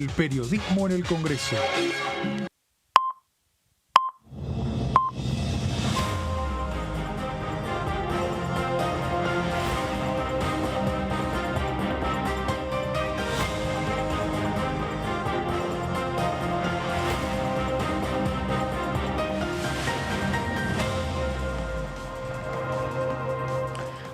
El periodismo en el Congreso.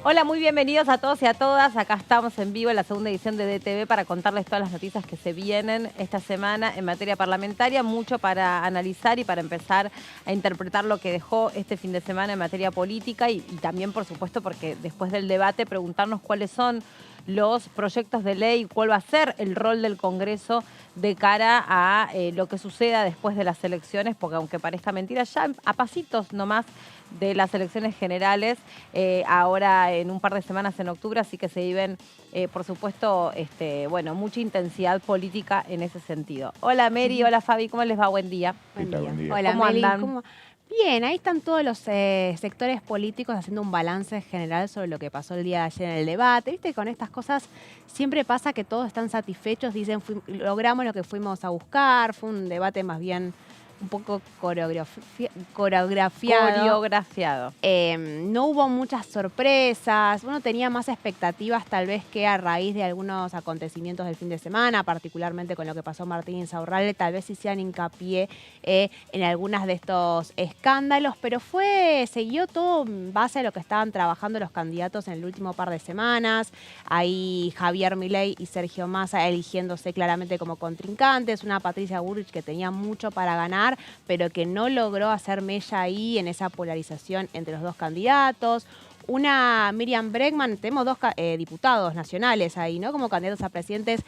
Hola, muy bienvenidos a todos y a todas. Acá estamos en vivo en la segunda edición de DTV para contarles todas las noticias que se vienen esta semana en materia parlamentaria. Mucho para analizar y para empezar a interpretar lo que dejó este fin de semana en materia política y también, por supuesto, porque después del debate preguntarnos cuáles son los proyectos de ley, cuál va a ser el rol del Congreso de cara a lo que suceda después de las elecciones, porque aunque parezca mentira, ya a pasitos nomás de las elecciones generales, ahora en un par de semanas en octubre, así que se viven, por supuesto, bueno, mucha intensidad política en ese sentido. Hola Mary, hola Fabi, ¿cómo les va? Buen día. Buen día. Hola, ¿cómo Meli, andan? Bien, ahí están todos los sectores políticos haciendo un balance general sobre lo que pasó el día de ayer en el debate. Viste, con estas cosas siempre pasa que todos están satisfechos, dicen logramos lo que fuimos a buscar, fue un debate más bien un poco coreografiado. No hubo muchas sorpresas, uno tenía más expectativas tal vez que a raíz de algunos acontecimientos del fin de semana, particularmente con lo que pasó Martín Insaurralde, tal vez hicieran hincapié en algunas de estos escándalos, pero siguió todo en base a lo que estaban trabajando los candidatos en el último par de semanas. Ahí Javier Milei y Sergio Massa eligiéndose claramente como contrincantes, una Patricia Bullrich que tenía mucho para ganar, pero que no logró hacer mella ahí en esa polarización entre los dos candidatos. Una Miriam Bregman, tenemos dos diputados nacionales ahí, ¿no? Como candidatos a presidentes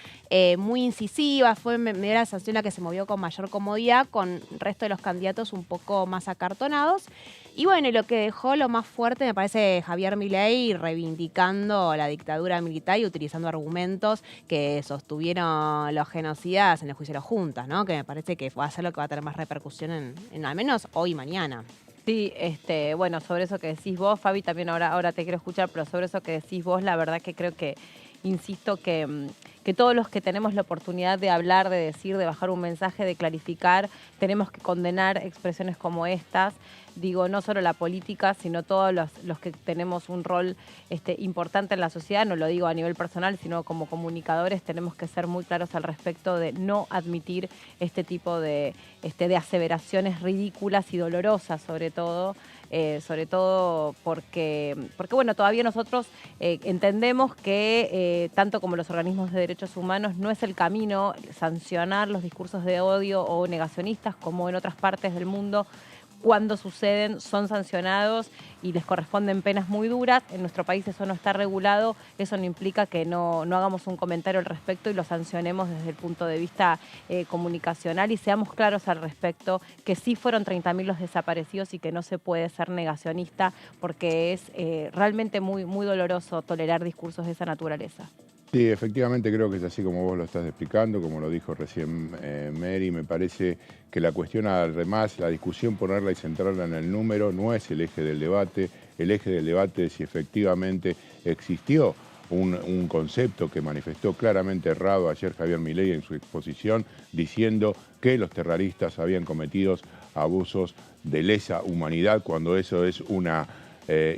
muy incisivas, me dio la sensación la que se movió con mayor comodidad, con el resto de los candidatos un poco más acartonados. Y bueno, y lo que dejó lo más fuerte me parece Javier Milei reivindicando la dictadura militar y utilizando argumentos que sostuvieron los genocidas en el juicio de los juntas, ¿no? Que me parece que va a ser lo que va a tener más repercusión en al menos hoy y mañana. Sí, bueno, sobre eso que decís vos, Fabi, también ahora te quiero escuchar, pero sobre eso que decís vos, la verdad que creo que, insisto, que todos los que tenemos la oportunidad de hablar, de decir, de bajar un mensaje, de clarificar, tenemos que condenar expresiones como estas. Digo, no solo la política, sino todos los que tenemos un rol importante en la sociedad, no lo digo a nivel personal, sino como comunicadores, tenemos que ser muy claros al respecto de no admitir este tipo de aseveraciones ridículas y dolorosas, sobre todo porque bueno, todavía nosotros entendemos que tanto como los organismos de derechos humanos no es el camino sancionar los discursos de odio o negacionistas como en otras partes del mundo. Cuando suceden, son sancionados y les corresponden penas muy duras. En nuestro país eso no está regulado. Eso no implica que no hagamos un comentario al respecto y lo sancionemos desde el punto de vista comunicacional y seamos claros al respecto que sí fueron 30.000 los desaparecidos y que no se puede ser negacionista porque es realmente muy, muy doloroso tolerar discursos de esa naturaleza. Sí, efectivamente creo que es así como vos lo estás explicando, como lo dijo recién Mary. Me parece que la cuestión, además, la discusión, ponerla y centrarla en el número, no es el eje del debate. El eje del debate es si efectivamente existió un concepto que manifestó claramente errado ayer Javier Milei en su exposición, diciendo que los terroristas habían cometido abusos de lesa humanidad, cuando eso es una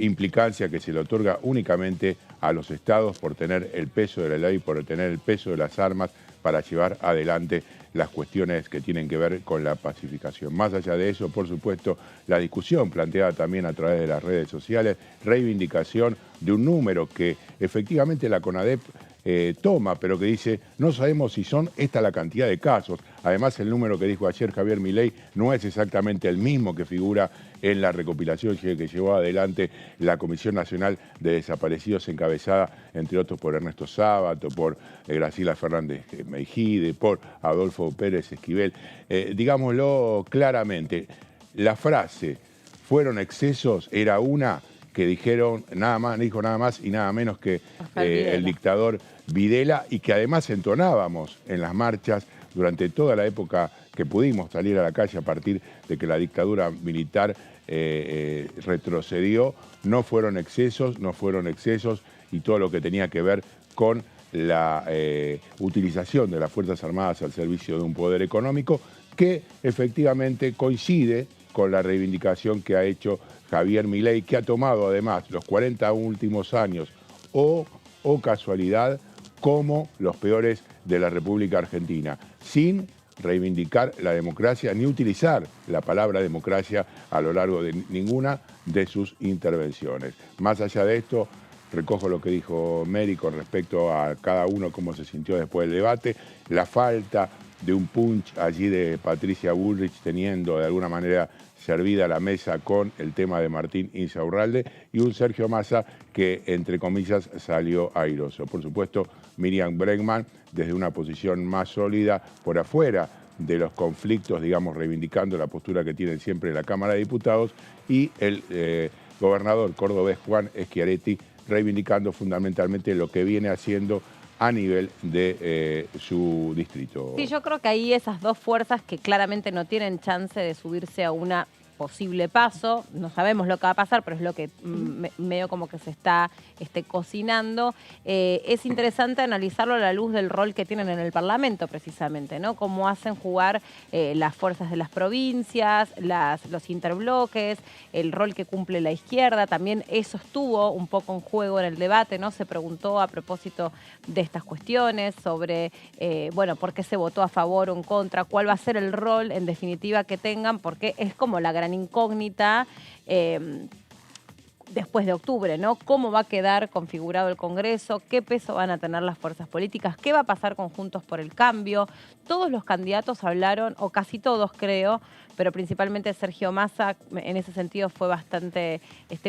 implicancia que se le otorga únicamente a los estados por tener el peso de la ley, por tener el peso de las armas para llevar adelante las cuestiones que tienen que ver con la pacificación. Más allá de eso, por supuesto, la discusión planteada también a través de las redes sociales, reivindicación de un número que efectivamente la CONADEP toma, pero que dice, no sabemos si son esta la cantidad de casos. Además, el número que dijo ayer Javier Milei no es exactamente el mismo que figura en la recopilación que llevó adelante la Comisión Nacional de Desaparecidos, encabezada, entre otros, por Ernesto Sábato, por Graciela Fernández Meijide, por Adolfo Pérez Esquivel. Digámoslo claramente, la frase «fueron excesos» era una que dijo nada más y nada menos que el dictador Videla, y que además entonábamos en las marchas durante toda la época que pudimos salir a la calle a partir de que la dictadura militar retrocedió. No fueron excesos, y todo lo que tenía que ver con la utilización de las Fuerzas Armadas al servicio de un poder económico que efectivamente coincide con la reivindicación que ha hecho Javier Milei, que ha tomado además los 40 últimos años o casualidad como los peores de la República Argentina, sin reivindicar la democracia ni utilizar la palabra democracia a lo largo de ninguna de sus intervenciones. Más allá de esto, recojo lo que dijo Mary con respecto a cada uno cómo se sintió después del debate, la falta de un punch allí de Patricia Bullrich teniendo de alguna manera servida la mesa con el tema de Martín Insaurralde y un Sergio Massa que, entre comillas, salió airoso. Por supuesto, Miriam Bregman desde una posición más sólida por afuera de los conflictos, digamos, reivindicando la postura que tienen siempre en la Cámara de Diputados y el gobernador cordobés Juan Schiaretti reivindicando fundamentalmente lo que viene haciendo a nivel de su distrito. Sí, yo creo que ahí esas dos fuerzas que claramente no tienen chance de subirse a una posible paso, no sabemos lo que va a pasar, pero es lo que medio como que se está cocinando. Es interesante analizarlo a la luz del rol que tienen en el Parlamento, precisamente, ¿no? Cómo hacen jugar las fuerzas de las provincias, los interbloques, el rol que cumple la izquierda. También eso estuvo un poco en juego en el debate, ¿no? Se preguntó a propósito de estas cuestiones sobre, bueno, por qué se votó a favor o en contra, cuál va a ser el rol, en definitiva, que tengan, porque es como la gran incógnita después de octubre, ¿no? ¿Cómo va a quedar configurado el Congreso? ¿Qué peso van a tener las fuerzas políticas? ¿Qué va a pasar con Juntos por el Cambio? Todos los candidatos hablaron, o casi todos creo, pero principalmente Sergio Massa en ese sentido fue bastante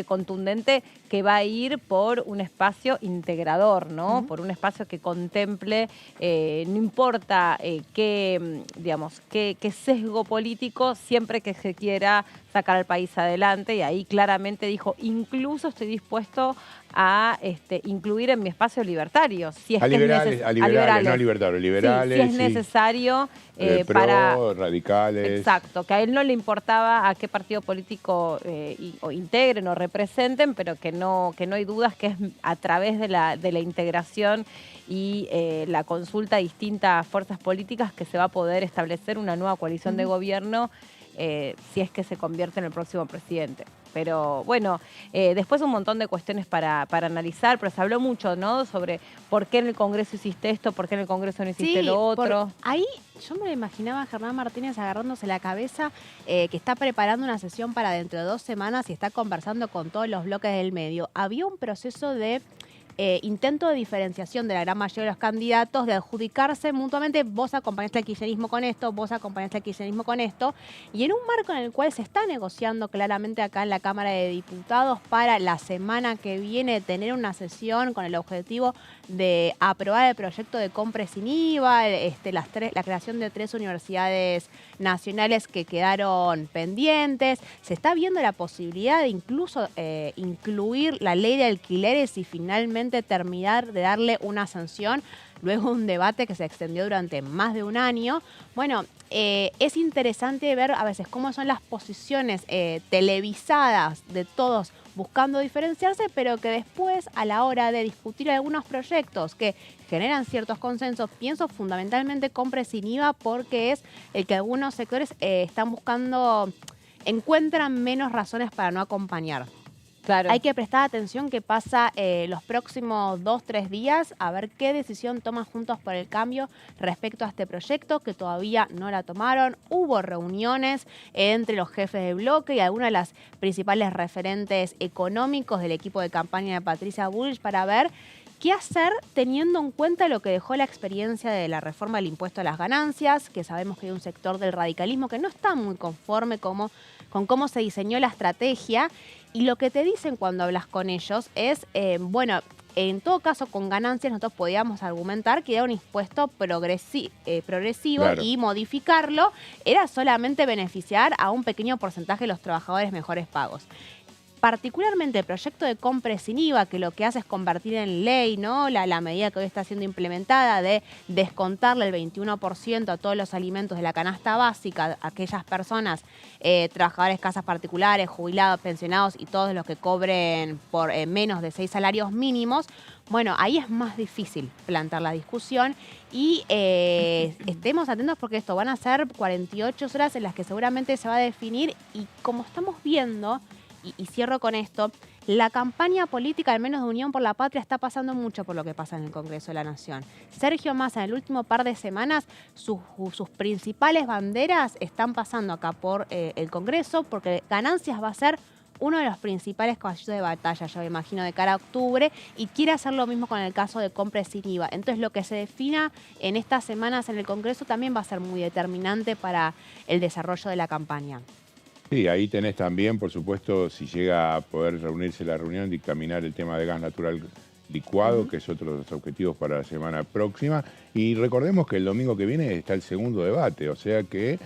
contundente, que va a ir por un espacio integrador, ¿no? Por un espacio que contemple, no importa qué sesgo político, siempre que se quiera sacar al país adelante, y ahí claramente dijo, incluso estoy dispuesto a incluir en mi espacio libertarios, si es liberales, no libertarios, liberales. Sí, si es necesario para radicales. Exacto, que a él no le importaba a qué partido político o integren o representen, pero que no hay dudas que es a través de la integración y la consulta a distintas fuerzas políticas que se va a poder establecer una nueva coalición de gobierno si es que se convierte en el próximo presidente. Pero bueno, después un montón de cuestiones para analizar, pero se habló mucho, ¿no? Sobre por qué en el Congreso hiciste esto, por qué en el Congreso no hiciste lo otro. Ahí yo me lo imaginaba a Germán Martínez agarrándose la cabeza, que está preparando una sesión para dentro de 2 semanas y está conversando con todos los bloques del medio. Había un proceso de intento de diferenciación de la gran mayoría de los candidatos, de adjudicarse mutuamente, vos acompañaste al kirchnerismo con esto, vos acompañaste al kirchnerismo con esto, y en un marco en el cual se está negociando claramente acá en la Cámara de Diputados para la semana que viene tener una sesión con el objetivo de aprobar el proyecto de compra sin IVA, la creación de 3 universidades nacionales que quedaron pendientes. Se está viendo la posibilidad de incluso incluir la ley de alquileres y finalmente terminar de darle una sanción luego de un debate que se extendió durante más de un año. Bueno, es interesante ver a veces cómo son las posiciones televisadas de todos buscando diferenciarse, pero que después a la hora de discutir algunos proyectos que generan ciertos consensos, pienso fundamentalmente compra sin IVA porque es el que algunos sectores encuentran menos razones para no acompañar. Claro. Hay que prestar atención qué pasa los próximos 2-3 días, a ver qué decisión toman Juntos por el Cambio respecto a este proyecto, que todavía no la tomaron. Hubo reuniones entre los jefes de bloque y algunos de los principales referentes económicos del equipo de campaña de Patricia Bullrich para ver qué hacer teniendo en cuenta lo que dejó la experiencia de la reforma del impuesto a las ganancias, que sabemos que hay un sector del radicalismo que no está muy conforme con cómo se diseñó la estrategia. Y lo que te dicen cuando hablas con ellos es, bueno, en todo caso con ganancias nosotros podíamos argumentar que era un impuesto progresivo, claro, y modificarlo era solamente beneficiar a un pequeño porcentaje de los trabajadores mejores pagos. particularmente el proyecto de compra sin IVA, que lo que hace es convertir en ley, ¿no? La medida que hoy está siendo implementada de descontarle el 21% a todos los alimentos de la canasta básica a aquellas personas, trabajadores de casas particulares, jubilados, pensionados y todos los que cobren por menos de 6 salarios mínimos. Bueno, ahí es más difícil plantear la discusión y estemos atentos porque esto van a ser 48 horas en las que seguramente se va a definir y como estamos viendo, y cierro con esto, la campaña política, al menos de Unión por la Patria, está pasando mucho por lo que pasa en el Congreso de la Nación. Sergio Massa, en el último par de semanas, sus principales banderas están pasando acá por el Congreso, porque Ganancias va a ser uno de los principales caballos de batalla, yo me imagino, de cara a octubre, y quiere hacer lo mismo con el caso de compra sin IVA. Entonces, lo que se defina en estas semanas en el Congreso también va a ser muy determinante para el desarrollo de la campaña. Sí, ahí tenés también, por supuesto, si llega a poder reunirse la reunión, dictaminar el tema de gas natural licuado, que es otro de los objetivos para la semana próxima. Y recordemos que el domingo que viene está el segundo debate, o sea que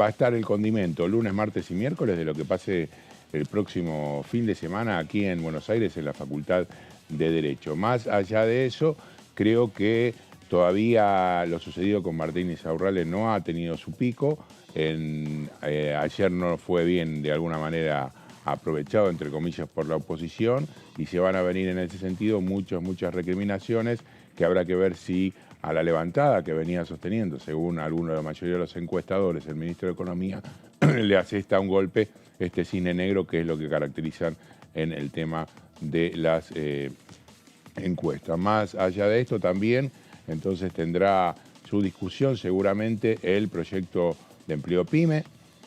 va a estar el condimento lunes, martes y miércoles de lo que pase el próximo fin de semana aquí en Buenos Aires, en la Facultad de Derecho. Más allá de eso, creo que todavía lo sucedido con Martín Insaurralde no ha tenido su pico. Ayer no fue bien, de alguna manera, aprovechado, entre comillas, por la oposición, y se van a venir en ese sentido muchas recriminaciones que habrá que ver si a la levantada que venía sosteniendo, según algunos de la mayoría de los encuestadores, el ministro de Economía le asesta un golpe este cine negro, que es lo que caracterizan en el tema de las encuestas. Más allá de esto también, entonces tendrá su discusión seguramente el proyecto de empleo PYME,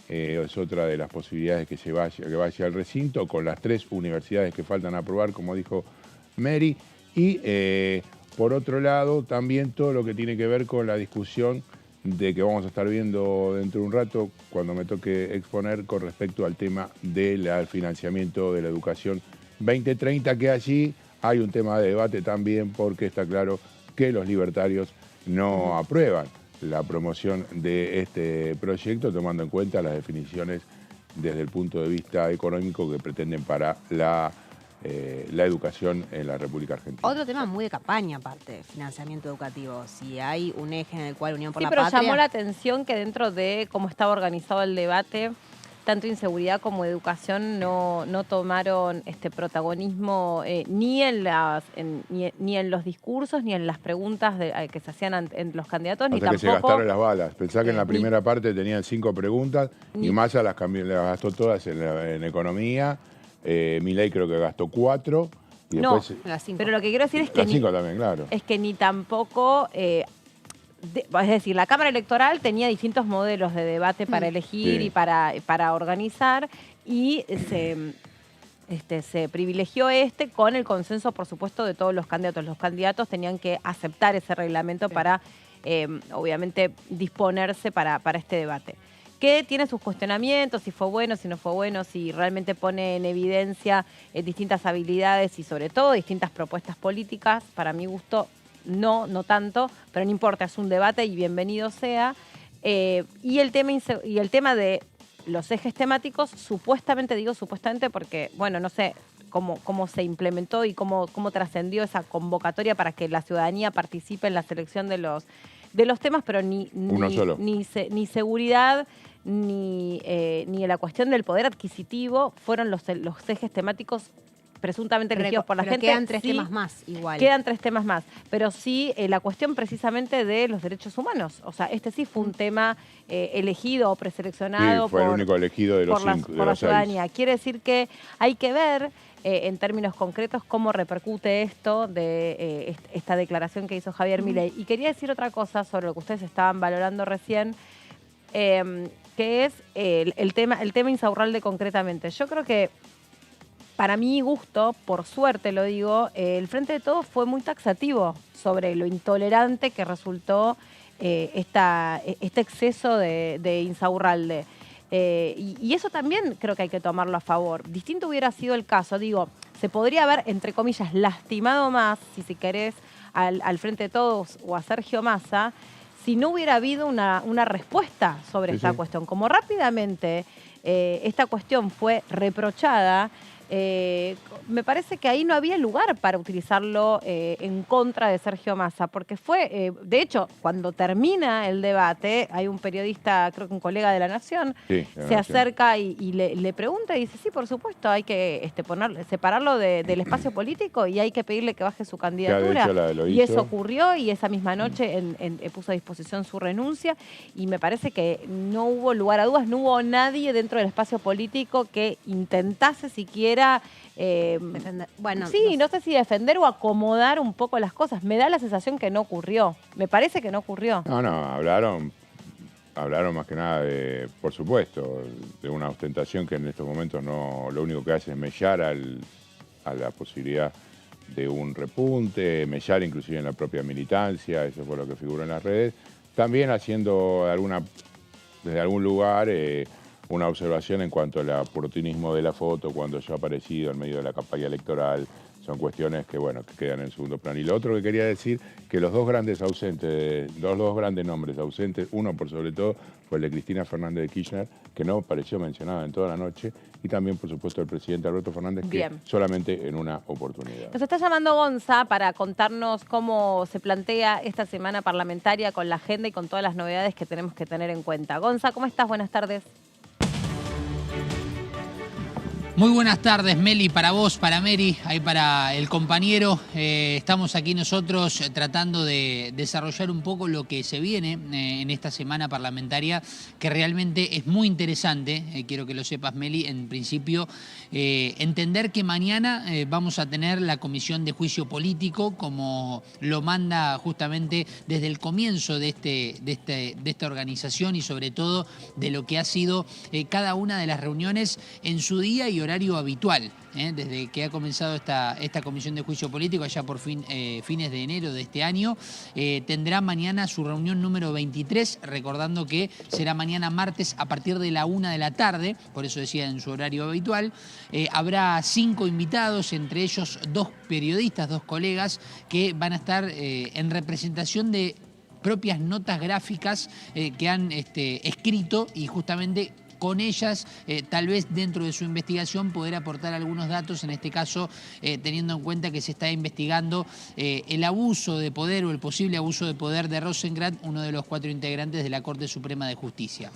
es otra de las posibilidades que vaya al recinto, con las 3 universidades que faltan aprobar, como dijo Mary, y por otro lado también todo lo que tiene que ver con la discusión de que vamos a estar viendo dentro de un rato, cuando me toque exponer, con respecto al tema del financiamiento de la educación 2030, que allí hay un tema de debate también, porque está claro que los libertarios no aprueban la promoción de este proyecto, tomando en cuenta las definiciones desde el punto de vista económico que pretenden para la educación en la República Argentina. Otro tema muy de campaña, aparte, financiamiento educativo. Si hay un eje en el cual Unión por la Patria... Sí, pero llamó la atención que dentro de cómo estaba organizado el debate, tanto inseguridad como educación no tomaron protagonismo ni en los discursos, ni en las preguntas que se hacían en los candidatos, ni tampoco... Hasta que se gastaron las balas. Pensá que en la primera parte tenían 5 preguntas y Massa las gastó todas en economía. Milei creo que gastó 4. Y después, pero lo que quiero decir es que... Las 5 también, claro. Es que ni tampoco... es decir, la Cámara Electoral tenía distintos modelos de debate para elegir y para organizar, y se privilegió con el consenso, por supuesto, de todos los candidatos. Los candidatos tenían que aceptar ese reglamento para, obviamente, disponerse para este debate. Que tiene sus cuestionamientos, si fue bueno, si no fue bueno, si realmente pone en evidencia distintas habilidades y, sobre todo, distintas propuestas políticas. Para mi gusto, no tanto, pero no importa, es un debate y bienvenido sea. Y el tema de los ejes temáticos, supuestamente, digo supuestamente porque, bueno, no sé cómo se implementó y cómo trascendió esa convocatoria para que la ciudadanía participe en la selección de los temas, pero ni seguridad ni la cuestión del poder adquisitivo fueron los ejes temáticos presuntamente elegidos por la gente. Quedan 3 temas más igual. Quedan 3 temas más, pero sí la cuestión precisamente de los derechos humanos. O sea, sí fue un tema elegido o preseleccionado fue el único elegido de los 5. Por la ciudadanía. Quiere decir que hay que ver en términos concretos cómo repercute esto de esta declaración que hizo Javier Milei. Y quería decir otra cosa sobre lo que ustedes estaban valorando recién, que es el tema Insaurralde concretamente. Yo creo que, para mi gusto, por suerte lo digo, el Frente de Todos fue muy taxativo sobre lo intolerante que resultó este exceso de Insaurralde. Y eso también creo que hay que tomarlo a favor. Distinto hubiera sido el caso, digo, se podría haber, entre comillas, lastimado más, si querés, al Frente de Todos o a Sergio Massa, si no hubiera habido una respuesta sobre esta cuestión. Como rápidamente esta cuestión fue reprochada, me parece que ahí no había lugar para utilizarlo en contra de Sergio Massa, porque fue, de hecho, cuando termina el debate, hay un periodista, creo que un colega de La Nación, se acerca y le pregunta y dice, sí, por supuesto, hay que separarlo del espacio político y hay que pedirle que baje su candidatura. Y eso ocurrió y esa misma noche puso a disposición su renuncia y me parece que no hubo lugar a dudas, no hubo nadie dentro del espacio político que intentase siquiera bueno, sí, no sé si defender o acomodar un poco las cosas. Me da la sensación que no ocurrió. Me parece que no ocurrió. No, hablaron más que nada por supuesto, de una ostentación que en estos momentos lo único que hace es mellar a la posibilidad de un repunte, mellar inclusive en la propia militancia, eso fue lo que figuró en las redes. También haciendo desde algún lugar una observación en cuanto al oportunismo de la foto cuando yo he aparecido en medio de la campaña electoral. Son cuestiones que, bueno, que quedan en segundo plano. Y lo otro que quería decir, que los dos grandes nombres ausentes, uno por sobre todo fue el de Cristina Fernández de Kirchner, que no pareció mencionada en toda la noche, y también, por supuesto, el presidente Alberto Fernández, que solamente en una oportunidad. Nos está llamando Gonza para contarnos cómo se plantea esta semana parlamentaria con la agenda y con todas las novedades que tenemos que tener en cuenta. Gonza, ¿cómo estás? Buenas tardes. Muy buenas tardes, Meli, para vos, para Mary, ahí para el compañero. Estamos aquí nosotros tratando de desarrollar un poco lo que se viene en esta semana parlamentaria, que realmente es muy interesante. Quiero que lo sepas, Meli. En principio, entender que mañana vamos a tener la comisión de juicio político, como lo manda justamente desde el comienzo de esta organización y sobre todo de lo que ha sido cada una de las reuniones en su día y horario habitual, desde que ha comenzado esta comisión de juicio político allá por fines de enero de este año. Tendrá mañana su reunión número 23, recordando que será mañana martes a partir de la 1 de la tarde, por eso decía en su horario habitual. Habrá 5 invitados, entre ellos 2 periodistas, 2 colegas, que van a estar en representación de propias notas gráficas que han escrito y justamente con ellas, tal vez dentro de su investigación, poder aportar algunos datos, en este caso teniendo en cuenta que se está investigando el abuso de poder o el posible abuso de poder de Rosenkrantz, uno de los 4 integrantes de la Corte Suprema de Justicia.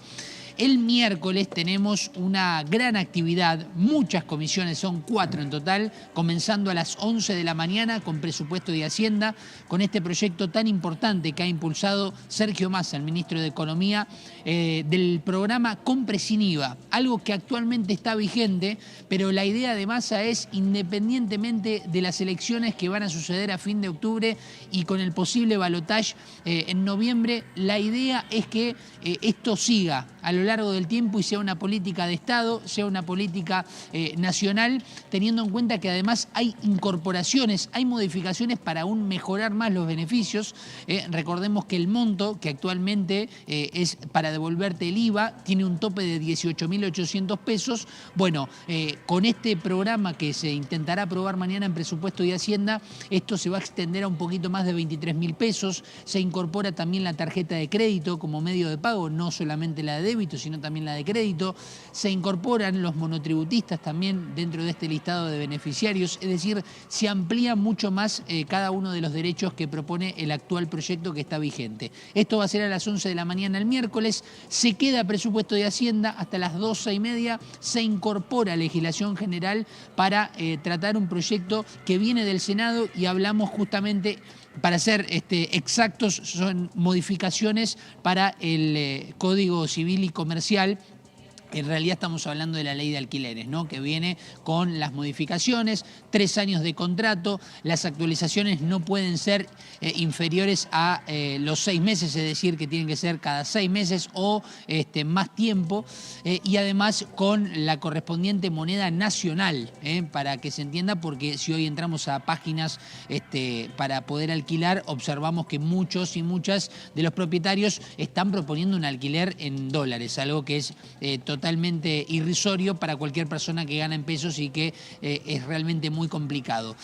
El miércoles tenemos una gran actividad, muchas comisiones, son 4 en total, comenzando a las 11 de la mañana con presupuesto de Hacienda, con este proyecto tan importante que ha impulsado Sergio Massa, el ministro de Economía, del programa Compre sin IVA, algo que actualmente está vigente, pero la idea de Massa es, independientemente de las elecciones que van a suceder a fin de octubre y con el posible balotaje en noviembre, la idea es que esto siga a lo largo del tiempo y sea una política de Estado, sea una política nacional, teniendo en cuenta que además hay incorporaciones, hay modificaciones para aún mejorar más los beneficios. Recordemos que el monto que actualmente es para devolverte el IVA tiene un tope de 18.800 pesos. Bueno, con este programa que se intentará aprobar mañana en presupuesto y Hacienda, esto se va a extender a un poquito más de 23.000 pesos. Se incorpora también la tarjeta de crédito como medio de pago, no solamente la de débito, sino también la de crédito. Se incorporan los monotributistas también dentro de este listado de beneficiarios, es decir, se amplía mucho más cada uno de los derechos que propone el actual proyecto que está vigente. Esto va a ser a las 11 de la mañana el miércoles, se queda presupuesto de Hacienda hasta las 12:30, se incorpora legislación general para tratar un proyecto que viene del Senado y hablamos justamente, para ser exactos, son modificaciones para el Código Civil y Comercial. En realidad estamos hablando de la ley de alquileres, ¿no? Que viene con las modificaciones, 3 años de contrato, las actualizaciones no pueden ser inferiores a los 6 meses, es decir, que tienen que ser cada 6 meses o más tiempo, y además con la correspondiente moneda nacional, para que se entienda, porque si hoy entramos a páginas para poder alquilar, observamos que muchos y muchas de los propietarios están proponiendo un alquiler en dólares, algo que es totalmente totalmente irrisorio para cualquier persona que gana en pesos y que es realmente muy complicado.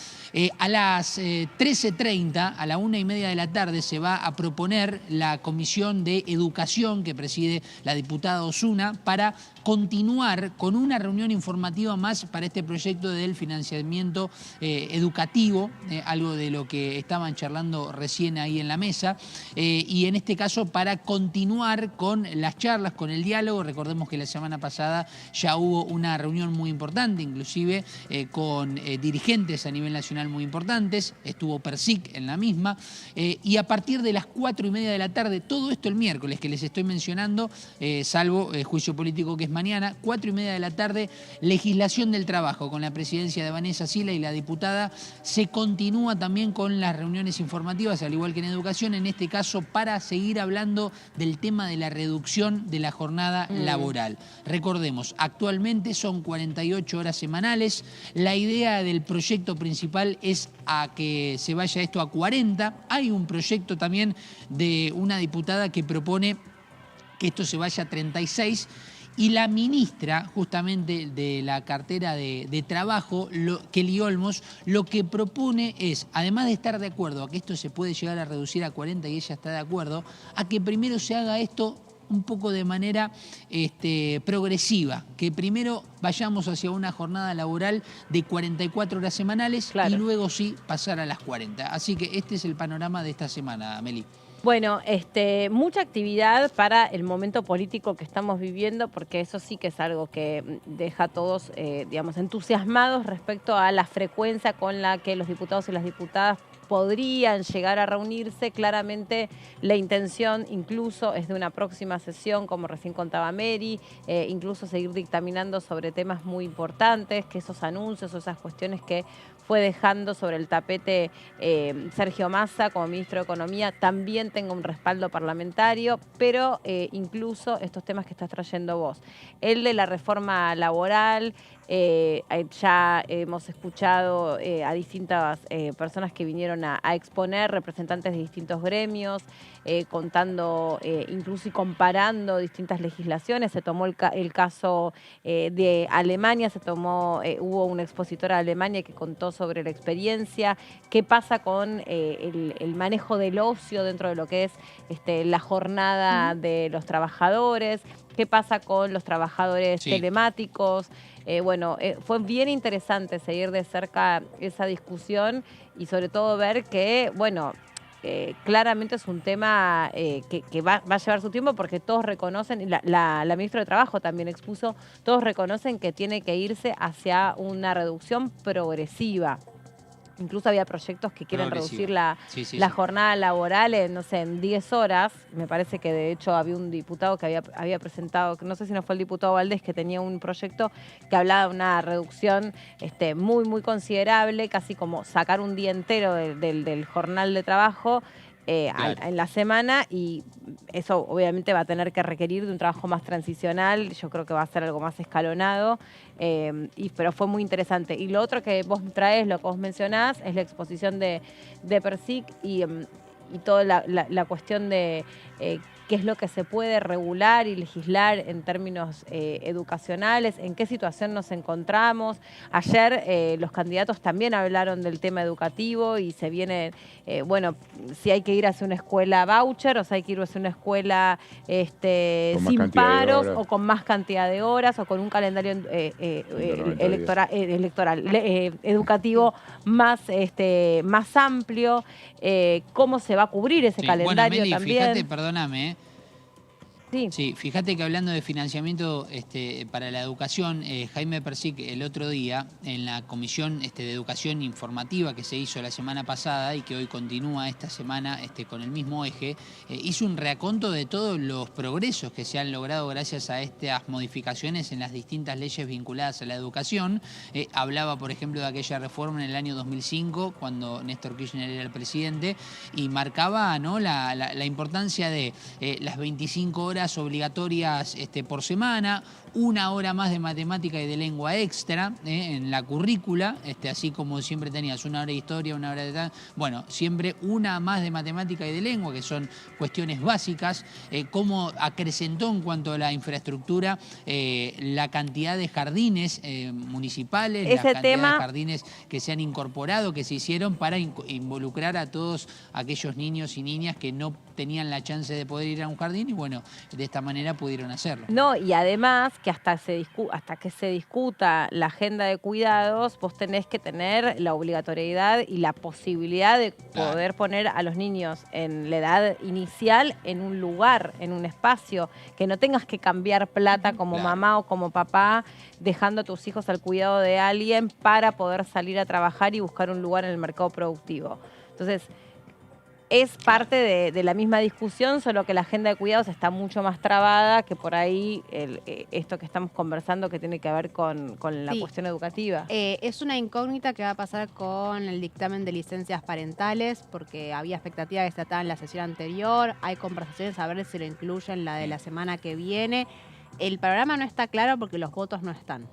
A las 13:30, a la 1:30 de la tarde, se va a proponer la Comisión de Educación que preside la diputada Osuna para continuar con una reunión informativa más para este proyecto del financiamiento educativo, algo de lo que estaban charlando recién ahí en la mesa, y en este caso para continuar con las charlas, con el diálogo. Recordemos que la semana pasada ya hubo una reunión muy importante, inclusive con dirigentes a nivel nacional muy importantes, estuvo Persic en la misma, y a partir de las 4:30 de la tarde, todo esto el miércoles que les estoy mencionando, salvo juicio político que es mañana, 4:30 de la tarde, legislación del trabajo con la presidencia de Vanessa Sila y la diputada. Se continúa también con las reuniones informativas, al igual que en educación, en este caso para seguir hablando del tema de la reducción de la jornada laboral. Recordemos, actualmente son 48 horas semanales. La idea del proyecto principal es a que se vaya esto a 40. Hay un proyecto también de una diputada que propone que esto se vaya a 36. Y la ministra, justamente de la cartera de Trabajo, Kelly Olmos, lo que propone es, además de estar de acuerdo a que esto se puede llegar a reducir a 40 y ella está de acuerdo, a que primero se haga esto un poco de manera progresiva, que primero vayamos hacia una jornada laboral de 44 horas semanales y luego sí pasar a las 40. Así que este es el panorama de esta semana, Meli. Bueno, mucha actividad para el momento político que estamos viviendo, porque eso sí que es algo que deja a todos, digamos, entusiasmados respecto a la frecuencia con la que los diputados y las diputadas podrían llegar a reunirse. Claramente la intención incluso es de una próxima sesión, como recién contaba Mary, incluso seguir dictaminando sobre temas muy importantes, que esos anuncios o esas cuestiones que fue dejando sobre el tapete Sergio Massa como ministro de Economía también tenga un respaldo parlamentario, pero incluso estos temas que estás trayendo vos. El de la reforma laboral, ya hemos escuchado a distintas personas que vinieron a exponer, representantes de distintos gremios, contando incluso y comparando distintas legislaciones. Se tomó el caso de Alemania, hubo una expositora de Alemania que contó sobre la experiencia, qué pasa con el manejo del ocio dentro de lo que es la jornada de los trabajadores, qué pasa con los trabajadores telemáticos. Fue bien interesante seguir de cerca esa discusión y sobre todo ver que, claramente es un tema que va a llevar su tiempo, porque todos reconocen, y la ministra de Trabajo también expuso, todos reconocen que tiene que irse hacia una reducción progresiva. Incluso había proyectos que quieren reducir la jornada laboral en 10 horas. Me parece que de hecho había un diputado que había presentado, no sé si no fue el diputado Valdés, que tenía un proyecto que hablaba de una reducción muy, muy considerable, casi como sacar un día entero del jornal de trabajo en la semana, y eso obviamente va a tener que requerir de un trabajo más transicional. Yo creo que va a ser algo más escalonado, pero fue muy interesante. Y lo otro que vos traes, lo que vos mencionás, es la exposición de Persic y toda la cuestión de qué es lo que se puede regular y legislar en términos educacionales, en qué situación nos encontramos. Ayer los candidatos también hablaron del tema educativo y se viene, si hay que ir hacia una escuela voucher o si hay que ir hacia una escuela sin paros o con más cantidad de horas o con un calendario educativo más amplio. ¿Cómo se va a cubrir ese calendario Meli, también? Fíjate, perdóname, Sí, fíjate que hablando de financiamiento para la educación, Jaime Persic el otro día en la Comisión de Educación Informativa que se hizo la semana pasada y que hoy continúa esta semana con el mismo eje, hizo un reaconto de todos los progresos que se han logrado gracias a estas modificaciones en las distintas leyes vinculadas a la educación. Hablaba, por ejemplo, de aquella reforma en el año 2005, cuando Néstor Kirchner era el presidente, y marcaba, ¿no?, la importancia de las 25 horas horas obligatorias por semana, 1 hora más de matemática y de lengua extra en la currícula, así como siempre tenías 1 hora de historia, 1 hora de... Bueno, siempre 1 más de matemática y de lengua, que son cuestiones básicas. Cómo acrecentó en cuanto a la infraestructura la cantidad de jardines municipales, la cantidad de jardines que se han incorporado, que se hicieron para involucrar a todos aquellos niños y niñas que no tenían la chance de poder ir a un jardín y bueno, de esta manera pudieron hacerlo. No, y además que hasta que se discuta la agenda de cuidados, vos tenés que tener la obligatoriedad y la posibilidad de poder poner a los niños en la edad inicial en un lugar, en un espacio, que no tengas que cambiar plata como mamá o como papá, dejando a tus hijos al cuidado de alguien para poder salir a trabajar y buscar un lugar en el mercado productivo. Entonces, es parte de la misma discusión, solo que la agenda de cuidados está mucho más trabada que por ahí esto que estamos conversando que tiene que ver con la cuestión educativa. Es una incógnita que va a pasar con el dictamen de licencias parentales, porque había expectativa que se trataba en la sesión anterior, hay conversaciones a ver si lo incluyen la de la semana que viene. El panorama no está claro porque los votos no están.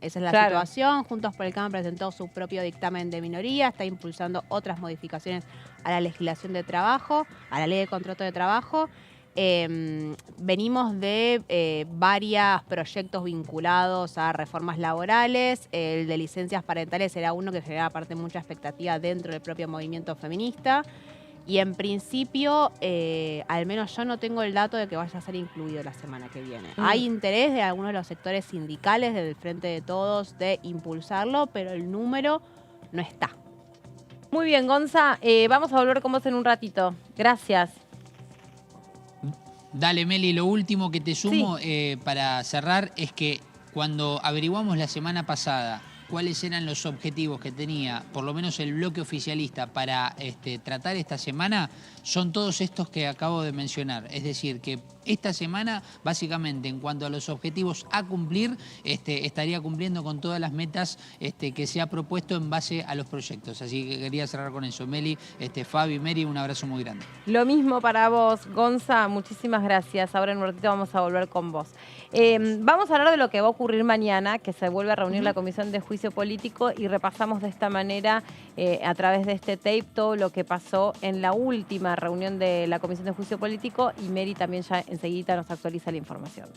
Esa es la situación. Juntos por el Cambio presentó su propio dictamen de minoría, está impulsando otras modificaciones a la legislación de trabajo, a la ley de contrato de trabajo. Venimos de varios proyectos vinculados a reformas laborales. El de licencias parentales era uno que generaba aparte mucha expectativa dentro del propio movimiento feminista. Y en principio, al menos yo no tengo el dato de que vaya a ser incluido la semana que viene. Hay interés de algunos de los sectores sindicales, del Frente de Todos, de impulsarlo, pero el número no está. Muy bien, Gonza, vamos a volver con vos en un ratito. Gracias. Dale, Meli, lo último que te sumo para cerrar es que cuando averiguamos la semana pasada cuáles eran los objetivos que tenía, por lo menos el bloque oficialista, para tratar esta semana, son todos estos que acabo de mencionar. Es decir, que esta semana, básicamente, en cuanto a los objetivos a cumplir, estaría cumpliendo con todas las metas que se ha propuesto en base a los proyectos. Así que quería cerrar con eso. Meli, Fabi, Mary, un abrazo muy grande. Lo mismo para vos, Gonza, muchísimas gracias. Ahora en un ratito vamos a volver con vos. Vamos a hablar de lo que va a ocurrir mañana, que se vuelve a reunir la Comisión de Juicio Político y repasamos de esta manera, a través de este tape, todo lo que pasó en la última reunión de la Comisión de Juicio Político, y Mary también ya enseguida nos actualiza la información.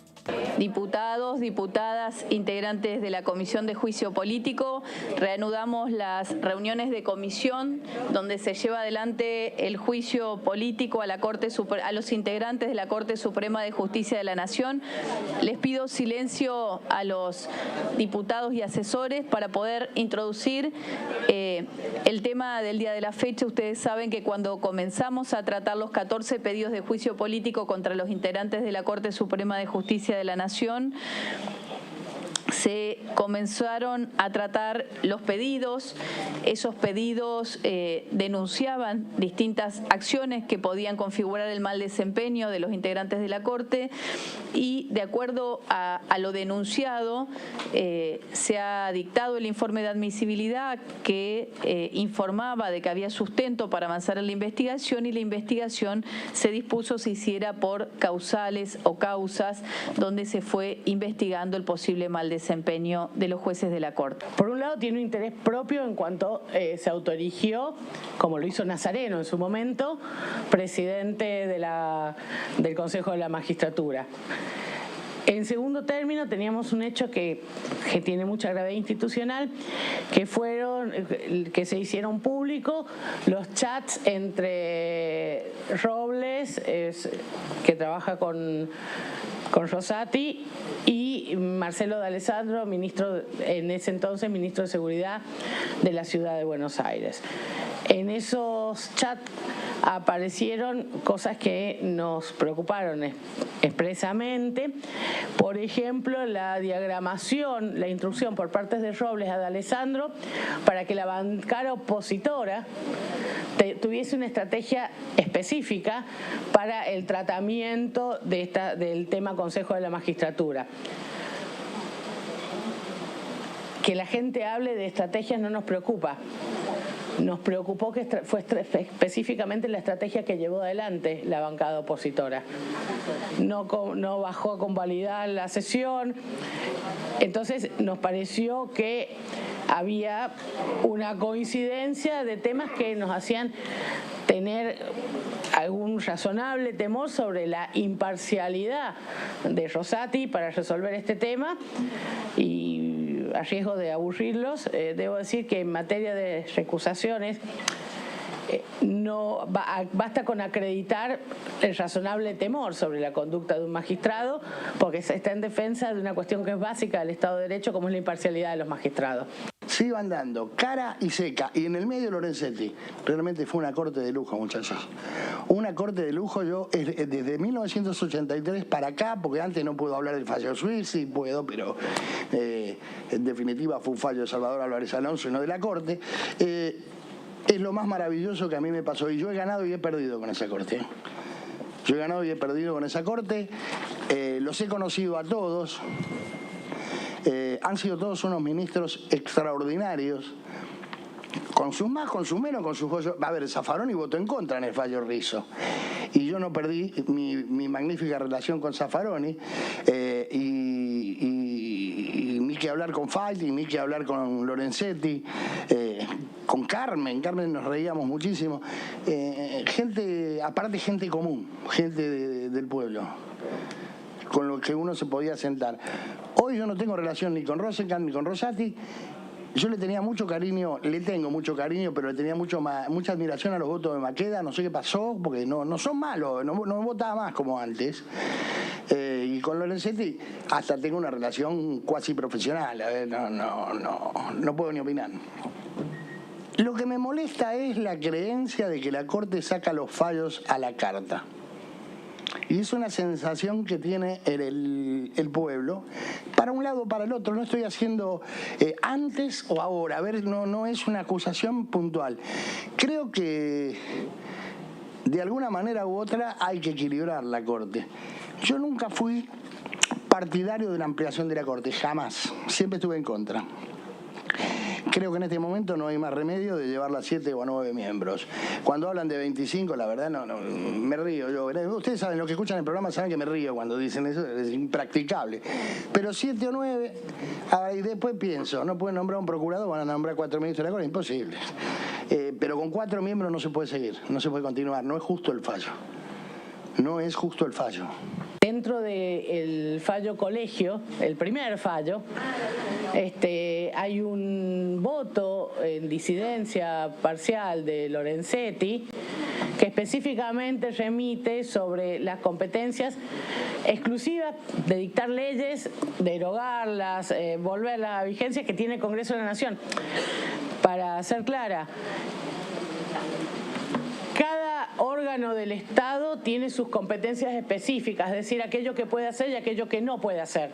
Diputados, diputadas, integrantes de la Comisión de Juicio Político, reanudamos las reuniones de comisión donde se lleva adelante el juicio político a los integrantes de la Corte Suprema de Justicia de la Nación. Les pido silencio a los diputados y asesores para poder introducir el tema del día de la fecha. Ustedes saben que cuando comenzamos a tratar los 14 pedidos de juicio político contra los integrantes de la Corte Suprema de Justicia de la Nación, se comenzaron a tratar los pedidos. Esos pedidos denunciaban distintas acciones que podían configurar el mal desempeño de los integrantes de la Corte, y de acuerdo a lo denunciado se ha dictado el informe de admisibilidad que informaba de que había sustento para avanzar en la investigación, y la investigación se dispuso se hiciera por causales o causas, donde se fue investigando el posible mal desempeño de los jueces de la Corte. Por un lado, tiene un interés propio en cuanto se autoerigió, como lo hizo Nazareno en su momento, presidente del Consejo de la Magistratura. En segundo término, teníamos un hecho que tiene mucha gravedad institucional, que se hicieron públicos los chats entre Robles, que trabaja con Rosati, y Marcelo D'Alessandro, en ese entonces ministro de Seguridad de la Ciudad de Buenos Aires. En esos chats aparecieron cosas que nos preocuparon expresamente. Por ejemplo, la diagramación, la instrucción por parte de Robles a D'Alessandro para que la bancada opositora tuviese una estrategia específica para el tratamiento del tema Consejo de la Magistratura. Que la gente hable de estrategias no nos preocupa. nos preocupó que fue específicamente la estrategia que llevó adelante la bancada opositora. No bajó a convalidar la sesión, entonces nos pareció que había una coincidencia de temas que nos hacían tener algún razonable temor sobre la imparcialidad de Rosati para resolver este tema, y a riesgo de aburrirlos, debo decir que en materia de recusaciones no basta con acreditar el razonable temor sobre la conducta de un magistrado, porque se está en defensa de una cuestión que es básica del Estado de Derecho, como es la imparcialidad de los magistrados. Se iban dando cara y seca, y en el medio Lorenzetti. Realmente fue una corte de lujo, muchachos. Una corte de lujo. Yo desde 1983 para acá, porque antes no puedo hablar del fallo suizo, sí puedo, pero en definitiva fue un fallo de Salvador Álvarez Alonso y no de la corte. Es lo más maravilloso que a mí me pasó, y yo he ganado y he perdido con esa corte. Yo he ganado y he perdido con esa corte. Los he conocido a todos. Han sido todos unos ministros extraordinarios, con sus más, con sus menos, con sus joyos. A ver, Zaffaroni votó en contra en el fallo Rizzo, y yo no perdí mi magnífica relación con Zaffaroni, y ni que hablar con Falti, ni que hablar con Lorenzetti, con Carmen nos reíamos muchísimo. Gente, aparte gente común, gente del pueblo, con lo que uno se podía sentar. Hoy yo no tengo relación ni con Rosenkamp ni con Rosati. Yo le tenía mucho cariño, le tengo mucho cariño, pero le tenía mucha admiración a los votos de Maqueda. No sé qué pasó, porque no son malos, no votaba más como antes. Y con Lorenzetti hasta tengo una relación cuasi profesional. No puedo ni opinar. Lo que me molesta es la creencia de que la Corte saca los fallos a la carta. Y es una sensación que tiene el pueblo, para un lado o para el otro. No estoy haciendo antes o ahora, a ver, no es una acusación puntual. Creo que de alguna manera u otra hay que equilibrar la Corte. Yo nunca fui partidario de la ampliación de la Corte, jamás, siempre estuve en contra. Creo que en este momento no hay más remedio de llevarla a 7 o a 9 miembros. Cuando hablan de 25, la verdad, no me río. Ustedes saben, los que escuchan el programa saben que me río cuando dicen eso, es impracticable. Pero 7 o 9, y después pienso, no pueden nombrar un procurador, van a nombrar 4 ministros de la Corte, imposible. Pero con 4 miembros no se puede seguir, no se puede continuar, no es justo el fallo. No es justo el fallo. Dentro del fallo colegio, el primer fallo, hay un voto en disidencia parcial de Lorenzetti que específicamente remite sobre las competencias exclusivas de dictar leyes, derogarlas, volverlas a vigencia que tiene el Congreso de la Nación. Para ser clara, cada órgano del Estado tiene sus competencias específicas, es decir, aquello que puede hacer y aquello que no puede hacer.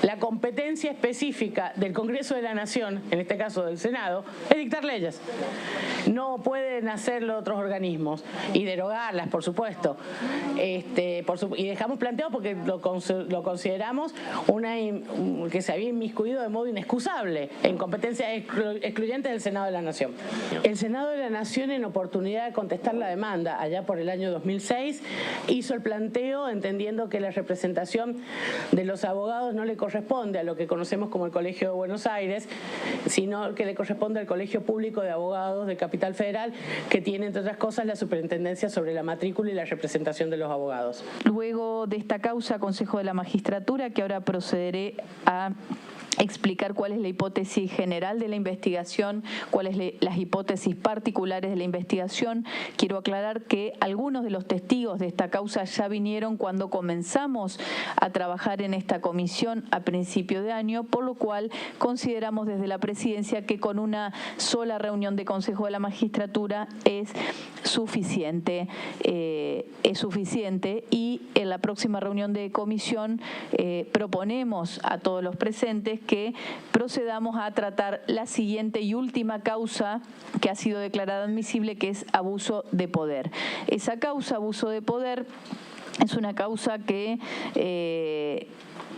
La competencia específica del Congreso de la Nación, en este caso del Senado, es dictar leyes. No pueden hacerlo otros organismos y derogarlas, por supuesto. Y dejamos planteado porque lo consideramos que se había inmiscuido de modo inexcusable en competencias excluyentes del Senado de la Nación. El Senado de la Nación, en oportunidad de contestar la demanda allá por el año 2006, hizo el planteo entendiendo que la representación de los abogados no le corresponde a lo que conocemos como el Colegio de Buenos Aires, sino que le corresponde al Colegio Público de Abogados de Capital Federal, que tiene, entre otras cosas, la superintendencia sobre la matrícula y la representación de los abogados. Luego de esta causa, Consejo de la Magistratura, que ahora procederé a explicar cuál es la hipótesis general de la investigación, cuáles las hipótesis particulares de la investigación. Quiero aclarar que algunos de los testigos de esta causa ya vinieron cuando comenzamos a trabajar en esta comisión a principio de año, por lo cual consideramos desde la presidencia que con una sola reunión de Consejo de la Magistratura es suficiente y en la próxima reunión de comisión proponemos a todos los presentes que procedamos a tratar la siguiente y última causa que ha sido declarada admisible, que es abuso de poder. Esa causa, abuso de poder, es una causa que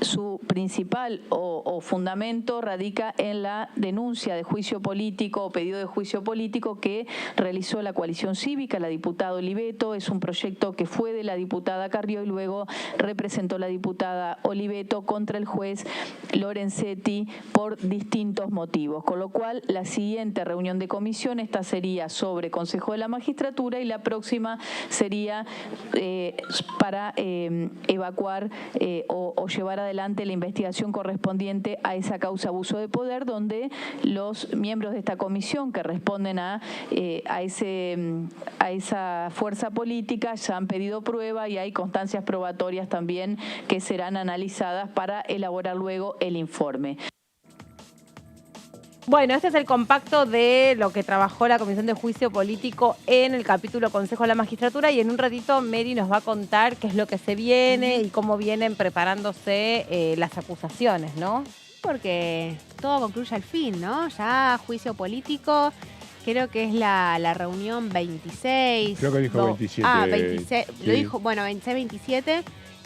su principal o fundamento radica en la denuncia de juicio político o pedido de juicio político que realizó la coalición cívica, la diputada Oliveto. Es un proyecto que fue de la diputada Carrió y luego representó la diputada Oliveto contra el juez Lorenzetti por distintos motivos. Con lo cual, la siguiente reunión de comisión, esta sería sobre Consejo de la Magistratura y la próxima sería para evacuar o llevar adelante la investigación correspondiente a esa causa abuso de poder, donde los miembros de esta comisión que responden a esa fuerza política ya han pedido prueba y hay constancias probatorias también que serán analizadas para elaborar luego el informe. Bueno, este es el compacto de lo que trabajó la Comisión de Juicio Político en el capítulo Consejo de la Magistratura, y en un ratito Mary nos va a contar qué es lo que se viene y cómo vienen preparándose las acusaciones, ¿no? Porque todo concluye al fin, ¿no? Ya juicio político, creo que es la reunión 26. Creo que dijo 27. 26, sí. Lo dijo, bueno, 26-27.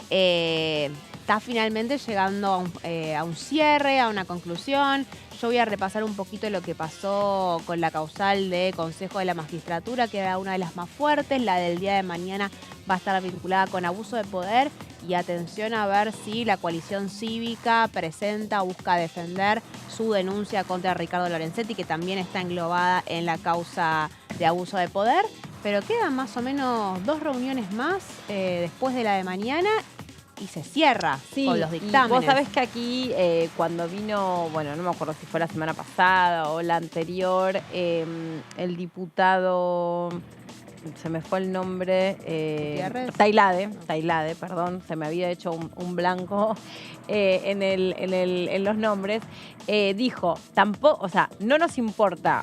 Está finalmente llegando a un cierre, a una conclusión. Yo voy a repasar un poquito lo que pasó con la causal de Consejo de la Magistratura, que era una de las más fuertes. La del día de mañana va a estar vinculada con abuso de poder. Y atención a ver si la coalición cívica presenta o busca defender su denuncia contra Ricardo Lorenzetti, que también está englobada en la causa de abuso de poder. Pero quedan más o menos 2 reuniones más después de la de mañana. Y se cierra con los dictámenes. Y vos sabés que aquí, cuando vino, bueno, no me acuerdo si fue la semana pasada o la anterior, el diputado, se me fue el nombre, Tailade, perdón, se me había hecho un blanco en los nombres, dijo, tampoco, o sea, no nos importa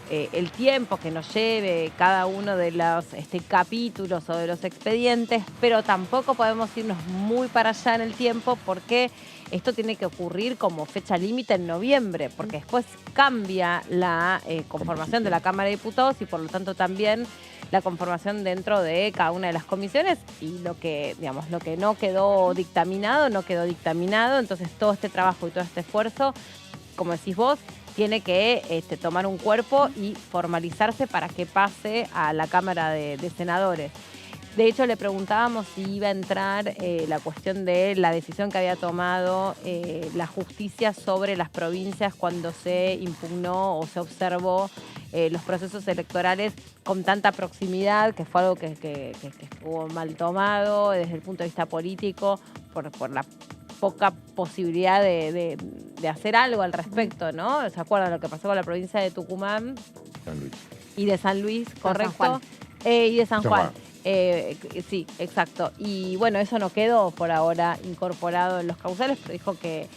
el tiempo que nos lleve cada uno de los capítulos o de los expedientes, pero tampoco podemos irnos muy para allá en el tiempo porque esto tiene que ocurrir como fecha límite en noviembre, porque después cambia la conformación de la Cámara de Diputados y por lo tanto también la conformación dentro de cada una de las comisiones, y lo que no quedó dictaminado, entonces todo este trabajo y todo este esfuerzo, como decís vos, tiene que tomar un cuerpo y formalizarse para que pase a la Cámara de Senadores. De hecho, le preguntábamos si iba a entrar la cuestión de la decisión que había tomado la justicia sobre las provincias cuando se impugnó o se observó los procesos electorales con tanta proximidad, que fue algo que estuvo mal tomado desde el punto de vista político por la poca posibilidad de hacer algo al respecto, ¿no? ¿Se acuerdan lo que pasó con la provincia de Tucumán? San Luis. Y de San Luis, correcto. San Juan. Y de San Juan. Sí, exacto. Y bueno, eso no quedó por ahora incorporado en los causales, pero dijo que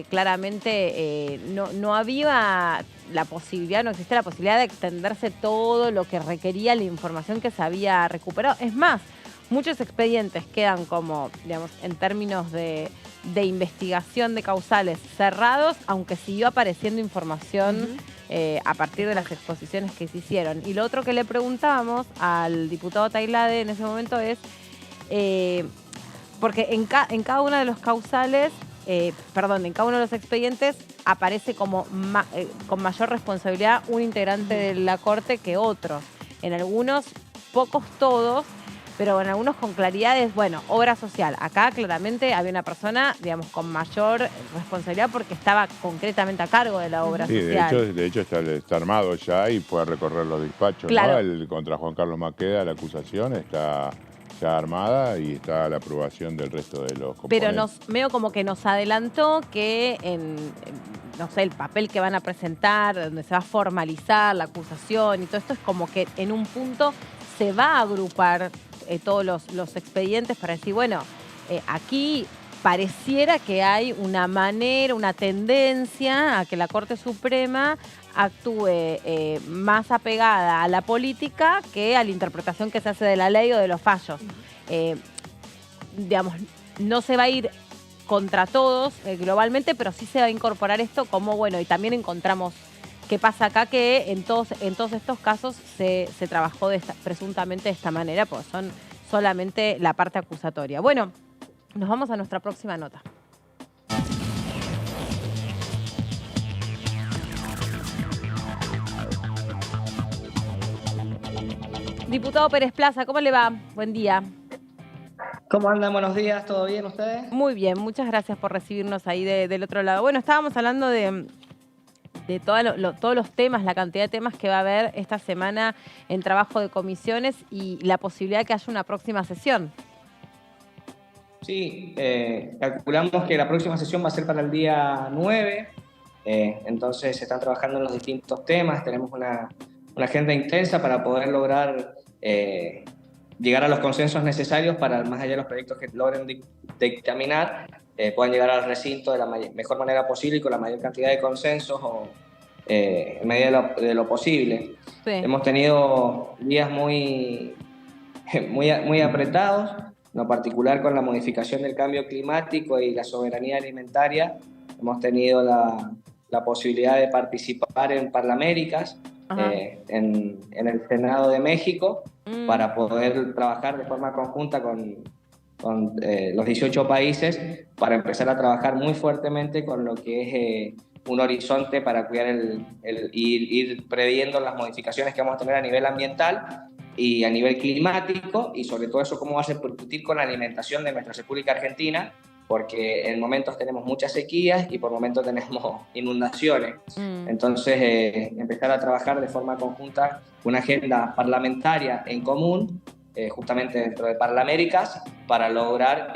claramente no había la posibilidad, no existía la posibilidad de extenderse todo lo que requería la información que se había recuperado. Es más, muchos expedientes quedan como, digamos, en términos de investigación de causales cerrados, aunque siguió apareciendo información a partir de las exposiciones que se hicieron. Y lo otro que le preguntábamos al diputado Tailade en ese momento es, porque en cada uno de los causales, en cada uno de los expedientes aparece como con mayor responsabilidad un integrante de la Corte que otros. En algunos, pocos todos, pero en algunos con claridades, bueno, obra social. Acá claramente había una persona, digamos, con mayor responsabilidad porque estaba concretamente a cargo de la obra social. De hecho está armado ya y puede recorrer los despachos, claro. ¿no? Contra Juan Carlos Maqueda, la acusación está ya armada y está la aprobación del resto de los componentes. Pero medio como que nos adelantó que no sé, el papel que van a presentar, donde se va a formalizar la acusación y todo esto, es como que en un punto se va a agrupar todos los expedientes para decir, bueno, aquí pareciera que hay una manera, una tendencia a que la Corte Suprema actúe más apegada a la política que a la interpretación que se hace de la ley o de los fallos. Digamos, no se va a ir contra todos globalmente, pero sí se va a incorporar esto como, bueno, y también encontramos qué pasa acá, que en todos estos casos se trabajó presuntamente de esta manera, porque son solamente la parte acusatoria. Bueno, nos vamos a nuestra próxima nota. Diputado Pérez Plaza, ¿cómo le va? Buen día. ¿Cómo andan? Buenos días, ¿todo bien ustedes? Muy bien, muchas gracias por recibirnos ahí del otro lado. Bueno, estábamos hablando de todos los temas, la cantidad de temas que va a haber esta semana en trabajo de comisiones y la posibilidad de que haya una próxima sesión. Sí, calculamos que la próxima sesión va a ser para el día 9, entonces se están trabajando en los distintos temas, tenemos una agenda intensa para poder lograr llegar a los consensos necesarios para, más allá de los proyectos que logren dictaminar, puedan llegar al recinto de la mejor manera posible y con la mayor cantidad de consensos en medida de lo posible. Sí. Hemos tenido días muy apretados, en lo particular con la modificación del cambio climático y la soberanía alimentaria. Hemos tenido la posibilidad de participar en Parlaméricas, en el Senado de México, para poder trabajar de forma conjunta con los 18 países para empezar a trabajar muy fuertemente con lo que es un horizonte para cuidar ir previendo las modificaciones que vamos a tener a nivel ambiental y a nivel climático, y sobre todo eso cómo va a repercutir con la alimentación de nuestra República Argentina, porque en momentos tenemos muchas sequías y por momentos tenemos inundaciones. Entonces, empezar a trabajar de forma conjunta una agenda parlamentaria en común, justamente dentro de Parlaméricas, para lograr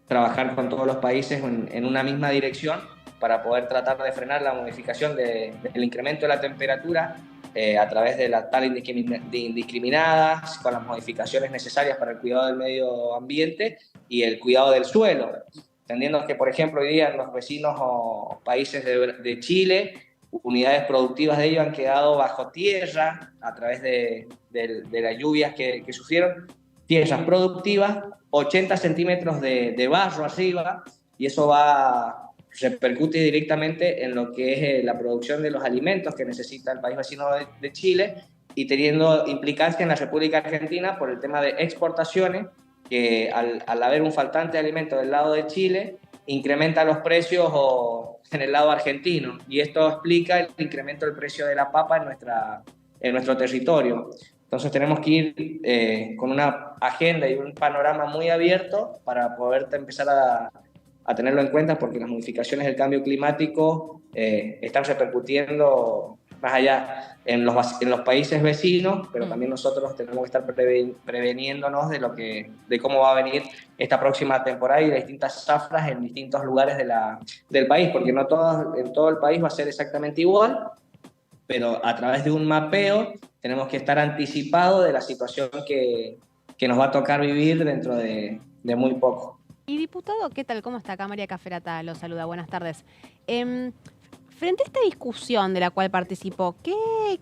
trabajar con todos los países en una misma dirección para poder tratar de frenar la modificación del incremento de la temperatura a través de la tala indiscriminada, con las modificaciones necesarias para el cuidado del medio ambiente y el cuidado del suelo. Entendiendo que, por ejemplo, hoy día en los vecinos o países de Chile, unidades productivas de ellos han quedado bajo tierra a través de las lluvias que sufrieron, tierras productivas, 80 centímetros de barro arriba, y eso repercute directamente en lo que es la producción de los alimentos que necesita el país vecino de Chile, y teniendo implicancia en la República Argentina por el tema de exportaciones, que al haber un faltante de alimentos del lado de Chile, incrementa los precios en el lado argentino, y esto explica el incremento del precio de la papa en nuestro territorio. Entonces tenemos que ir con una agenda y un panorama muy abierto para poder empezar a tenerlo en cuenta, porque las modificaciones del cambio climático están repercutiendo más allá en los países vecinos, pero también nosotros tenemos que estar preveniéndonos de cómo va a venir esta próxima temporada y de distintas zafras en distintos lugares del país, porque no en todo el país va a ser exactamente igual, pero a través de un mapeo tenemos que estar anticipados de la situación que nos va a tocar vivir dentro de muy poco. Y diputado, ¿qué tal? ¿Cómo está? Acá María Caferata lo saluda. Buenas tardes. Frente a esta discusión de la cual participó, ¿qué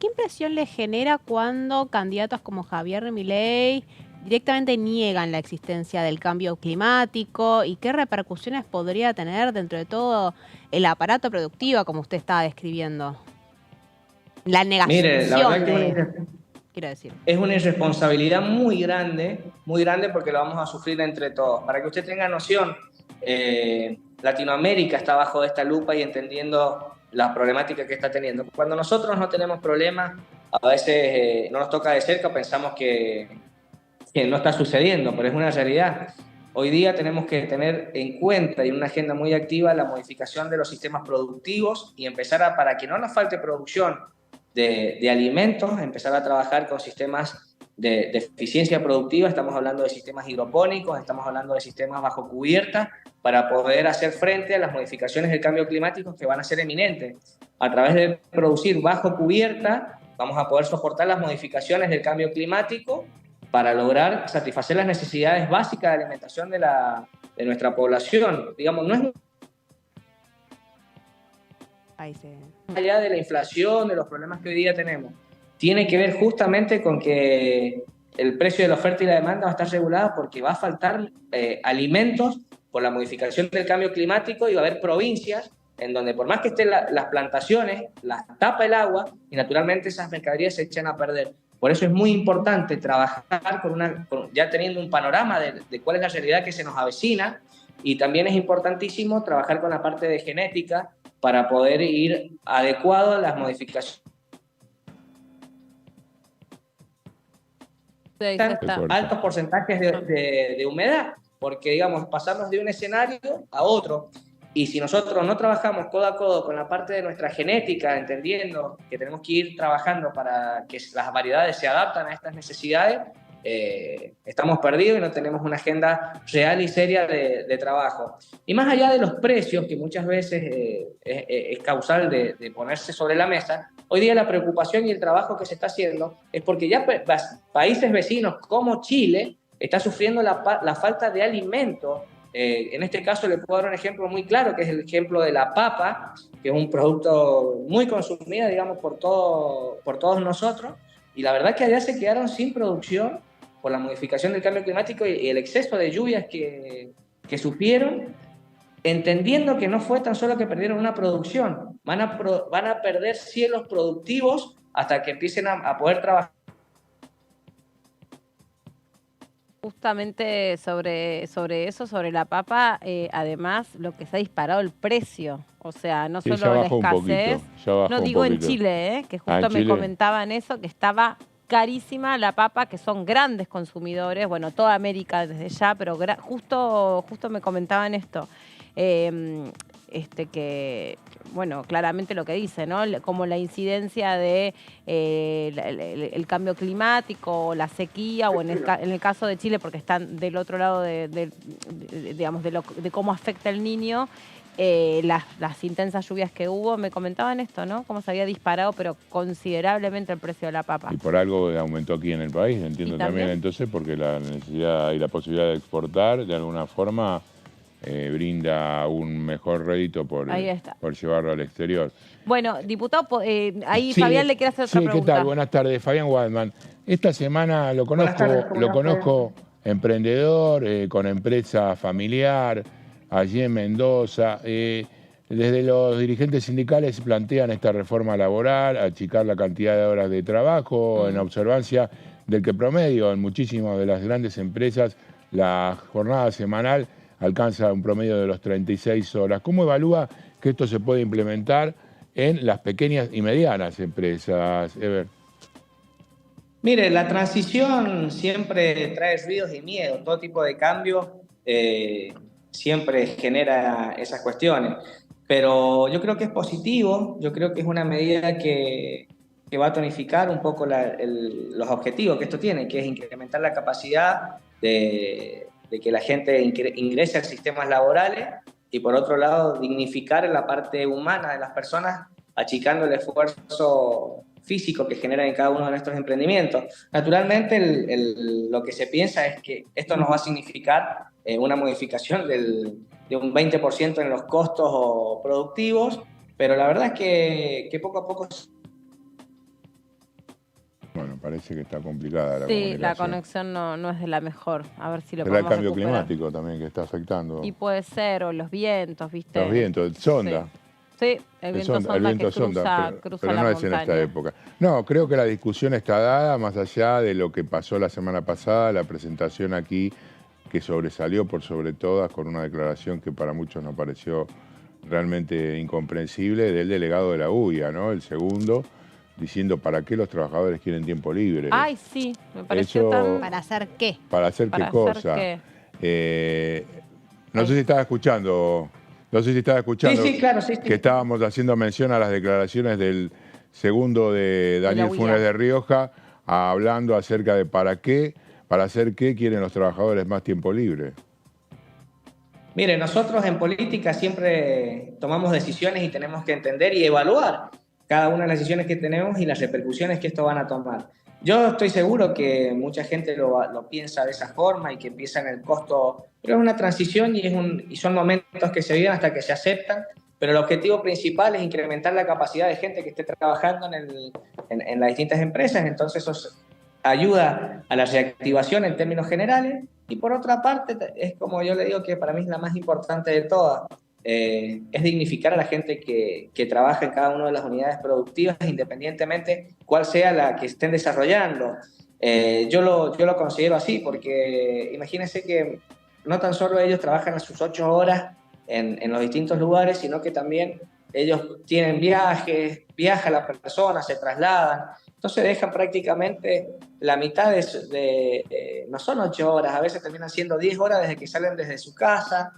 impresión le genera cuando candidatos como Javier Milei directamente niegan la existencia del cambio climático, y qué repercusiones podría tener dentro de todo el aparato productivo, como usted estaba describiendo? La negación. Mire, la verdad que quiero decir, es una irresponsabilidad muy grande, porque lo vamos a sufrir entre todos. Para que usted tenga noción, Latinoamérica está bajo esta lupa y entendiendo las problemáticas que está teniendo. Cuando nosotros no tenemos problemas, a veces no nos toca de cerca, pensamos que no está sucediendo, pero es una realidad. Hoy día tenemos que tener en cuenta y en una agenda muy activa la modificación de los sistemas productivos y empezar para que no nos falte producción de alimentos, empezar a trabajar con sistemas de eficiencia productiva. Estamos hablando de sistemas hidropónicos, estamos hablando de sistemas bajo cubierta, para poder hacer frente a las modificaciones del cambio climático que van a ser eminentes. A través de producir bajo cubierta vamos a poder soportar las modificaciones del cambio climático para lograr satisfacer las necesidades básicas de alimentación de nuestra población. Digamos, no es allá de la inflación, de los problemas que hoy día tenemos. Tiene que ver justamente con que el precio de la oferta y la demanda va a estar regulada, porque va a faltar alimentos por la modificación del cambio climático, y va a haber provincias en donde, por más que estén las plantaciones, las tapa el agua y naturalmente esas mercaderías se echan a perder. Por eso es muy importante trabajar ya teniendo un panorama de cuál es la realidad que se nos avecina, y también es importantísimo trabajar con la parte de genética para poder ir adecuado a las modificaciones altos porcentajes de humedad, porque, digamos, pasamos de un escenario a otro. Y si nosotros no trabajamos codo a codo con la parte de nuestra genética, entendiendo que tenemos que ir trabajando para que las variedades se adapten a estas necesidades, estamos perdidos y no tenemos una agenda real y seria de trabajo. Y más allá de los precios, que muchas veces es causal de ponerse sobre la mesa, hoy día la preocupación y el trabajo que se está haciendo es porque ya países vecinos como Chile está sufriendo la falta de alimentos. En este caso le puedo dar un ejemplo muy claro, que es el ejemplo de la papa, que es un producto muy consumido, digamos, por todos nosotros, y la verdad que allá se quedaron sin producción por la modificación del cambio climático y el exceso de lluvias que sufrieron, entendiendo que no fue tan solo que perdieron una producción, van a perder cielos productivos hasta que empiecen a poder trabajar. Justamente sobre eso, sobre la papa, además lo que se ha disparado el precio, o sea, no Sí, solo la ya bajó un escasez, poquito, ya bajó no un digo en poquito. Chile, que justo en me Chile. comentaban eso, que estaba carísima la papa, que son grandes consumidores, bueno, toda América desde ya, pero justo me comentaban esto. Que, bueno, claramente lo que dice, ¿no? Como la incidencia de el cambio climático, la sequía, o en el caso de Chile, porque están del otro lado digamos, de cómo afecta el Niño, las intensas lluvias que hubo, me comentaban esto, ¿no? Cómo se había disparado, pero considerablemente el precio de la papa. Y por algo aumentó aquí en el país, entiendo también entonces, porque la necesidad y la posibilidad de exportar, de alguna forma, brinda un mejor rédito por llevarlo al exterior. Bueno, diputado, ahí Sí, Fabián le quiere hacer otra pregunta. ¿Qué tal? Buenas tardes, Fabián Waldman. Esta semana lo conozco emprendedor, con empresa familiar, allí en Mendoza. Desde los dirigentes sindicales plantean esta reforma laboral, achicar la cantidad de horas de trabajo, en observancia del que promedio en muchísimas de las grandes empresas la jornada semanal alcanza un promedio de los 36 horas. ¿Cómo evalúa que esto se puede implementar en las pequeñas y medianas empresas, Ever? Mire, la transición siempre trae ruidos y miedo. Todo tipo de cambio siempre genera esas cuestiones. Pero yo creo que es positivo, yo creo que es una medida que va a tonificar un poco los objetivos que esto tiene, que es incrementar la capacidad de que la gente ingrese a sistemas laborales y, por otro lado, dignificar la parte humana de las personas, achicando el esfuerzo físico que generan en cada uno de nuestros emprendimientos. Naturalmente, lo que se piensa es que esto nos va a significar una modificación de un 20% en los costos productivos, pero la verdad es que poco a poco... Bueno, parece que está complicada la comunicación. Sí, la conexión no es de la mejor. A ver si lo podemos podemos el cambio recuperar. climático también que está afectando. Y puede ser, o los vientos, ¿viste? Los vientos, sonda. Sí, el viento sonda que cruza pero la no montaña. es en esta época. No, creo que la discusión está dada, más allá de lo que pasó la semana pasada, la presentación aquí que sobresalió por sobre todas con una declaración que para muchos nos pareció realmente incomprensible del delegado de la UIA, ¿no? El segundo, diciendo para qué los trabajadores quieren tiempo libre. Ay, sí, me pareció tan... ¿Para hacer qué? ¿Para hacer qué cosa? No sé si estaba escuchando... Sí, claro, que estábamos haciendo mención a las declaraciones del segundo de Daniel Funes de Rioja, hablando acerca de para hacer qué quieren los trabajadores más tiempo libre. Mire, nosotros en política siempre tomamos decisiones y tenemos que entender y evaluar cada una de las decisiones que tenemos y las repercusiones que esto van a tomar. Yo estoy seguro que mucha gente lo piensa de esa forma y que empieza en el costo, pero es una transición y son momentos que se viven hasta que se aceptan, pero el objetivo principal es incrementar la capacidad de gente que esté trabajando en las distintas empresas, entonces eso ayuda a la reactivación en términos generales, y por otra parte es como yo le digo que para mí es la más importante de todas, es dignificar a la gente que trabaja en cada una de las unidades productivas, independientemente cuál sea la que estén desarrollando. Yo lo considero así, porque imagínense que no tan solo ellos trabajan a sus 8 horas en los distintos lugares, sino que también ellos tienen viaja la persona, se trasladan, Entonces dejan prácticamente la mitad no son 8 horas, a veces terminan siendo 10 horas desde que salen desde su casa,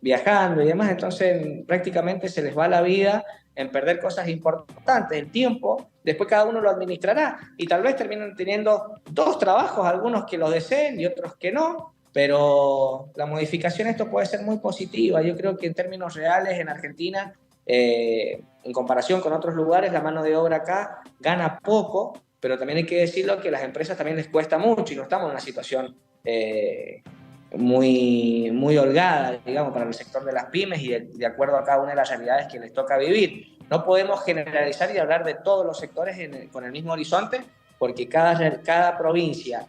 viajando y demás. Entonces prácticamente se les va la vida en perder cosas importantes, el tiempo, después cada uno lo administrará y tal vez terminan teniendo 2 trabajos, algunos que los deseen y otros que no, pero la modificación esto puede ser muy positiva. Yo creo que en términos reales en Argentina, en comparación con otros lugares, la mano de obra acá gana poco, pero también hay que decirlo que a las empresas también les cuesta mucho y no estamos en una situación muy holgada, digamos, para el sector de las pymes y de acuerdo a cada una de las realidades que les toca vivir. No podemos generalizar y hablar de todos los sectores con el mismo horizonte, porque cada provincia,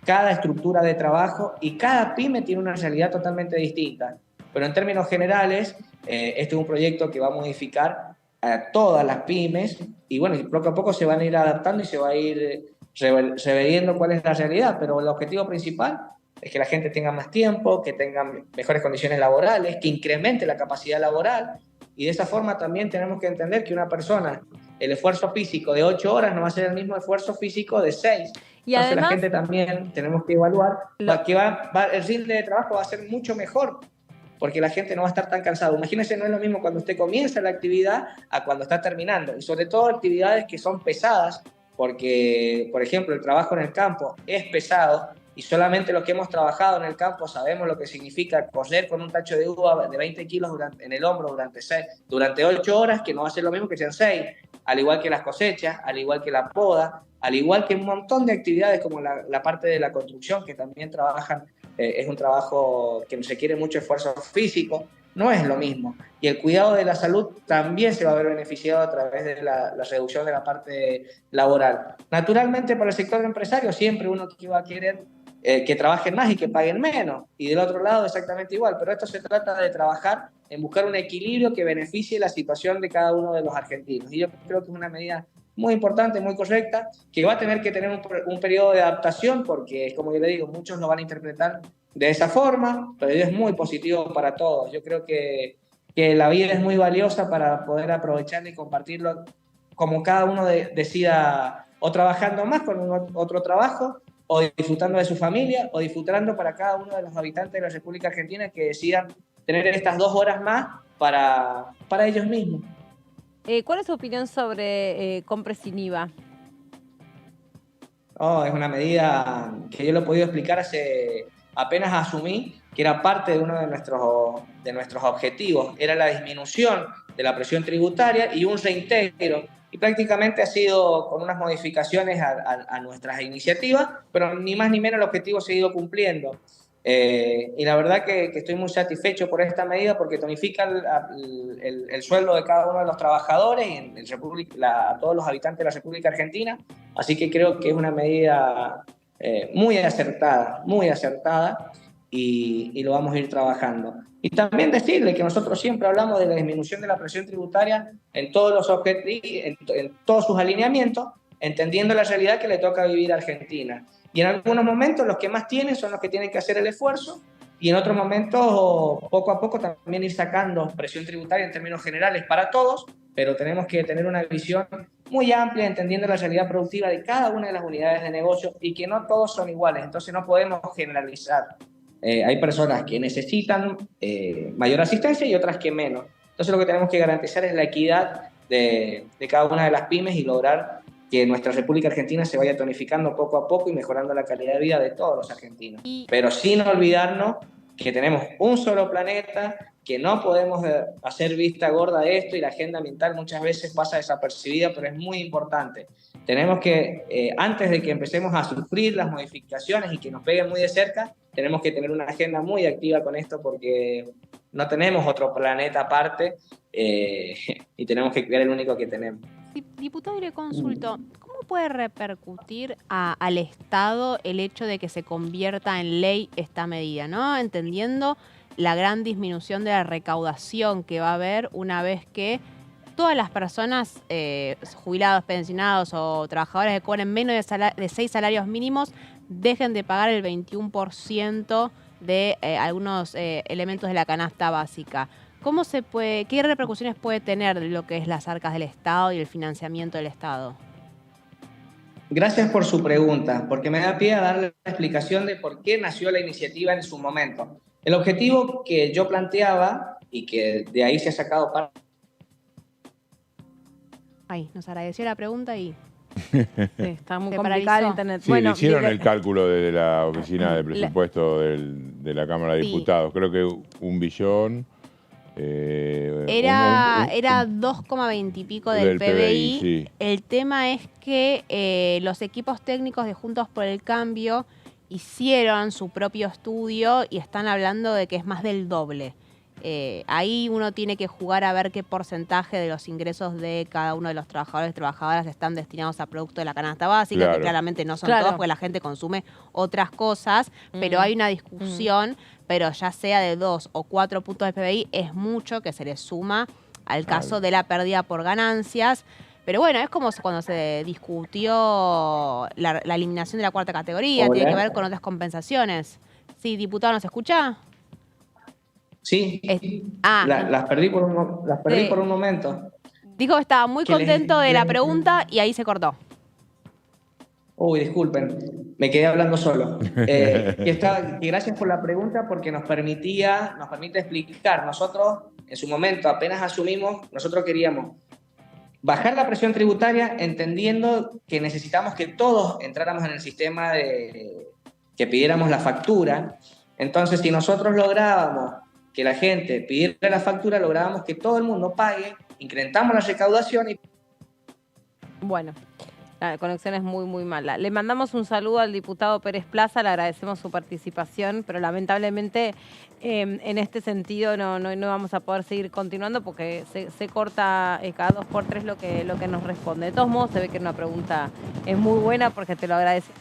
cada estructura de trabajo y cada pyme tiene una realidad totalmente distinta. Pero en términos generales, este es un proyecto que va a modificar a todas las pymes y bueno, poco a poco se van a ir adaptando y se va a ir reviendo cuál es la realidad, pero el objetivo principal es que la gente tenga más tiempo, que tenga mejores condiciones laborales, que incremente la capacidad laboral y de esa forma también tenemos que entender que una persona, el esfuerzo físico de 8 horas no va a ser el mismo esfuerzo físico de 6. Y entonces además, la gente también tenemos que evaluar que el ritmo de trabajo va a ser mucho mejor porque la gente no va a estar tan cansada. Imagínense, no es lo mismo cuando usted comienza la actividad a cuando está terminando. Y sobre todo actividades que son pesadas, porque, por ejemplo, el trabajo en el campo es pesado y solamente los que hemos trabajado en el campo sabemos lo que significa correr con un tacho de uva de 20 kilos en el hombro durante 8 horas, que no va a ser lo mismo que sean 6, al igual que las cosechas, al igual que la poda, al igual que un montón de actividades como la parte de la construcción, que también trabajan. Es un trabajo que requiere mucho esfuerzo físico, no es lo mismo. Y el cuidado de la salud también se va a ver beneficiado a través de la reducción de la parte laboral. Naturalmente, para el sector empresario, siempre uno que va a querer que trabajen más y que paguen menos. Y del otro lado, exactamente igual. Pero esto se trata de trabajar en buscar un equilibrio que beneficie la situación de cada uno de los argentinos. Y yo creo que es una medida muy importante, muy correcta, que va a tener que tener un periodo de adaptación porque, como yo le digo, muchos lo van a interpretar de esa forma, pero es muy positivo para todos. Yo creo que la vida es muy valiosa para poder aprovecharla y compartirlo como cada uno decida, o trabajando más con otro trabajo, o disfrutando de su familia, o disfrutando para cada uno de los habitantes de la República Argentina que decidan tener estas 2 horas más para ellos mismos. ¿Cuál es su opinión sobre compras sin IVA? Es una medida que yo lo he podido explicar apenas asumí que era parte de uno de nuestros objetivos. Era la disminución de la presión tributaria y un reintegro. Y prácticamente ha sido con unas modificaciones a nuestras iniciativas, pero ni más ni menos el objetivo se ha ido cumpliendo. Y la verdad que estoy muy satisfecho por esta medida porque tonifica el sueldo de cada uno de los trabajadores y a todos los habitantes de la República Argentina. Así que creo que es una medida muy acertada y lo vamos a ir trabajando. Y también decirle que nosotros siempre hablamos de la disminución de la presión tributaria en todos los objetivos, en todos sus alineamientos, entendiendo la realidad que le toca vivir a Argentina. Y en algunos momentos los que más tienen son los que tienen que hacer el esfuerzo y en otros momentos poco a poco también ir sacando presión tributaria en términos generales para todos, pero tenemos que tener una visión muy amplia entendiendo la realidad productiva de cada una de las unidades de negocio y que no todos son iguales, entonces no podemos generalizar. Hay personas que necesitan mayor asistencia y otras que menos. Entonces lo que tenemos que garantizar es la equidad de cada una de las pymes y lograr que nuestra República Argentina se vaya tonificando poco a poco y mejorando la calidad de vida de todos los argentinos. Pero sin olvidarnos que tenemos un solo planeta, que no podemos hacer vista gorda de esto y la agenda ambiental muchas veces pasa desapercibida, pero es muy importante. Tenemos que, antes de que empecemos a sufrir las modificaciones y que nos peguen muy de cerca, tenemos que tener una agenda muy activa con esto porque no tenemos otro planeta aparte y tenemos que cuidar el único que tenemos. Diputado, y le consulto, ¿cómo puede repercutir al Estado el hecho de que se convierta en ley esta medida, ¿no? Entendiendo la gran disminución de la recaudación que va a haber una vez que todas las personas jubilados, pensionados o trabajadores que cobren menos de 6 salarios mínimos dejen de pagar el 21% de algunos elementos de la canasta básica. ¿Qué repercusiones puede tener lo que es las arcas del Estado y el financiamiento del Estado? Gracias por su pregunta, porque me da pie a darle la explicación de por qué nació la iniciativa en su momento. El objetivo que yo planteaba y que de ahí se ha sacado parte... Ay, nos agradeció la pregunta y... Sí, está muy Se complicado el paralizó. internet. Sí, le hicieron el cálculo desde la oficina de presupuesto de la Cámara de Sí. Diputados. Creo que 1 billón. Era 2,20 y pico del PBI. Sí. El tema es que los equipos técnicos de Juntos por el Cambio hicieron su propio estudio y están hablando de que es más del doble. Ahí uno tiene que jugar a ver qué porcentaje de los ingresos de cada uno de los trabajadores y trabajadoras están destinados a producto de la canasta básica, Claro. que claramente no son Claro. todos, porque la gente consume otras cosas, pero hay una discusión, pero ya sea de 2 o 4 puntos de PBI, es mucho que se le suma al caso de la pérdida por ganancias. Pero bueno, es como cuando se discutió la eliminación de la cuarta categoría, Hola. tiene que ver con otras compensaciones. Sí, diputado, ¿nos escucha? Sí, Ah, las perdí por Sí. por un momento. dijo que estaba muy Que les- contento de la les- pregunta y ahí se cortó. Uy, disculpen, me quedé hablando solo. Que gracias por la pregunta porque nos permite explicar. Nosotros, en su momento, apenas asumimos, nosotros queríamos bajar la presión tributaria entendiendo que necesitamos que todos entráramos en el sistema de que pidiéramos la factura. Entonces, si nosotros lográbamos que la gente pidiera la factura, lográbamos que todo el mundo pague, incrementamos la recaudación y... Bueno, la conexión es muy, muy mala. Le mandamos un saludo al diputado Pérez Plaza, le agradecemos su participación, pero lamentablemente en este sentido no vamos a poder seguir continuando porque se corta cada 2 por 3 lo que nos responde. De todos modos, se ve que una pregunta es muy buena porque te lo agradecemos.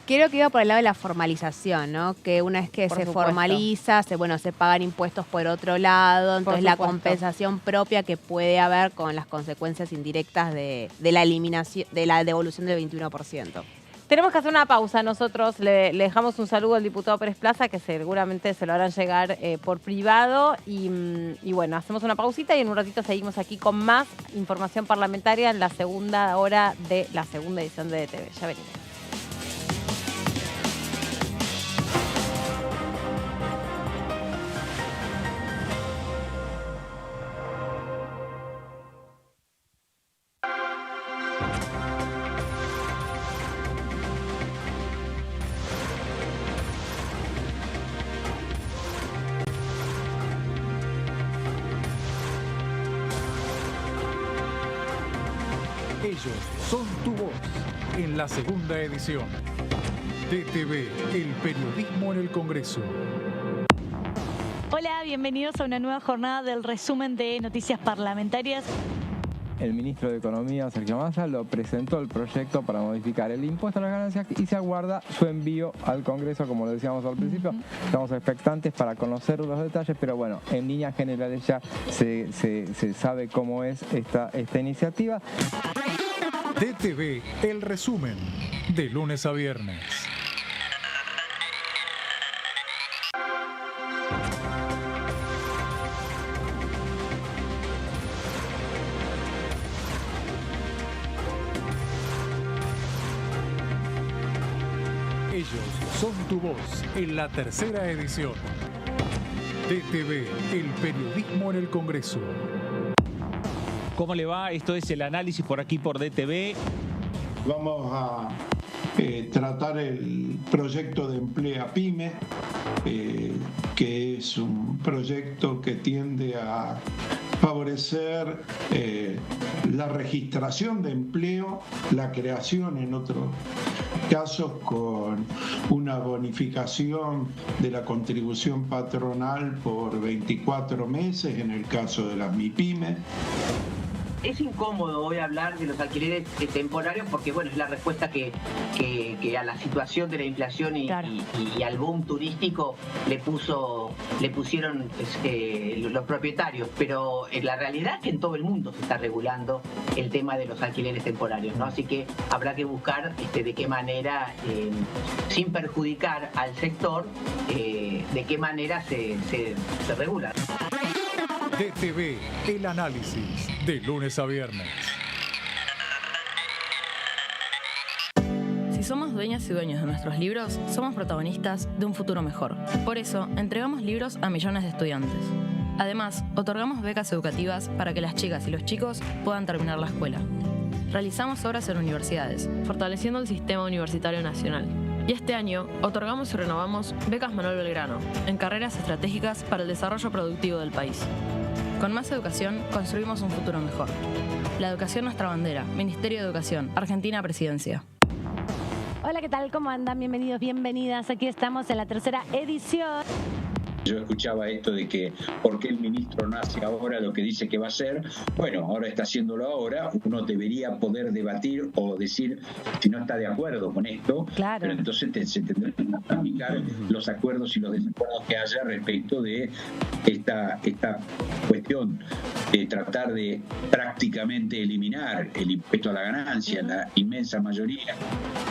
Creo que iba por el lado de la formalización, ¿no? Que una vez que Por se supuesto. formaliza, se pagan impuestos por otro lado, entonces la supuesto. compensación propia que puede haber con las consecuencias indirectas de la eliminación, de la devolución del 21%. Tenemos que hacer una pausa. Nosotros le dejamos un saludo al diputado Pérez Plaza, que seguramente se lo harán llegar por privado. Y bueno, hacemos una pausita y en un ratito seguimos aquí con más información parlamentaria en la segunda hora de la segunda edición de DTV. Ya venimos. Ellos son tu voz en la segunda edición. DTV, el periodismo en el Congreso. Hola, bienvenidos a una nueva jornada del resumen de noticias parlamentarias. El ministro de Economía, Sergio Massa, lo presentó el proyecto para modificar el impuesto a las ganancias y se aguarda su envío al Congreso, como lo decíamos al principio. Estamos expectantes para conocer los detalles, pero bueno, en líneas generales ya se sabe cómo es esta iniciativa. DTV, el resumen, de lunes a viernes. Ellos son tu voz en la tercera edición. DTV, el periodismo en el Congreso. ¿Cómo le va? Esto es el análisis por aquí por DTV. Vamos a tratar el proyecto de Emplea Pyme, que es un proyecto que tiende a favorecer la registración de empleo, la creación en otros casos con una bonificación de la contribución patronal por 24 meses en el caso de las MIPYME. Es incómodo hoy hablar de los alquileres temporarios porque, bueno, es la respuesta que a la situación de la inflación y al boom turístico le pusieron los propietarios. Pero la realidad es que en todo el mundo se está regulando el tema de los alquileres temporarios, ¿no? Así que habrá que buscar de qué manera, sin perjudicar al sector, de qué manera se regula. DTV, el análisis, de lunes a viernes. somos dueñas y dueños de nuestros libros, somos protagonistas de un futuro mejor. Por eso, entregamos libros a millones de estudiantes. Además, otorgamos becas educativas para que las chicas y los chicos puedan terminar la escuela. Realizamos obras en universidades, fortaleciendo el sistema universitario nacional. Y este año, otorgamos y renovamos becas Manuel Belgrano, en carreras estratégicas para el desarrollo productivo del país. Con más educación, construimos un futuro mejor. La educación nuestra bandera. Ministerio de Educación. Argentina Presidencia. Hola, ¿qué tal? ¿Cómo andan? Bienvenidos, bienvenidas. Aquí estamos en la tercera edición. Yo escuchaba esto de que ¿por qué el ministro no hace ahora lo que dice que va a hacer? Bueno, ahora está haciéndolo ahora. Uno debería poder debatir o decir si no está de acuerdo con esto. Claro. Pero entonces se tendrán que aplicar los acuerdos y los desacuerdos que haya respecto de esta cuestión de tratar de prácticamente eliminar el impuesto a la ganancia, la inmensa mayoría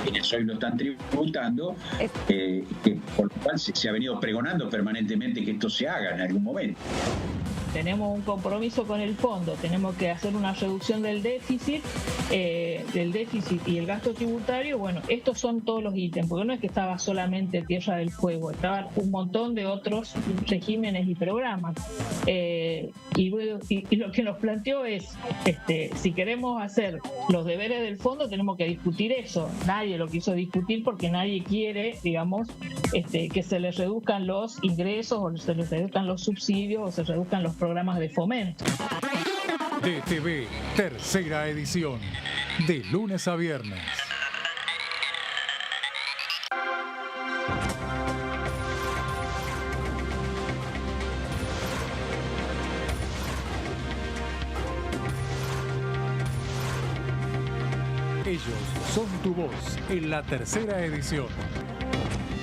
quienes hoy lo están tributando, que por lo cual se ha venido pregonando permanentemente que esto se haga en algún momento. Tenemos un compromiso con el fondo, tenemos que hacer una reducción del déficit y el gasto tributario. Bueno, estos son todos los ítems, porque no es que estaba solamente Tierra del Fuego, estaban un montón de otros regímenes y programas. Y lo que nos planteó es, si queremos hacer los deberes del fondo, tenemos que discutir eso. Nadie lo quiso discutir porque nadie quiere, digamos, que se les reduzcan los ingresos o se les reduzcan los subsidios o se reduzcan los programas de fomento. DTV, tercera edición, de lunes a viernes. Ellos son tu voz en la tercera edición.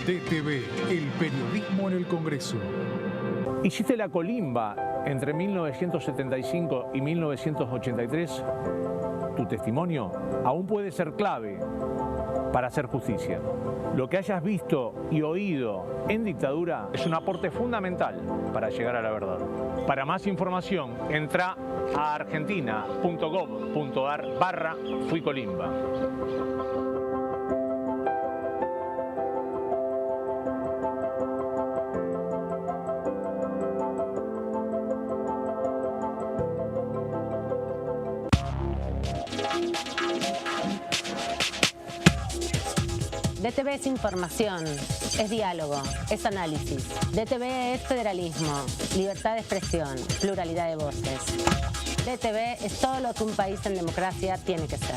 DTV, el periodismo en el Congreso. Hiciste la colimba entre 1975 y 1983. Tu testimonio aún puede ser clave para hacer justicia. Lo que hayas visto y oído en dictadura es un aporte fundamental para llegar a la verdad. Para más información, entra a argentina.gov.ar/fuicolimba. DTV es información, es diálogo, es análisis. DTV es federalismo, libertad de expresión, pluralidad de voces. DTV es todo lo que un país en democracia tiene que ser.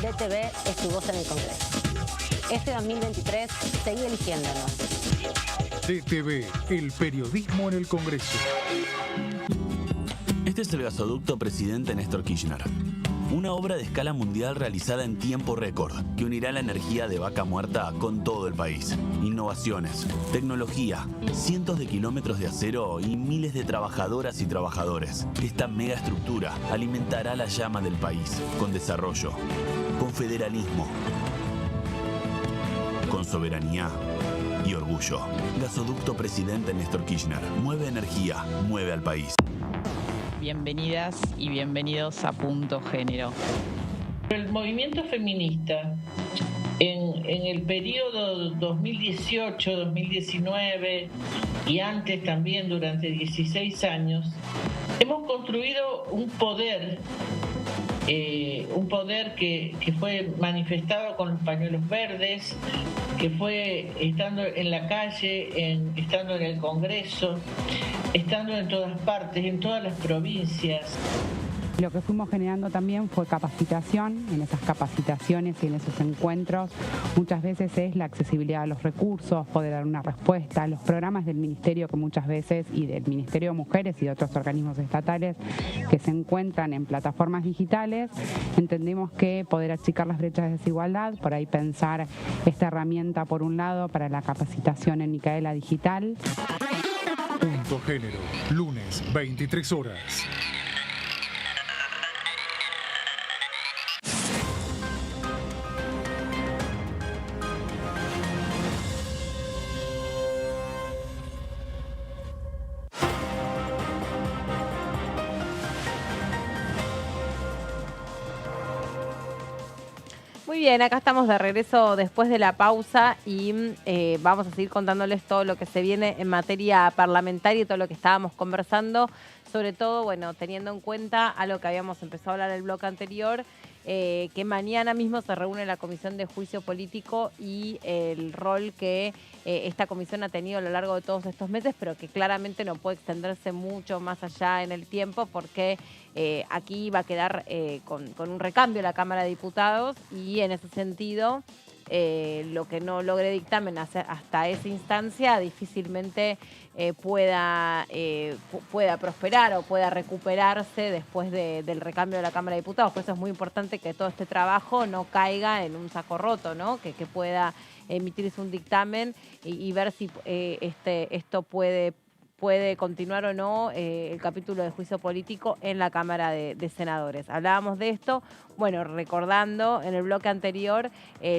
DTV es tu voz en el Congreso. Este 2023, seguí eligiéndonos. DTV, el periodismo en el Congreso. Este es el gasoducto Presidente Néstor Kirchner. Una obra de escala mundial realizada en tiempo récord que unirá la energía de Vaca Muerta con todo el país. Innovaciones, tecnología, cientos de kilómetros de acero y miles de trabajadoras y trabajadores. Esta megaestructura alimentará la llama del país con desarrollo, con federalismo, con soberanía y orgullo. Gasoducto Presidente Néstor Kirchner. Mueve energía, mueve al país. Bienvenidas y bienvenidos a Punto Género. El movimiento feminista en el periodo 2018-2019 y antes también durante 16 años, hemos construido un poder que fue manifestado con los pañuelos verdes, que fue estando en la calle, estando en el Congreso, estando en todas partes, en todas las provincias. Lo que fuimos generando también fue capacitación. En esas capacitaciones y en esos encuentros muchas veces es la accesibilidad a los recursos, poder dar una respuesta, los programas del Ministerio que muchas veces, y del Ministerio de Mujeres y de otros organismos estatales que se encuentran en plataformas digitales. Entendemos que poder achicar las brechas de desigualdad, por ahí pensar esta herramienta por un lado para la capacitación en Micaela Digital. Punto Género, lunes, 23 horas. Muy Muy bien, acá estamos de regreso después de la pausa y vamos a seguir contándoles todo lo que se viene en materia parlamentaria y todo lo que estábamos conversando, sobre todo, bueno, teniendo en cuenta algo que habíamos empezado a hablar en el bloque anterior, que mañana mismo se reúne la Comisión de Juicio Político y el rol que esta comisión ha tenido a lo largo de todos estos meses, pero que claramente no puede extenderse mucho más allá en el tiempo porque aquí va a quedar con un recambio la Cámara de Diputados y en ese sentido lo que no logre dictamen hasta esa instancia difícilmente pueda prosperar o pueda recuperarse después del recambio de la Cámara de Diputados. Por eso es muy importante que todo este trabajo no caiga en un saco roto, ¿no? Que pueda emitirse un dictamen y ver si esto puede continuar o no el capítulo de juicio político en la Cámara de Senadores. Hablábamos de esto, bueno, recordando en el bloque anterior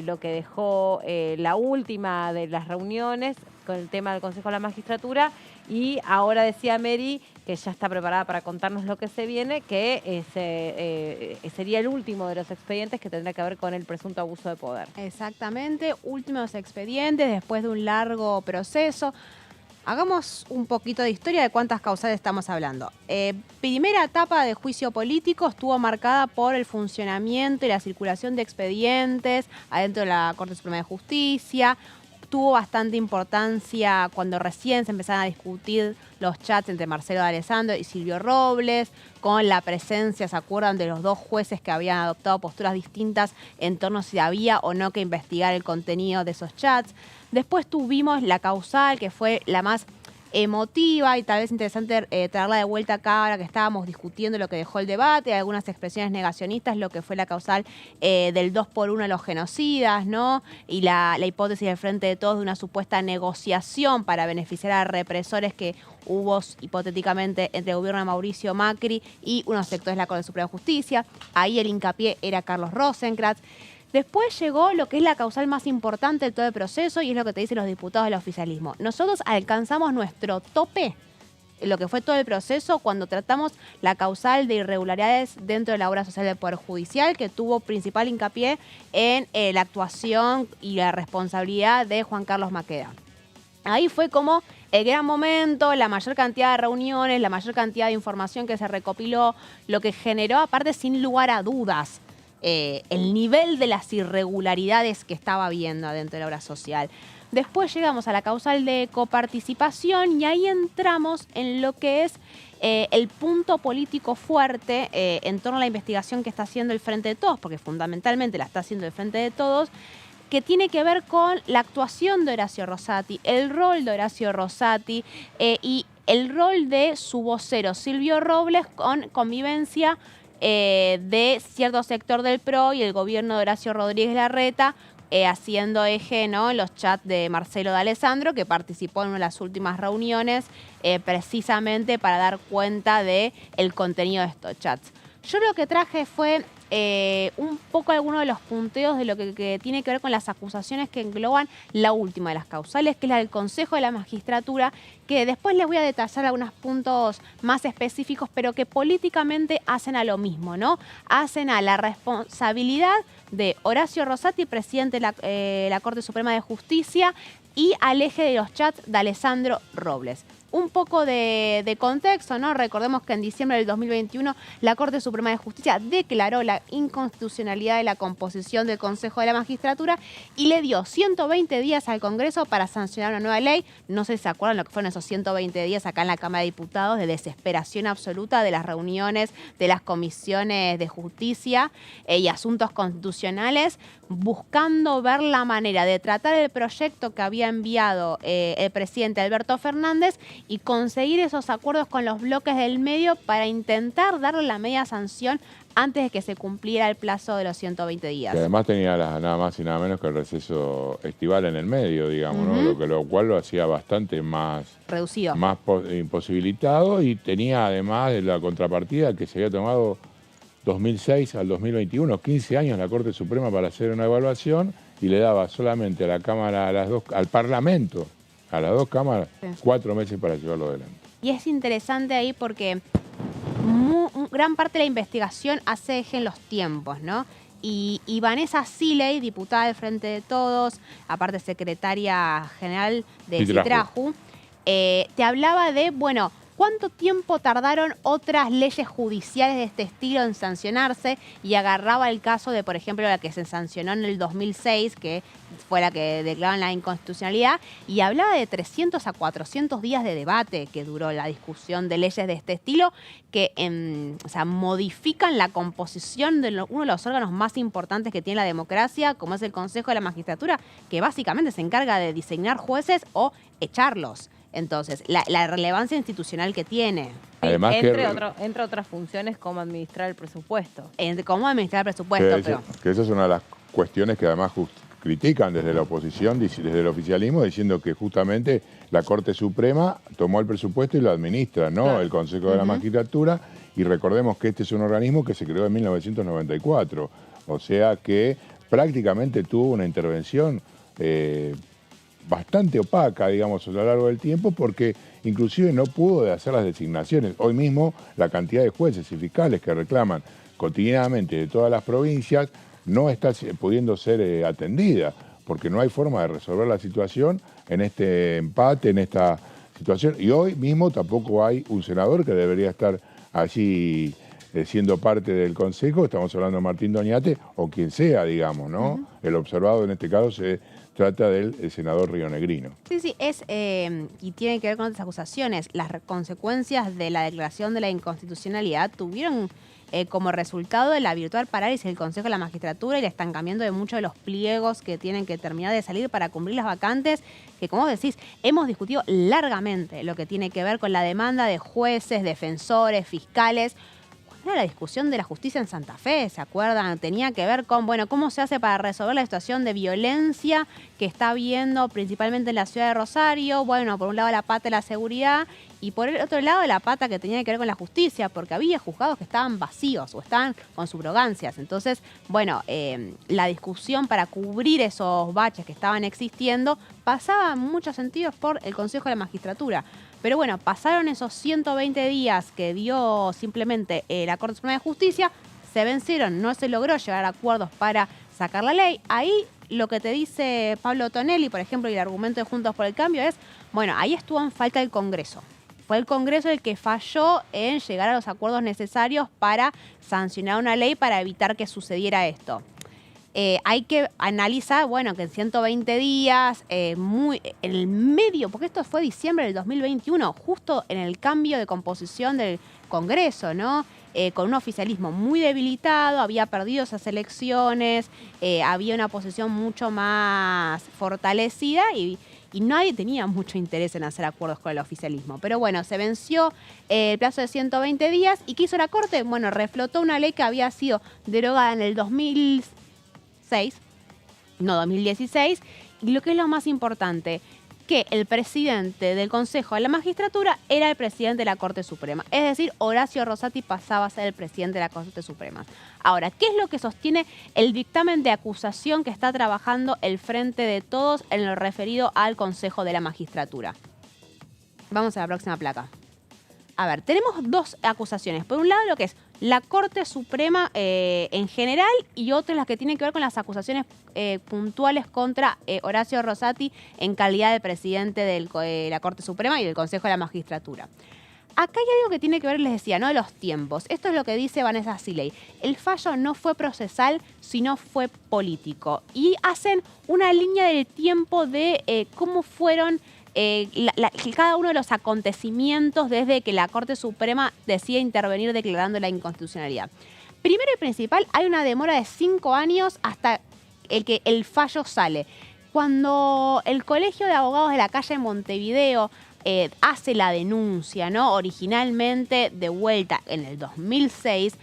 lo que dejó la última de las reuniones con el tema del Consejo de la Magistratura y ahora decía Mary que ya está preparada para contarnos lo que se viene, que sería el último de los expedientes que tendrá que ver con el presunto abuso de poder. Exactamente, últimos expedientes después de un largo proceso. Hagamos un poquito de historia de cuántas causales estamos hablando. Primera etapa de juicio político estuvo marcada por el funcionamiento y la circulación de expedientes adentro de la Corte Suprema de Justicia. Tuvo bastante importancia cuando recién se empezaron a discutir los chats entre Marcelo D'Alessandro y Silvio Robles, con la presencia, ¿se acuerdan?, de los dos jueces que habían adoptado posturas distintas en torno a si había o no que investigar el contenido de esos chats. Después tuvimos la causal, que fue la más emotiva y tal vez interesante traerla de vuelta acá ahora que estábamos discutiendo lo que dejó el debate, algunas expresiones negacionistas, lo que fue la causal del 2x1 de los genocidas, ¿no? Y la hipótesis del Frente de Todos de una supuesta negociación para beneficiar a represores que hubo hipotéticamente entre el gobierno de Mauricio Macri y unos sectores de la Corte Suprema de Justicia. Ahí el hincapié era Carlos Rosenkrantz. Después llegó lo que es la causal más importante de todo el proceso y es lo que te dicen los diputados del oficialismo. Nosotros alcanzamos nuestro tope, lo que fue todo el proceso, cuando tratamos la causal de irregularidades dentro de la obra social del Poder Judicial, que tuvo principal hincapié en la actuación y la responsabilidad de Juan Carlos Maqueda. Ahí fue como el gran momento, la mayor cantidad de reuniones, la mayor cantidad de información que se recopiló, lo que generó, aparte, sin lugar a dudas, el nivel de las irregularidades que estaba habiendo dentro de la obra social. Después llegamos a la causal de coparticipación y ahí entramos en lo que es el punto político fuerte en torno a la investigación que está haciendo el Frente de Todos, porque fundamentalmente la está haciendo el Frente de Todos, que tiene que ver con la actuación de Horacio Rosati, el rol de Horacio Rosati y el rol de su vocero Silvio Robles con convivencia de cierto sector del PRO y el gobierno de Horacio Rodríguez Larreta, haciendo eje, ¿no?, en los chats de Marcelo D'Alessandro, que participó en una de las últimas reuniones precisamente para dar cuenta del contenido de estos chats. Yo lo que traje fue un poco algunos de los punteos de lo que tiene que ver con las acusaciones que engloban la última de las causales, que es la del Consejo de la Magistratura, que después les voy a detallar algunos puntos más específicos, pero que políticamente hacen a lo mismo, ¿no? Hacen a la responsabilidad de Horacio Rosati, presidente de la Corte Suprema de Justicia, y al eje de los chats de Alessandro Robles. Un poco de contexto, ¿no? Recordemos que en diciembre del 2021 la Corte Suprema de Justicia declaró la inconstitucionalidad de la composición del Consejo de la Magistratura y le dio 120 días al Congreso para sancionar una nueva ley. No sé si se acuerdan lo que fueron esos 120 días acá en la Cámara de Diputados de desesperación absoluta de las reuniones de las comisiones de justicia y asuntos constitucionales, buscando ver la manera de tratar el proyecto que había enviado el presidente Alberto Fernández y conseguir esos acuerdos con los bloques del medio para intentar darle la media sanción antes de que se cumpliera el plazo de los 120 días. Que además tenía nada más y nada menos que el receso estival en el medio, digamos, ¿no? Lo cual lo hacía bastante más reducido, más imposibilitado, y tenía además de la contrapartida que se había tomado 2006 al 2021, 15 años la Corte Suprema para hacer una evaluación, y le daba solamente a la Cámara, al Parlamento, a las dos cámaras, 4 meses para llevarlo adelante. Y es interesante ahí porque gran parte de la investigación hace eje en los tiempos, ¿no? Y Vanessa Siley, diputada del Frente de Todos, aparte secretaria general de Citraju, te hablaba de, bueno, ¿cuánto tiempo tardaron otras leyes judiciales de este estilo en sancionarse? Y agarraba el caso de, por ejemplo, la que se sancionó en el 2006, que fue la que declararon la inconstitucionalidad, y hablaba de 300 a 400 días de debate que duró la discusión de leyes de este estilo, que modifican la composición de uno de los órganos más importantes que tiene la democracia, como es el Consejo de la Magistratura, que básicamente se encarga de designar jueces o echarlos. Entonces, la relevancia institucional que tiene. Además entre otras funciones, como administrar el presupuesto. Cómo administrar el presupuesto. Que esa es una de las cuestiones que además critican desde la oposición, desde el oficialismo, diciendo que justamente la Corte Suprema tomó el presupuesto y lo administra, ¿no? Claro. El Consejo de la Magistratura. Y recordemos que este es un organismo que se creó en 1994. O sea que prácticamente tuvo una intervención bastante opaca, digamos, a lo largo del tiempo, porque inclusive no pudo hacer las designaciones. Hoy mismo la cantidad de jueces y fiscales que reclaman cotidianamente de todas las provincias no está pudiendo ser atendida, porque no hay forma de resolver la situación en este empate, en esta situación. Y hoy mismo tampoco hay un senador que debería estar allí siendo parte del Consejo. Estamos hablando de Martín Doñate o quien sea, digamos, ¿no? El observado en este caso se trata del senador rionegrino. Sí, y tiene que ver con otras acusaciones. Las consecuencias de la declaración de la inconstitucionalidad tuvieron como resultado de la virtual parálisis del Consejo de la Magistratura y el estancamiento de muchos de los pliegos que tienen que terminar de salir para cumplir las vacantes, que como vos decís, hemos discutido largamente lo que tiene que ver con la demanda de jueces, defensores, fiscales. Era la discusión de la justicia en Santa Fe, ¿se acuerdan? Tenía que ver con, bueno, cómo se hace para resolver la situación de violencia que está habiendo principalmente en la ciudad de Rosario. Bueno, por un lado la pata de la seguridad y por el otro lado la pata que tenía que ver con la justicia, porque había juzgados que estaban vacíos o estaban con subrogancias. Entonces, bueno, la discusión para cubrir esos baches que estaban existiendo pasaba en muchos sentidos por el Consejo de la Magistratura. Pero bueno, pasaron esos 120 días que dio simplemente la Corte Suprema de Justicia, se vencieron, no se logró llegar a acuerdos para sacar la ley. Ahí lo que te dice Pablo Tonelli, por ejemplo, y el argumento de Juntos por el Cambio es, bueno, ahí estuvo en falta el Congreso. Fue el Congreso el que falló en llegar a los acuerdos necesarios para sancionar una ley para evitar que sucediera esto. Hay que analizar, bueno, que en 120 días, en el medio, porque esto fue diciembre del 2021, justo en el cambio de composición del Congreso, ¿no? Con un oficialismo muy debilitado, había perdido esas elecciones, había una posición mucho más fortalecida y nadie tenía mucho interés en hacer acuerdos con el oficialismo. Pero bueno, se venció el plazo de 120 días y ¿qué hizo la Corte? Bueno, reflotó una ley que había sido derogada en el 2016, y lo que es lo más importante, que el presidente del Consejo de la Magistratura era el presidente de la Corte Suprema. Es decir, Horacio Rosati pasaba a ser el presidente de la Corte Suprema. Ahora, ¿qué es lo que sostiene el dictamen de acusación que está trabajando el Frente de Todos en lo referido al Consejo de la Magistratura? Vamos a la próxima placa. A ver, tenemos dos acusaciones. Por un lado, lo que es la Corte Suprema en general y otras las que tienen que ver con las acusaciones puntuales contra Horacio Rosati en calidad de presidente de la Corte Suprema y del Consejo de la Magistratura. Acá hay algo que tiene que ver, les decía, ¿no? De los tiempos. Esto es lo que dice Vanessa Siley. El fallo no fue procesal, sino fue político. Y hacen una línea del tiempo de cómo fueron cada uno de los acontecimientos desde que la Corte Suprema decide intervenir declarando la inconstitucionalidad. Primero y principal, hay una demora de 5 años hasta que el fallo sale. Cuando el Colegio de Abogados de la Calle de Montevideo hace la denuncia, ¿no? Originalmente de vuelta en el 2006,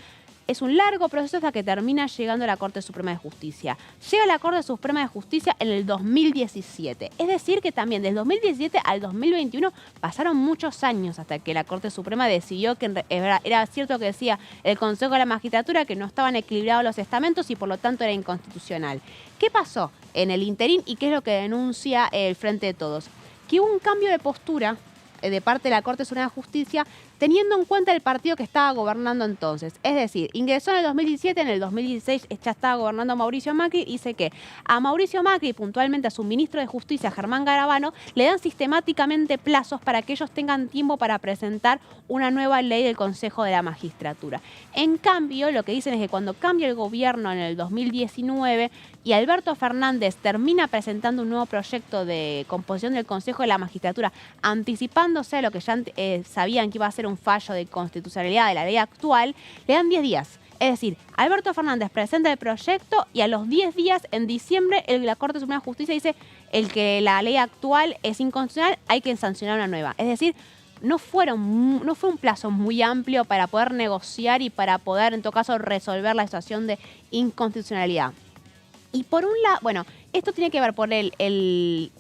es un largo proceso hasta que termina llegando a la Corte Suprema de Justicia. Llega a la Corte Suprema de Justicia en el 2017. Es decir, que también del 2017 al 2021 pasaron muchos años hasta que la Corte Suprema decidió que era cierto que decía el Consejo de la Magistratura que no estaban equilibrados los estamentos y por lo tanto era inconstitucional. ¿Qué pasó en el interín y qué es lo que denuncia el Frente de Todos? Que hubo un cambio de postura de parte de la Corte Suprema de Justicia, teniendo en cuenta el partido que estaba gobernando entonces. Es decir, ingresó en el 2017, en el 2016 ya estaba gobernando Mauricio Macri, y dice que a Mauricio Macri, puntualmente a su ministro de Justicia, Germán Garabano, le dan sistemáticamente plazos para que ellos tengan tiempo para presentar una nueva ley del Consejo de la Magistratura. En cambio, lo que dicen es que cuando cambia el gobierno en el 2019 y Alberto Fernández termina presentando un nuevo proyecto de composición del Consejo de la Magistratura, anticipándose a lo que ya sabían que iba a ser un fallo de constitucionalidad de la ley actual, le dan 10 días. Es decir, Alberto Fernández presenta el proyecto y a los 10 días, en diciembre, la Corte Suprema de Justicia dice que la ley actual es inconstitucional, hay que sancionar una nueva. Es decir, no fue un plazo muy amplio para poder negociar y para poder, en todo caso, resolver la situación de inconstitucionalidad. Y por un lado, bueno, esto tiene que ver por el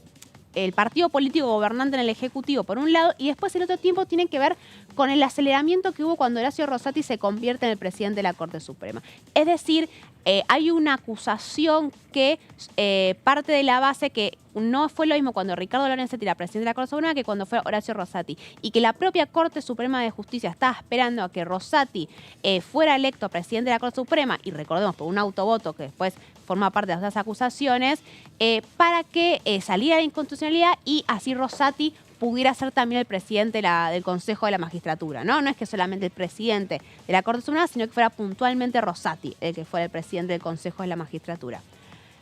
partido político gobernante en el Ejecutivo, por un lado, y después el otro tiempo tiene que ver con el aceleramiento que hubo cuando Horacio Rosati se convierte en el presidente de la Corte Suprema. Es decir, hay una acusación que parte de la base que no fue lo mismo cuando Ricardo Lorenzetti era presidente de la Corte Suprema que cuando fue Horacio Rosati, y que la propia Corte Suprema de Justicia estaba esperando a que Rosati fuera electo presidente de la Corte Suprema, y recordemos por un autovoto que después forma parte de las dos acusaciones, para que saliera la inconstitucionalidad y así Rosati pudiera ser también el presidente del Consejo de la Magistratura, ¿no? No es que solamente el presidente de la Corte Suprema, sino que fuera puntualmente Rosati el que fuera el presidente del Consejo de la Magistratura.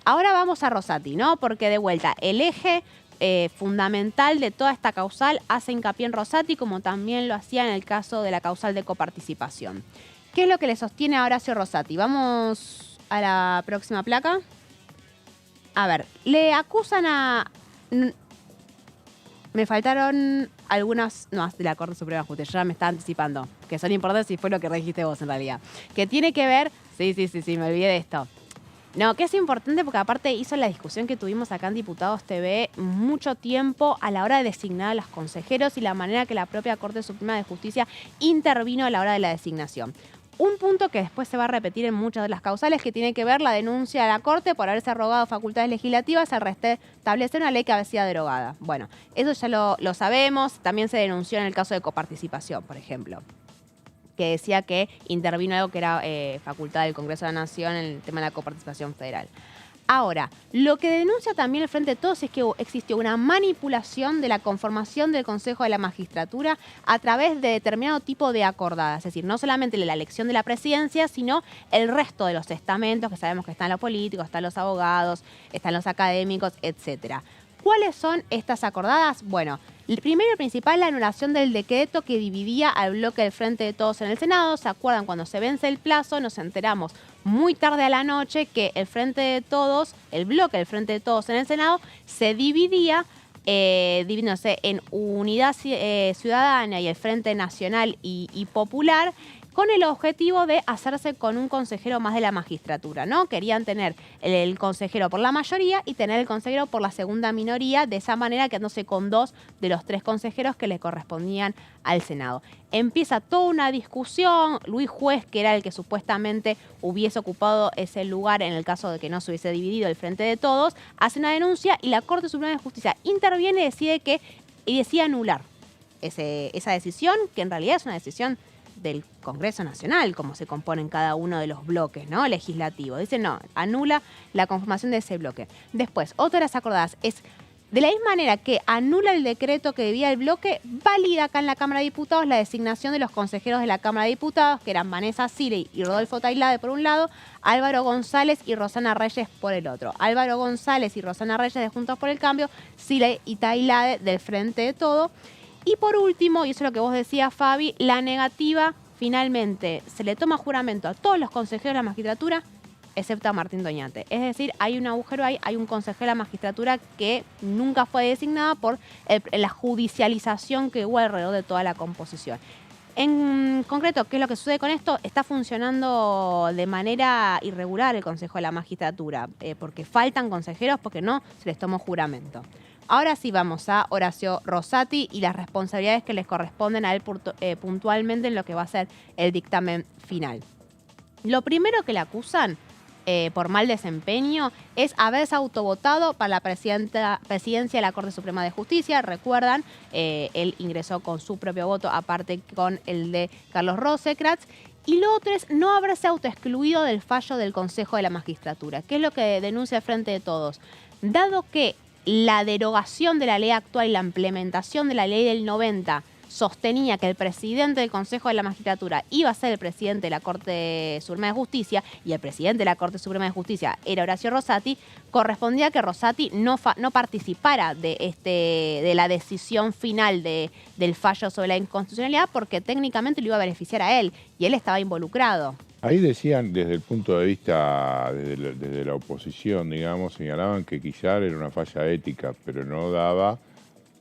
Ahora vamos a Rosati, ¿no? Porque de vuelta, el eje fundamental de toda esta causal hace hincapié en Rosati, como también lo hacía en el caso de la causal de coparticipación. ¿Qué es lo que le sostiene a Horacio Rosati? Vamos a la próxima placa. A ver, le acusan a... Me faltaron algunas... No, de la Corte Suprema de Justicia, ya me está anticipando. Que son importantes y fue lo que dijiste vos en realidad. Que tiene que ver... Sí, me olvidé de esto. No, que es importante porque aparte hizo la discusión que tuvimos acá en Diputados TV mucho tiempo a la hora de designar a los consejeros y la manera que la propia Corte Suprema de Justicia intervino a la hora de la designación. Un punto que después se va a repetir en muchas de las causales, que tiene que ver la denuncia a la Corte por haberse arrogado facultades legislativas al restablecer una ley que había sido derogada. Bueno, eso ya lo sabemos. También se denunció en el caso de coparticipación, por ejemplo, que decía que intervino algo que era facultad del Congreso de la Nación en el tema de la coparticipación federal. Ahora, lo que denuncia también el Frente de Todos es que existió una manipulación de la conformación del Consejo de la Magistratura a través de determinado tipo de acordadas. Es decir, no solamente la elección de la presidencia, sino el resto de los estamentos, que sabemos que están los políticos, están los abogados, están los académicos, etcétera. ¿Cuáles son estas acordadas? Bueno, el primero y principal, la anulación del decreto que dividía al bloque del Frente de Todos en el Senado. ¿Se acuerdan? Cuando se vence el plazo, nos enteramos muy tarde a la noche que el Frente de Todos, el bloque del Frente de Todos en el Senado, se dividía, dividiéndose en Unidad Ciudadana y el Frente Nacional y Popular, con el objetivo de hacerse con un consejero más de la magistratura, ¿no? Querían tener el consejero por la mayoría y tener el consejero por la segunda minoría, de esa manera quedándose con 2 de los 3 consejeros que le correspondían al Senado. Empieza toda una discusión. Luis Juez, que era el que supuestamente hubiese ocupado ese lugar en el caso de que no se hubiese dividido el Frente de Todos, hace una denuncia y la Corte Suprema de Justicia interviene y decide anular esa decisión, que en realidad es una decisión del Congreso Nacional, como se componen cada uno de los bloques, ¿no? Legislativos. Dice, no, anula la conformación de ese bloque. Después, otra de las acordadas es, de la misma manera que anula el decreto que debía el bloque, valida acá en la Cámara de Diputados la designación de los consejeros de la Cámara de Diputados, que eran Vanessa Siri y Rodolfo Tailade por un lado, Álvaro González y Rosana Reyes por el otro. Álvaro González y Rosana Reyes de Juntos por el Cambio, Siri y Tailade del Frente de Todo. Y por último, y eso es lo que vos decías, Fabi, la negativa, finalmente, se le toma juramento a todos los consejeros de la magistratura, excepto a Martín Doñate. Es decir, hay un agujero ahí, hay un consejero de la magistratura que nunca fue designado por la judicialización que hubo alrededor de toda la composición. En concreto, ¿qué es lo que sucede con esto? Está funcionando de manera irregular el Consejo de la Magistratura, porque faltan consejeros, porque no se les tomó juramento. Ahora sí vamos a Horacio Rosati y las responsabilidades que les corresponden a él puntualmente en lo que va a ser el dictamen final. Lo primero que le acusan por mal desempeño es haberse autovotado para la presidencia de la Corte Suprema de Justicia. Recuerdan, él ingresó con su propio voto, aparte con el de Carlos Rosekratz. Y lo otro es no haberse autoexcluido del fallo del Consejo de la Magistratura, que es lo que denuncia el Frente de Todos. Dado que la derogación de la ley actual y la implementación de la ley del 90 sostenía que el presidente del Consejo de la Magistratura iba a ser el presidente de la Corte Suprema de Justicia y el presidente de la Corte Suprema de Justicia era Horacio Rosati, correspondía que Rosati no participara de la decisión final del fallo sobre la inconstitucionalidad porque técnicamente lo iba a beneficiar a él y él estaba involucrado. Ahí decían, desde el punto de vista, desde la oposición, digamos, señalaban que quizá era una falla ética, pero no daba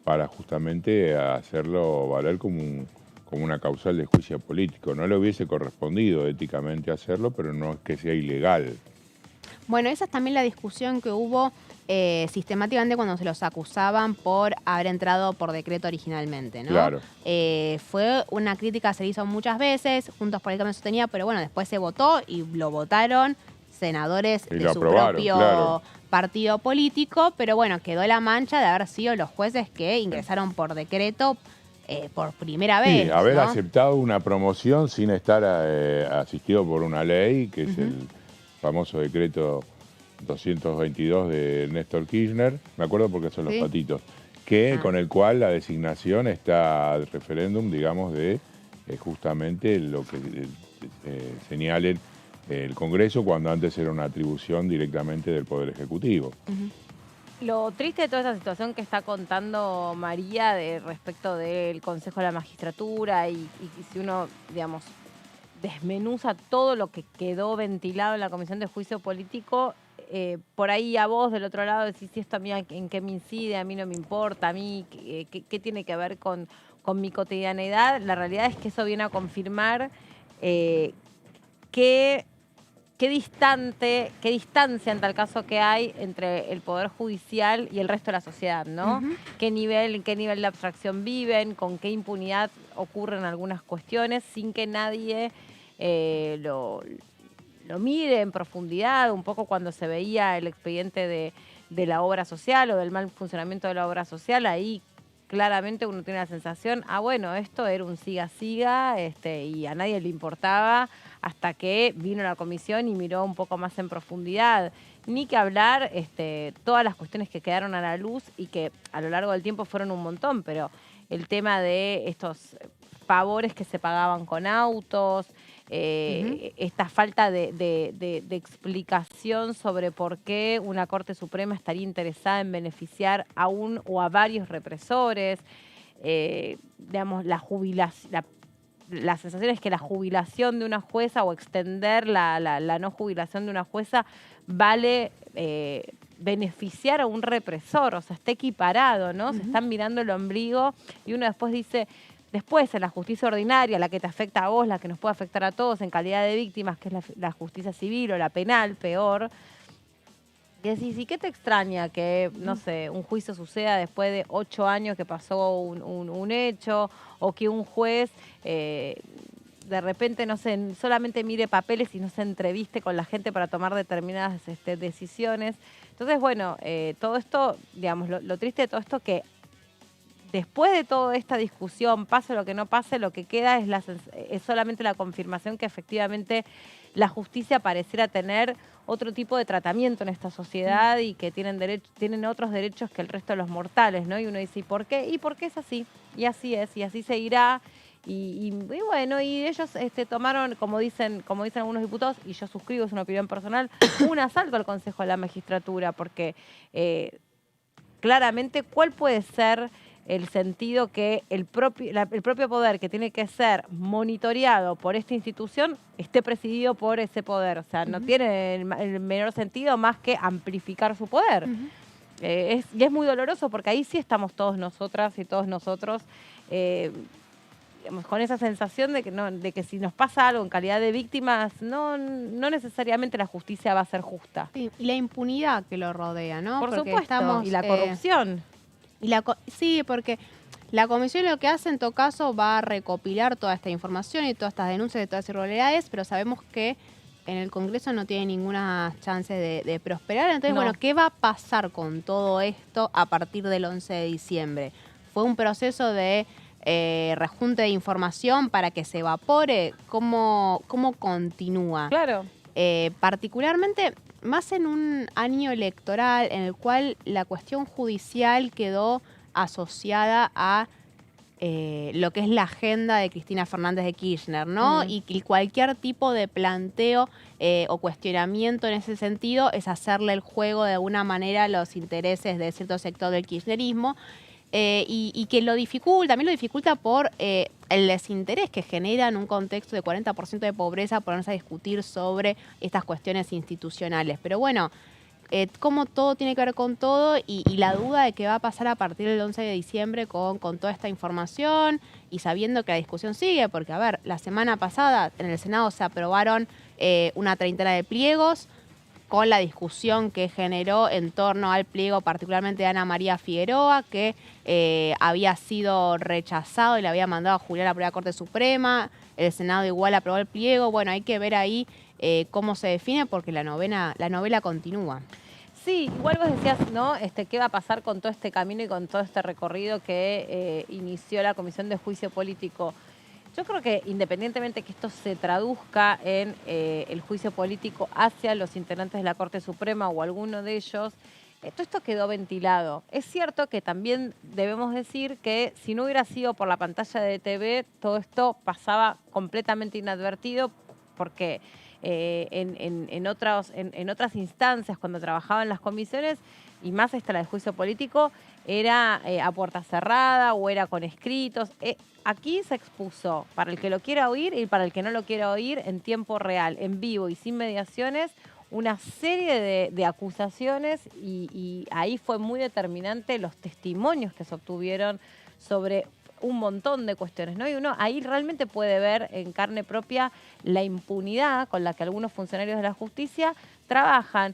para justamente hacerlo valer como una causal de juicio político. No le hubiese correspondido éticamente hacerlo, pero no es que sea ilegal. Bueno, esa es también la discusión que hubo sistemáticamente cuando se los acusaban por haber entrado por decreto originalmente, ¿no? Claro. Fue una crítica, se le hizo muchas veces, Juntos por el Cambio sostenía, pero bueno, después se votó y lo votaron senadores de su propio partido político, pero bueno, quedó la mancha de haber sido los jueces que ingresaron por decreto por primera vez. Sí, haber ¿no? aceptado una promoción sin estar asistido por una ley, que es el famoso decreto 222 de Néstor Kirchner, me acuerdo porque son los patitos, con el cual la designación está al referéndum, digamos, de justamente lo que señalen el Congreso, cuando antes era una atribución directamente del Poder Ejecutivo. Lo triste de toda esta situación que está contando María respecto del Consejo de la Magistratura y si uno, digamos, desmenuza todo lo que quedó ventilado en la Comisión de Juicio Político, por ahí a vos del otro lado decís, si esto a mí en qué me incide, a mí no me importa, a mí qué tiene que ver con mi cotidianeidad. La realidad es que eso viene a confirmar qué distancia en tal caso que hay entre el Poder Judicial y el resto de la sociedad, ¿no? En qué nivel de abstracción viven, con qué impunidad ocurren algunas cuestiones, sin que nadie lo mire en profundidad, un poco cuando se veía el expediente de la obra social o del mal funcionamiento de la obra social, ahí claramente uno tiene la sensación, bueno, esto era un siga-siga y a nadie le importaba hasta que vino la comisión y miró un poco más en profundidad. Ni que hablar todas las cuestiones que quedaron a la luz y que a lo largo del tiempo fueron un montón, pero el tema de estos favores que se pagaban con autos, esta falta de explicación sobre por qué una Corte Suprema estaría interesada en beneficiar a un o a varios represores, digamos, la sensación es que la jubilación de una jueza o extender la no jubilación de una jueza vale beneficiar a un represor, o sea, está equiparado, ¿no? Se están mirando el ombligo y uno después dice, después en la justicia ordinaria, la que te afecta a vos, la que nos puede afectar a todos en calidad de víctimas, que es la justicia civil o la penal, peor. Y decís, ¿y qué te extraña que, no sé, un juicio suceda después de 8 años que pasó un hecho, o que un juez de repente, no sé, solamente mire papeles y no se entreviste con la gente para tomar determinadas decisiones? Entonces, bueno, todo esto, digamos, lo triste de todo esto que después de toda esta discusión, pase lo que no pase, lo que queda es solamente la confirmación que efectivamente la justicia pareciera tener otro tipo de tratamiento en esta sociedad y que tienen otros derechos que el resto de los mortales, ¿no? Y uno dice, ¿y por qué? ¿Y por qué es así? Y así es, y así seguirá. Y bueno, y ellos tomaron, como dicen algunos diputados, y yo suscribo, es una opinión personal, un asalto al Consejo de la Magistratura, porque claramente, ¿cuál puede ser el sentido que el propio poder, que tiene que ser monitoreado por esta institución, esté presidido por ese poder? O sea, no tiene el menor sentido más que amplificar su poder. Y es muy doloroso porque ahí sí estamos todos nosotras y todos nosotros digamos, con esa sensación de que si nos pasa algo en calidad de víctimas, no necesariamente la justicia va a ser justa. Sí, y la impunidad que lo rodea, ¿no? Por porque supuesto, y la corrupción. Sí, porque la comisión lo que hace en todo caso va a recopilar toda esta información y todas estas denuncias de todas las irregularidades, pero sabemos que en el Congreso no tiene ninguna chance de prosperar. Entonces, No. bueno, ¿qué va a pasar con todo esto a partir del 11 de diciembre? ¿Fue un proceso de rejunte de información para que se evapore? ¿Cómo continúa? Claro. Particularmente, más en un año electoral en el cual la cuestión judicial quedó asociada a lo que es la agenda de Cristina Fernández de Kirchner, ¿no? Y cualquier tipo de planteo o cuestionamiento en ese sentido es hacerle el juego de alguna manera a los intereses de cierto sector del kirchnerismo. Y que también lo dificulta por el desinterés que genera en un contexto de 40% de pobreza ponerse a discutir sobre estas cuestiones institucionales. Pero bueno, cómo todo tiene que ver con todo y la duda de qué va a pasar a partir del 11 de diciembre con toda esta información y sabiendo que la discusión sigue, porque a ver, la semana pasada en el Senado se aprobaron una treintena de pliegos, con la discusión que generó en torno al pliego particularmente de Ana María Figueroa, que había sido rechazado y le había mandado a Julián a la primera Corte Suprema. El Senado igual aprobó el pliego. Bueno, hay que ver ahí cómo se define porque la novela continúa. Sí, igual vos decías, ¿no? ¿Qué va a pasar con todo este camino y con todo este recorrido que inició la Comisión de Juicio Político? Yo creo que independientemente que esto se traduzca en el juicio político hacia los integrantes de la Corte Suprema o alguno de ellos, todo esto quedó ventilado. Es cierto que también debemos decir que si no hubiera sido por la pantalla de TV, todo esto pasaba completamente inadvertido porque en otras instancias, cuando trabajaban las comisiones, y más la de juicio político, era a puerta cerrada o era con escritos. Aquí se expuso, para el que lo quiera oír y para el que no lo quiera oír, en tiempo real, en vivo y sin mediaciones, una serie de acusaciones y ahí fue muy determinante los testimonios que se obtuvieron sobre un montón de cuestiones, ¿no? Y uno ahí realmente puede ver en carne propia la impunidad con la que algunos funcionarios de la justicia trabajan.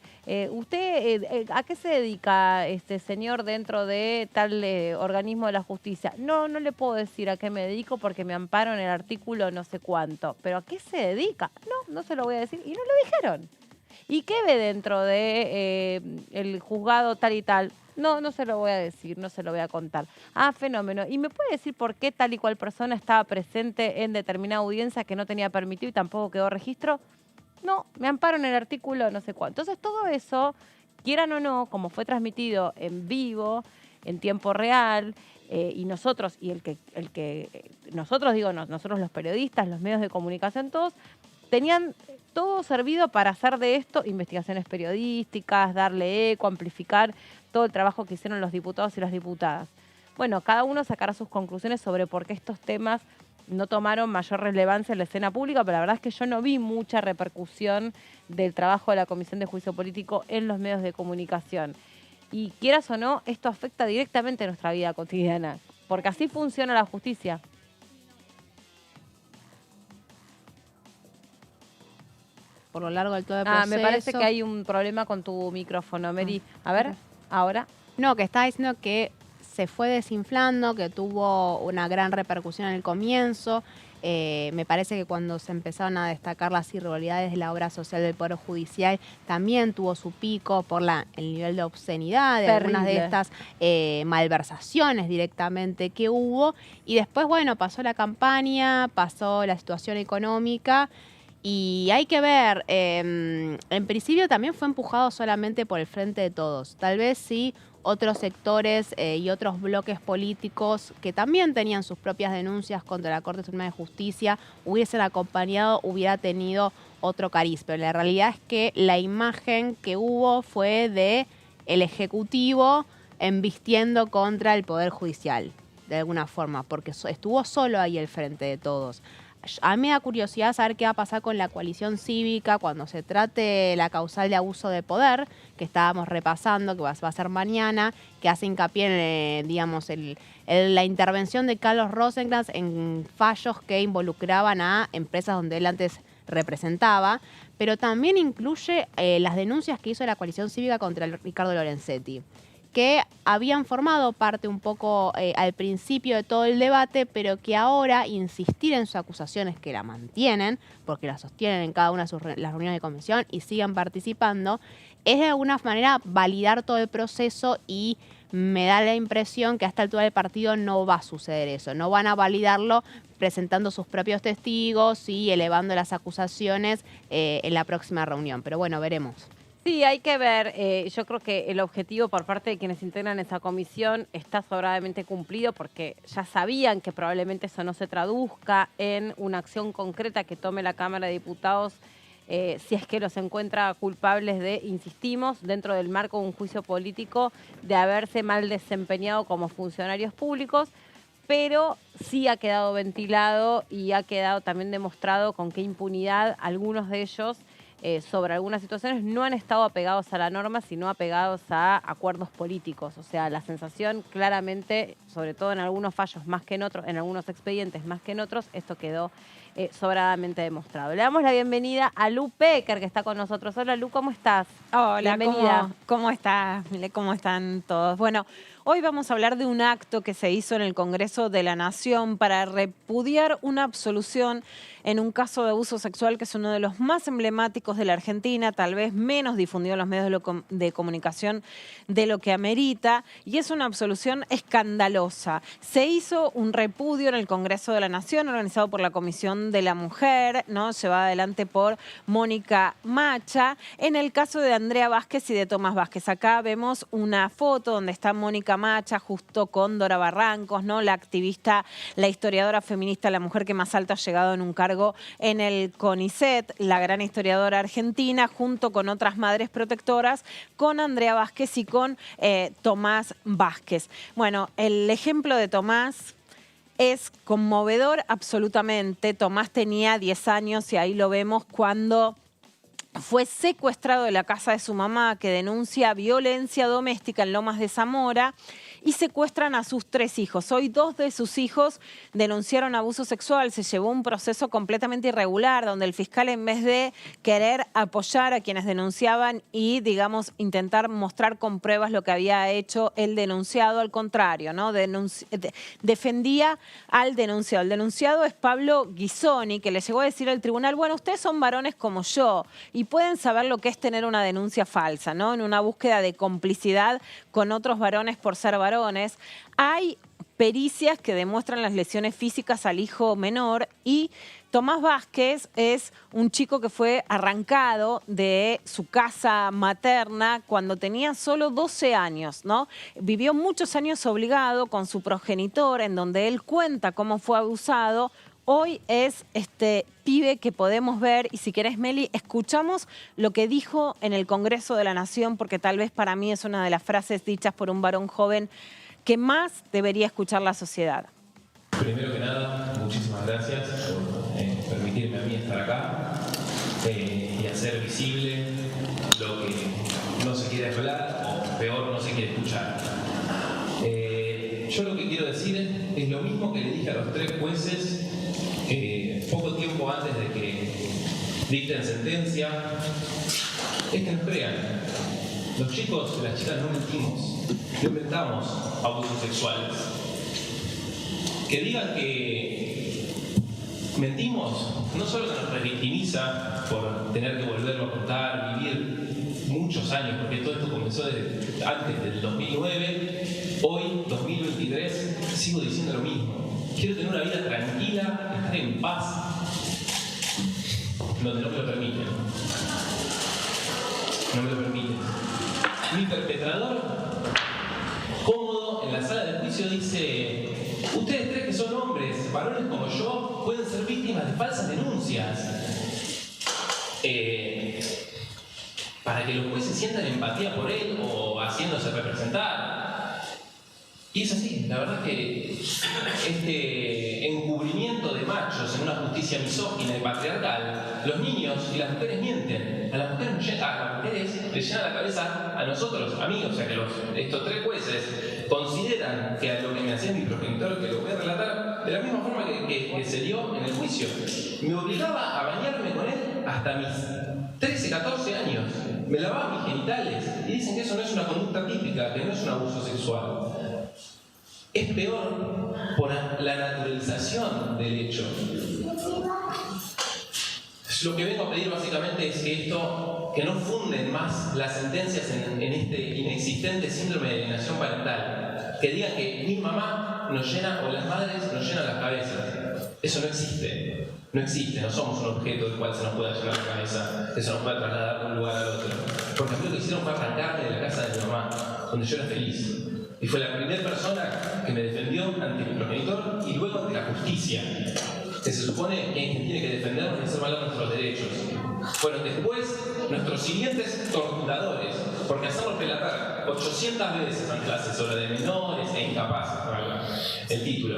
¿Usted a qué se dedica, señor, dentro de tal organismo de la justicia? No le puedo decir a qué me dedico porque me amparo en el artículo no sé cuánto. ¿Pero a qué se dedica? No se lo voy a decir. Y no lo dijeron. ¿Y qué ve dentro de el juzgado tal y tal? No se lo voy a decir, no se lo voy a contar. Ah, fenómeno. ¿Y me puede decir por qué tal y cual persona estaba presente en determinada audiencia que no tenía permitido y tampoco quedó registro? No, me amparo en el artículo no sé cuánto. Entonces todo eso, quieran o no, como fue transmitido en vivo, en tiempo real, y nosotros, nosotros los periodistas, los medios de comunicación, todos, tenían todo servido para hacer de esto investigaciones periodísticas, darle eco, amplificar todo el trabajo que hicieron los diputados y las diputadas. Bueno, cada uno sacará sus conclusiones sobre por qué estos temas no tomaron mayor relevancia en la escena pública, pero la verdad es que yo no vi mucha repercusión del trabajo de la Comisión de Juicio Político en los medios de comunicación. Y quieras o no, esto afecta directamente a nuestra vida cotidiana, porque así funciona la justicia. Por lo largo del todo el proceso. Me parece que hay un problema con tu micrófono, Mary. A ver, ahora. No, que está diciendo que se fue desinflando, que tuvo una gran repercusión en el comienzo. Me parece que cuando se empezaron a destacar las irregularidades de la obra social del Poder Judicial, también tuvo su pico por el nivel de obscenidad de algunas de estas malversaciones directamente que hubo. Y después, bueno, pasó la campaña, pasó la situación económica. Y hay que ver, en principio también fue empujado solamente por el Frente de Todos. Tal vez sí otros sectores y otros bloques políticos que también tenían sus propias denuncias contra la Corte Suprema de Justicia hubiesen acompañado, hubiera tenido otro cariz. Pero la realidad es que la imagen que hubo fue de el Ejecutivo embistiendo contra el Poder Judicial, de alguna forma, porque estuvo solo ahí el Frente de Todos. A mí me da curiosidad saber qué va a pasar con la coalición cívica cuando se trate la causal de abuso de poder, que estábamos repasando, que va a ser mañana, que hace hincapié en, la intervención de Carlos Rosenkrantz en fallos que involucraban a empresas donde él antes representaba, pero también incluye las denuncias que hizo la coalición cívica contra Ricardo Lorenzetti. que habían formado parte un poco al principio de todo el debate, pero que ahora insistir en sus acusaciones, que la mantienen, porque la sostienen en cada una de las reuniones de comisión y sigan participando, es de alguna manera validar todo el proceso, y me da la impresión que a esta altura del partido no va a suceder eso, no van a validarlo presentando sus propios testigos y elevando las acusaciones en la próxima reunión, pero bueno, veremos. Sí, hay que ver. Yo creo que el objetivo por parte de quienes integran esa comisión está sobradamente cumplido, porque ya sabían que probablemente eso no se traduzca en una acción concreta que tome la Cámara de Diputados si es que los encuentra culpables de, insistimos, dentro del marco de un juicio político, de haberse mal desempeñado como funcionarios públicos, pero sí ha quedado ventilado y ha quedado también demostrado con qué impunidad algunos de ellos sobre algunas situaciones no han estado apegados a la norma, sino apegados a acuerdos políticos. O sea, la sensación claramente, sobre todo en algunos fallos más que en otros, en algunos expedientes más que en otros, esto quedó sobradamente demostrado. Le damos la bienvenida a Lu Pecker, que está con nosotros. Hola, Lu, ¿cómo estás? Hola, bienvenida. ¿Cómo estás? ¿Cómo están todos? Bueno, hoy vamos a hablar de un acto que se hizo en el Congreso de la Nación para repudiar una absolución en un caso de abuso sexual que es uno de los más emblemáticos de la Argentina, tal vez menos difundido en los medios de comunicación de lo que amerita, y es una absolución escandalosa. Se hizo un repudio en el Congreso de la Nación, organizado por la Comisión de la Mujer, ¿no? Llevada adelante por Mónica Macha, en el caso de Andrea Vázquez y de Tomás Vázquez. Acá vemos una foto donde está Mónica Macha justo con Dora Barrancos, ¿no? La activista, la historiadora feminista, la mujer que más alto ha llegado en un cargo en el CONICET, la gran historiadora argentina, junto con otras madres protectoras, con Andrea Vázquez y con Tomás Vázquez. Bueno, el ejemplo de Tomás es conmovedor absolutamente. Tomás tenía 10 años y ahí lo vemos cuando fue secuestrado de la casa de su mamá, que denuncia violencia doméstica en Lomas de Zamora, y secuestran a sus 3 hijos. Hoy 2 de sus hijos denunciaron abuso sexual. Se llevó un proceso completamente irregular, donde el fiscal, en vez de querer apoyar a quienes denunciaban y, digamos, intentar mostrar con pruebas lo que había hecho el denunciado, al contrario, ¿no? Defendía al denunciado. El denunciado es Pablo Ghisoni, que le llegó a decir al tribunal: bueno, ustedes son varones como yo y pueden saber lo que es tener una denuncia falsa, ¿no? En una búsqueda de complicidad con otros varones por ser varones. Hay pericias que demuestran las lesiones físicas al hijo menor, y Tomás Vázquez es un chico que fue arrancado de su casa materna cuando tenía solo 12 años, ¿no? Vivió muchos años obligado con su progenitor, en donde él cuenta cómo fue abusado. Hoy es este pibe que podemos ver, y si querés, Meli, escuchamos lo que dijo en el Congreso de la Nación, porque tal vez para mí es una de las frases dichas por un varón joven que más debería escuchar la sociedad. Primero que nada, muchísimas gracias por permitirme a mí estar acá y hacer visible lo que no se quiere hablar, o peor, no se quiere escuchar. Yo lo que quiero decir es lo mismo que le dije a los 3 jueces poco tiempo antes de que dicten sentencia, es que nos crean. Los chicos y las chicas no mentimos, no inventamos abusos sexuales. Que digan que mentimos no solo que nos revictimiza por tener que volverlo a contar, vivir muchos años, porque todo esto comenzó desde antes del 2009, hoy, 2023, sigo diciendo lo mismo. Quiero tener una vida tranquila, estar en paz, donde no me lo permiten. No me lo permiten. Mi perpetrador, cómodo en la sala de juicio, dice: ustedes 3 que son hombres, varones como yo, pueden ser víctimas de falsas denuncias. Para que los jueces sientan empatía por él o haciéndose representar. Y es así, la verdad que este encubrimiento de machos en una justicia misógina y patriarcal, los niños y las mujeres mienten. A las mujeres les llena la cabeza a nosotros, amigos. O sea que estos 3 jueces consideran que a lo que me hacía mi progenitor, que lo voy a relatar de la misma forma que se dio en el juicio, me obligaba a bañarme con él hasta mis 13, 14 años. Me lavaba mis genitales y dicen que eso no es una conducta típica, que no es un abuso sexual. Es peor por la naturalización del hecho. Lo que vengo a pedir básicamente es que no funden más las sentencias en este inexistente síndrome de alienación parental. Que digan que mi mamá nos llena, o las madres nos llenan las cabezas. Eso no existe. No existe, no somos un objeto del cual se nos pueda llenar la cabeza, que se nos pueda trasladar de un lugar al otro. Porque a mí lo que hicieron fue arrancarme de la casa de mi mamá, donde yo era feliz. Y fue la primera persona que me defendió ante mi progenitor y luego ante la justicia, que se supone que tiene que defendernos y hacer valer nuestros derechos. Fueron después nuestros siguientes torturadores, porque hacernos relatar 800 veces en clases sobre de menores e incapaces, para el título,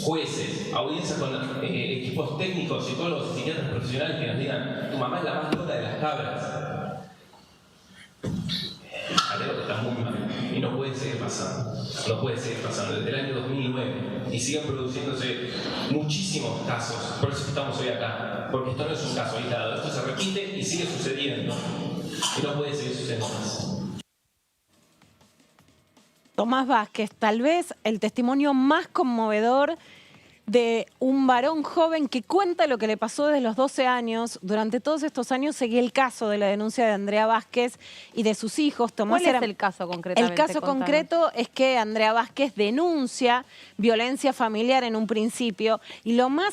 jueces, audiencias con equipos técnicos, psicólogos y psiquiatras profesionales que nos digan: tu mamá es la más loca de las cabras. Algo que está muy mal y no puede seguir pasando. No puede seguir pasando desde el año 2009 y siguen produciéndose muchísimos casos. Por eso estamos hoy acá, porque esto no es un caso aislado, esto se repite y sigue sucediendo y no puede seguir sucediendo más. Tomás Vázquez, tal vez el testimonio más conmovedor de un varón joven que cuenta lo que le pasó desde los 12 años. Durante todos estos años seguí el caso de la denuncia de Andrea Vázquez y de sus hijos. ¿Cuál es el caso concretamente? El caso concreto es que Andrea Vázquez denuncia violencia familiar en un principio, y lo más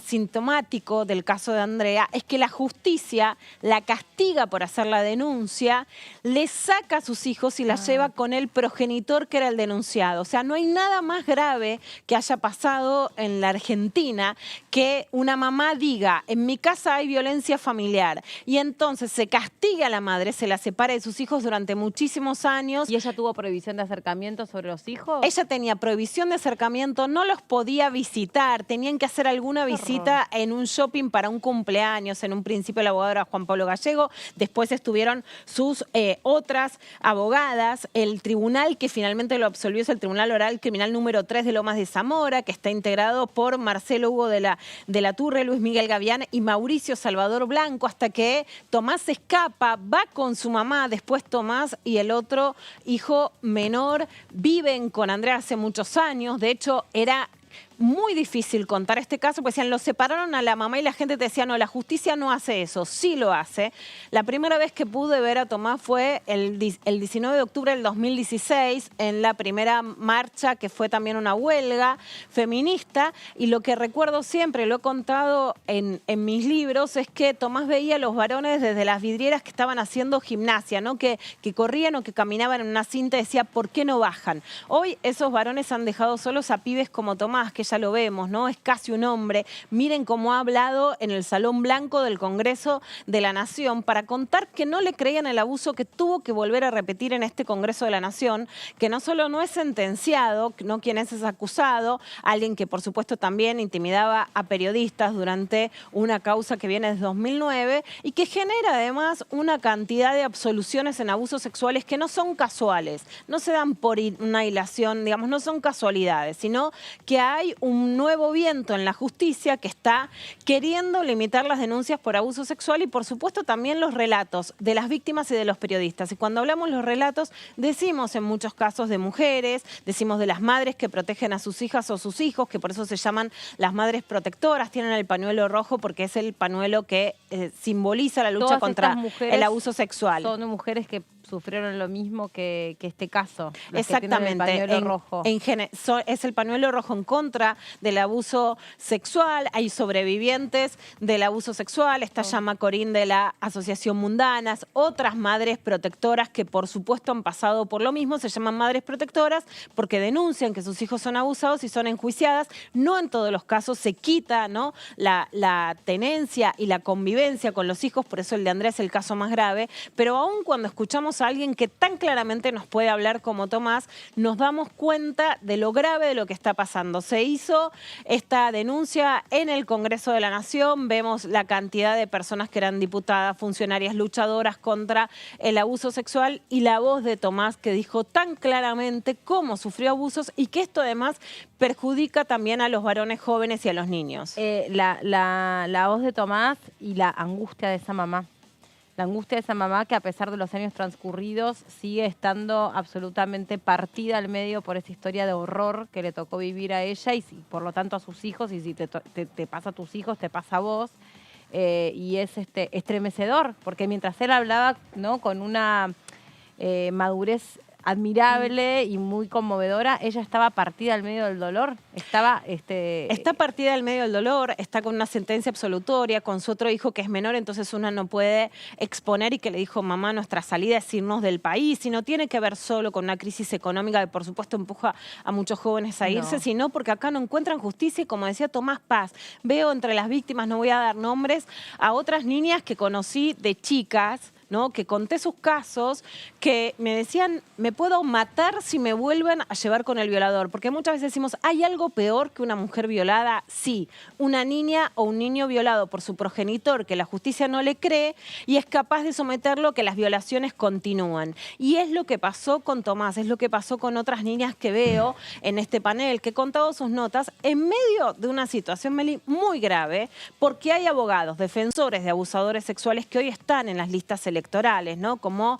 sintomático del caso de Andrea es que la justicia la castiga por hacer la denuncia, le saca a sus hijos y la lleva con el progenitor que era el denunciado. O sea, no hay nada más grave que haya pasado en la Argentina que una mamá diga: en mi casa hay violencia familiar, y entonces se castiga a la madre, se la separa de sus hijos durante muchísimos años. ¿Y ella tuvo prohibición de acercamiento sobre los hijos? Ella tenía prohibición de acercamiento, no los podía visitar, tenían que hacer alguna visita en un shopping para un cumpleaños. En un principio el abogado era Juan Pablo Gallego, después estuvieron sus otras abogadas. El tribunal que finalmente lo absolvió es el Tribunal Oral Criminal número 3 de Lomas de Zamora, que está integrado por Marcelo Hugo de la Turre, Luis Miguel Gavián y Mauricio Salvador Blanco, hasta que Tomás se escapa, va con su mamá. Después Tomás y el otro hijo menor viven con Andrea hace muchos años. De hecho, era muy difícil contar este caso, porque decían: lo separaron a la mamá, y la gente te decía: no, la justicia no hace eso. Sí lo hace. La primera vez que pude ver a Tomás fue el 19 de octubre del 2016, en la primera marcha, que fue también una huelga feminista, y lo que recuerdo siempre, lo he contado en mis libros, es que Tomás veía a los varones desde las vidrieras que estaban haciendo gimnasia, ¿no? Que corrían o que caminaban en una cinta, y decía: ¿por qué no bajan? Hoy esos varones han dejado solos a pibes como Tomás, que ya lo vemos, ¿no? Es casi un hombre. Miren cómo ha hablado en el Salón Blanco del Congreso de la Nación para contar que no le creían el abuso que tuvo que volver a repetir en este Congreso de la Nación, que no solo no es sentenciado, no quien es acusado, alguien que por supuesto también intimidaba a periodistas durante una causa que viene desde 2009 y que genera además una cantidad de absoluciones en abusos sexuales que no son casuales, no se dan por una hilación, digamos, no son casualidades, sino que hay un nuevo viento en la justicia que está queriendo limitar las denuncias por abuso sexual y por supuesto también los relatos de las víctimas y de los periodistas. Y cuando hablamos los relatos, decimos en muchos casos de mujeres, decimos de las madres que protegen a sus hijas o sus hijos, que por eso se llaman las madres protectoras, tienen el pañuelo rojo porque es el pañuelo que simboliza la lucha contra el abuso sexual. Son mujeres que sufrieron lo mismo que este caso. Exactamente. El pañuelo rojo. Es el pañuelo rojo en contra del abuso sexual. Hay sobrevivientes del abuso sexual. Está Llama Corín de la Asociación Mundanas. Otras madres protectoras que por supuesto han pasado por lo mismo. Se llaman madres protectoras porque denuncian que sus hijos son abusados y son enjuiciadas. No en todos los casos se quita, ¿no?, la tenencia y la convivencia con los hijos. Por eso el de Andrea es el caso más grave. Pero aún cuando escuchamos a alguien que tan claramente nos puede hablar como Tomás, nos damos cuenta de lo grave de lo que está pasando. Se hizo esta denuncia en el Congreso de la Nación, vemos la cantidad de personas que eran diputadas, funcionarias, luchadoras contra el abuso sexual, y la voz de Tomás que dijo tan claramente cómo sufrió abusos y que esto además perjudica también a los varones jóvenes y a los niños. La voz de Tomás y la angustia de esa mamá. la angustia de esa mamá que a pesar de los años transcurridos sigue estando absolutamente partida al medio por esa historia de horror que le tocó vivir a ella y por lo tanto a sus hijos, y si te pasa a tus hijos, te pasa a vos. Y es estremecedor, porque mientras él hablaba, ¿no?, con una madurez admirable y muy conmovedora, ella estaba partida al medio del dolor. Está partida al medio del dolor, está con una sentencia absolutoria, con su otro hijo que es menor, entonces una no puede exponer y que le dijo, mamá, nuestra salida es irnos del país, y no tiene que ver solo con una crisis económica que por supuesto empuja a muchos jóvenes a irse, sino porque acá no encuentran justicia y, como decía Tomás Paz, veo entre las víctimas, no voy a dar nombres, a otras niñas que conocí de chicas, ¿no?, que conté sus casos, que me decían, me puedo matar si me vuelven a llevar con el violador. Porque muchas veces decimos, ¿hay algo peor que una mujer violada? Sí, una niña o un niño violado por su progenitor que la justicia no le cree y es capaz de someterlo a que las violaciones continúan. Y es lo que pasó con Tomás, es lo que pasó con otras niñas que veo en este panel, que he contado sus notas en medio de una situación, Meli, muy grave, porque hay abogados, defensores de abusadores sexuales que hoy están en las listas electorales, ¿no?, como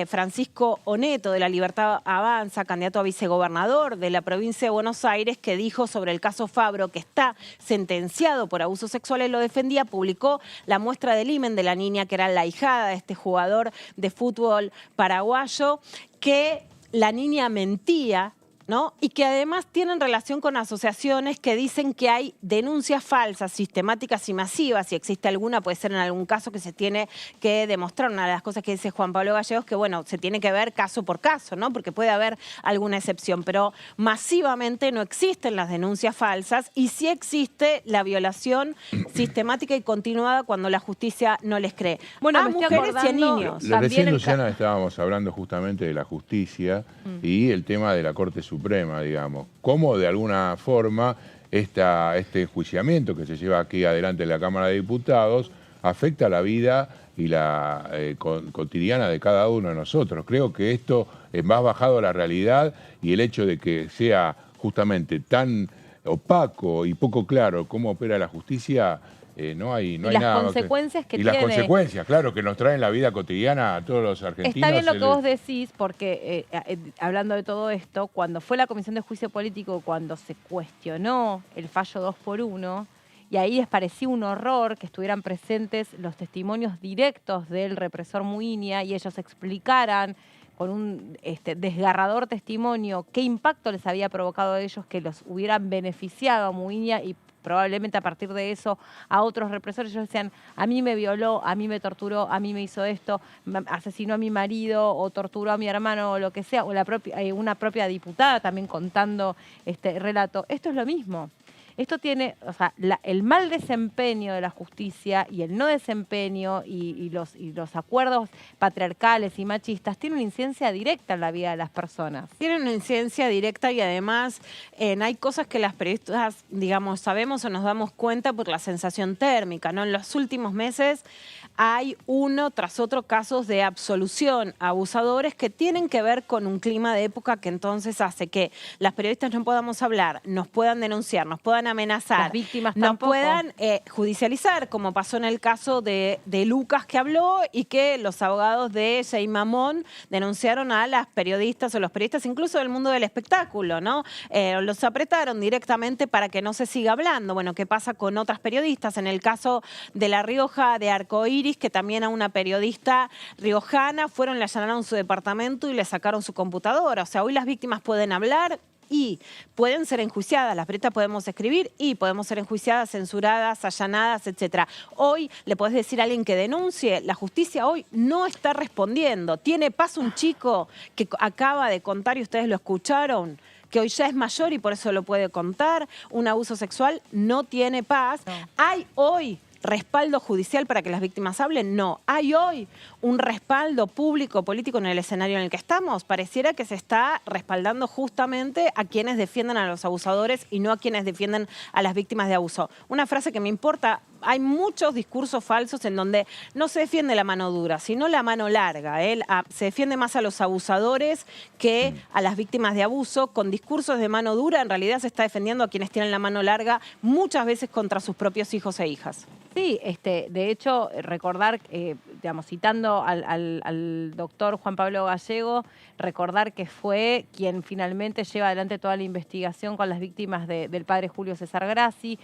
Francisco Oneto de La Libertad Avanza, candidato a vicegobernador de la provincia de Buenos Aires, que dijo sobre el caso Fabro, que está sentenciado por abusos sexuales, lo defendía, publicó la muestra del himen de la niña que era la ahijada de este jugador de fútbol paraguayo, que la niña mentía, ¿no?, y que además tienen relación con asociaciones que dicen que hay denuncias falsas, sistemáticas y masivas. Si existe alguna, puede ser en algún caso que se tiene que demostrar. Una de las cosas que dice Juan Pablo Gallegos, que bueno, se tiene que ver caso por caso, ¿no?, porque puede haber alguna excepción, pero masivamente no existen las denuncias falsas y sí existe la violación sistemática y continuada cuando la justicia no les cree. Bueno, a mujeres y a niños. Recién, Luciana, estábamos hablando justamente de la justicia y el tema de la Corte Suprema, digamos. Cómo de alguna forma este enjuiciamiento que se lleva aquí adelante en la Cámara de Diputados afecta la vida y la cotidiana de cada uno de nosotros. Creo que esto es más bajado a la realidad, y el hecho de que sea justamente tan opaco y poco claro cómo opera la justicia, no hay nada. Las consecuencias que tiene. Y las consecuencias, claro, que nos traen la vida cotidiana a todos los argentinos. Está bien lo que vos decís, porque hablando de todo esto, cuando fue la Comisión de Juicio Político, cuando se cuestionó el fallo 2x1, y ahí les pareció un horror que estuvieran presentes los testimonios directos del represor Muiña y ellos explicaran con un desgarrador testimonio qué impacto les había provocado a ellos, que los hubieran beneficiado a Muiña y probablemente a partir de eso a otros represores. Ellos decían, a mí me violó, a mí me torturó, a mí me hizo esto, asesinó a mi marido o torturó a mi hermano o lo que sea, o una propia diputada también contando este relato. Esto es lo mismo. Esto tiene, o sea, el mal desempeño de la justicia y el no desempeño y los acuerdos patriarcales y machistas tienen una incidencia directa en la vida de las personas. Tienen una incidencia directa y además hay cosas que las periodistas, digamos, sabemos o nos damos cuenta por la sensación térmica, ¿no? En los últimos meses hay uno tras otro casos de absolución a abusadores que tienen que ver con un clima de época que entonces hace que las periodistas no podamos hablar, nos puedan denunciar, nos puedan amenazar, las víctimas nos tampoco puedan judicializar, como pasó en el caso de Lucas, que habló, y que los abogados de Jay Mamón denunciaron a las periodistas o los periodistas incluso del mundo del espectáculo, ¿no? Los apretaron directamente para que no se siga hablando. Bueno, ¿qué pasa con otras periodistas? En el caso de La Rioja, de Arcoiris, que también a una periodista riojana fueron, le allanaron su departamento y le sacaron su computadora. O sea, hoy las víctimas pueden hablar y pueden ser enjuiciadas. Las periodistas podemos escribir y podemos ser enjuiciadas, censuradas, allanadas, etc. Hoy le podés decir a alguien que denuncie. La justicia hoy no está respondiendo. Tiene paz un chico que acaba de contar, y ustedes lo escucharon, que hoy ya es mayor y por eso lo puede contar. Un abuso sexual no tiene paz. No. Hay hoy respaldo judicial para que las víctimas hablen. No. ¿Hay hoy un respaldo público, político en el escenario en el que estamos? Pareciera que se está respaldando justamente a quienes defienden a los abusadores y no a quienes defienden a las víctimas de abuso. Una frase que me importa: hay muchos discursos falsos en donde no se defiende la mano dura, sino la mano larga. Se defiende más a los abusadores que a las víctimas de abuso. Con discursos de mano dura, en realidad se está defendiendo a quienes tienen la mano larga, muchas veces contra sus propios hijos e hijas. Sí, de hecho, recordar digamos, citando al doctor Juan Pablo Gallego, recordar que fue quien finalmente lleva adelante toda la investigación con las víctimas del padre Julio César Grassi,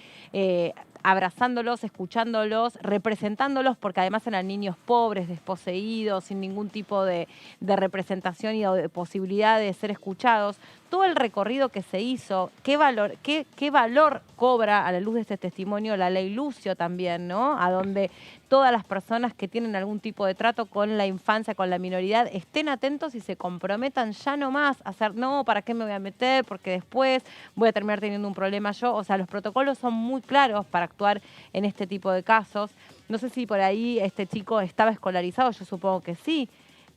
abrazándolos, escuchándolos, representándolos, porque además eran niños pobres, desposeídos, sin ningún tipo de representación y de posibilidad de ser escuchados. Todo el recorrido que se hizo, qué valor cobra a la luz de este testimonio la ley Lucio también, ¿no? A donde todas las personas que tienen algún tipo de trato con la infancia, con la minoridad, estén atentos y se comprometan ya no más a hacer, no, ¿para qué me voy a meter? Porque después voy a terminar teniendo un problema yo. O sea, los protocolos son muy claros para actuar en este tipo de casos. No sé si por ahí este chico estaba escolarizado, yo supongo que sí.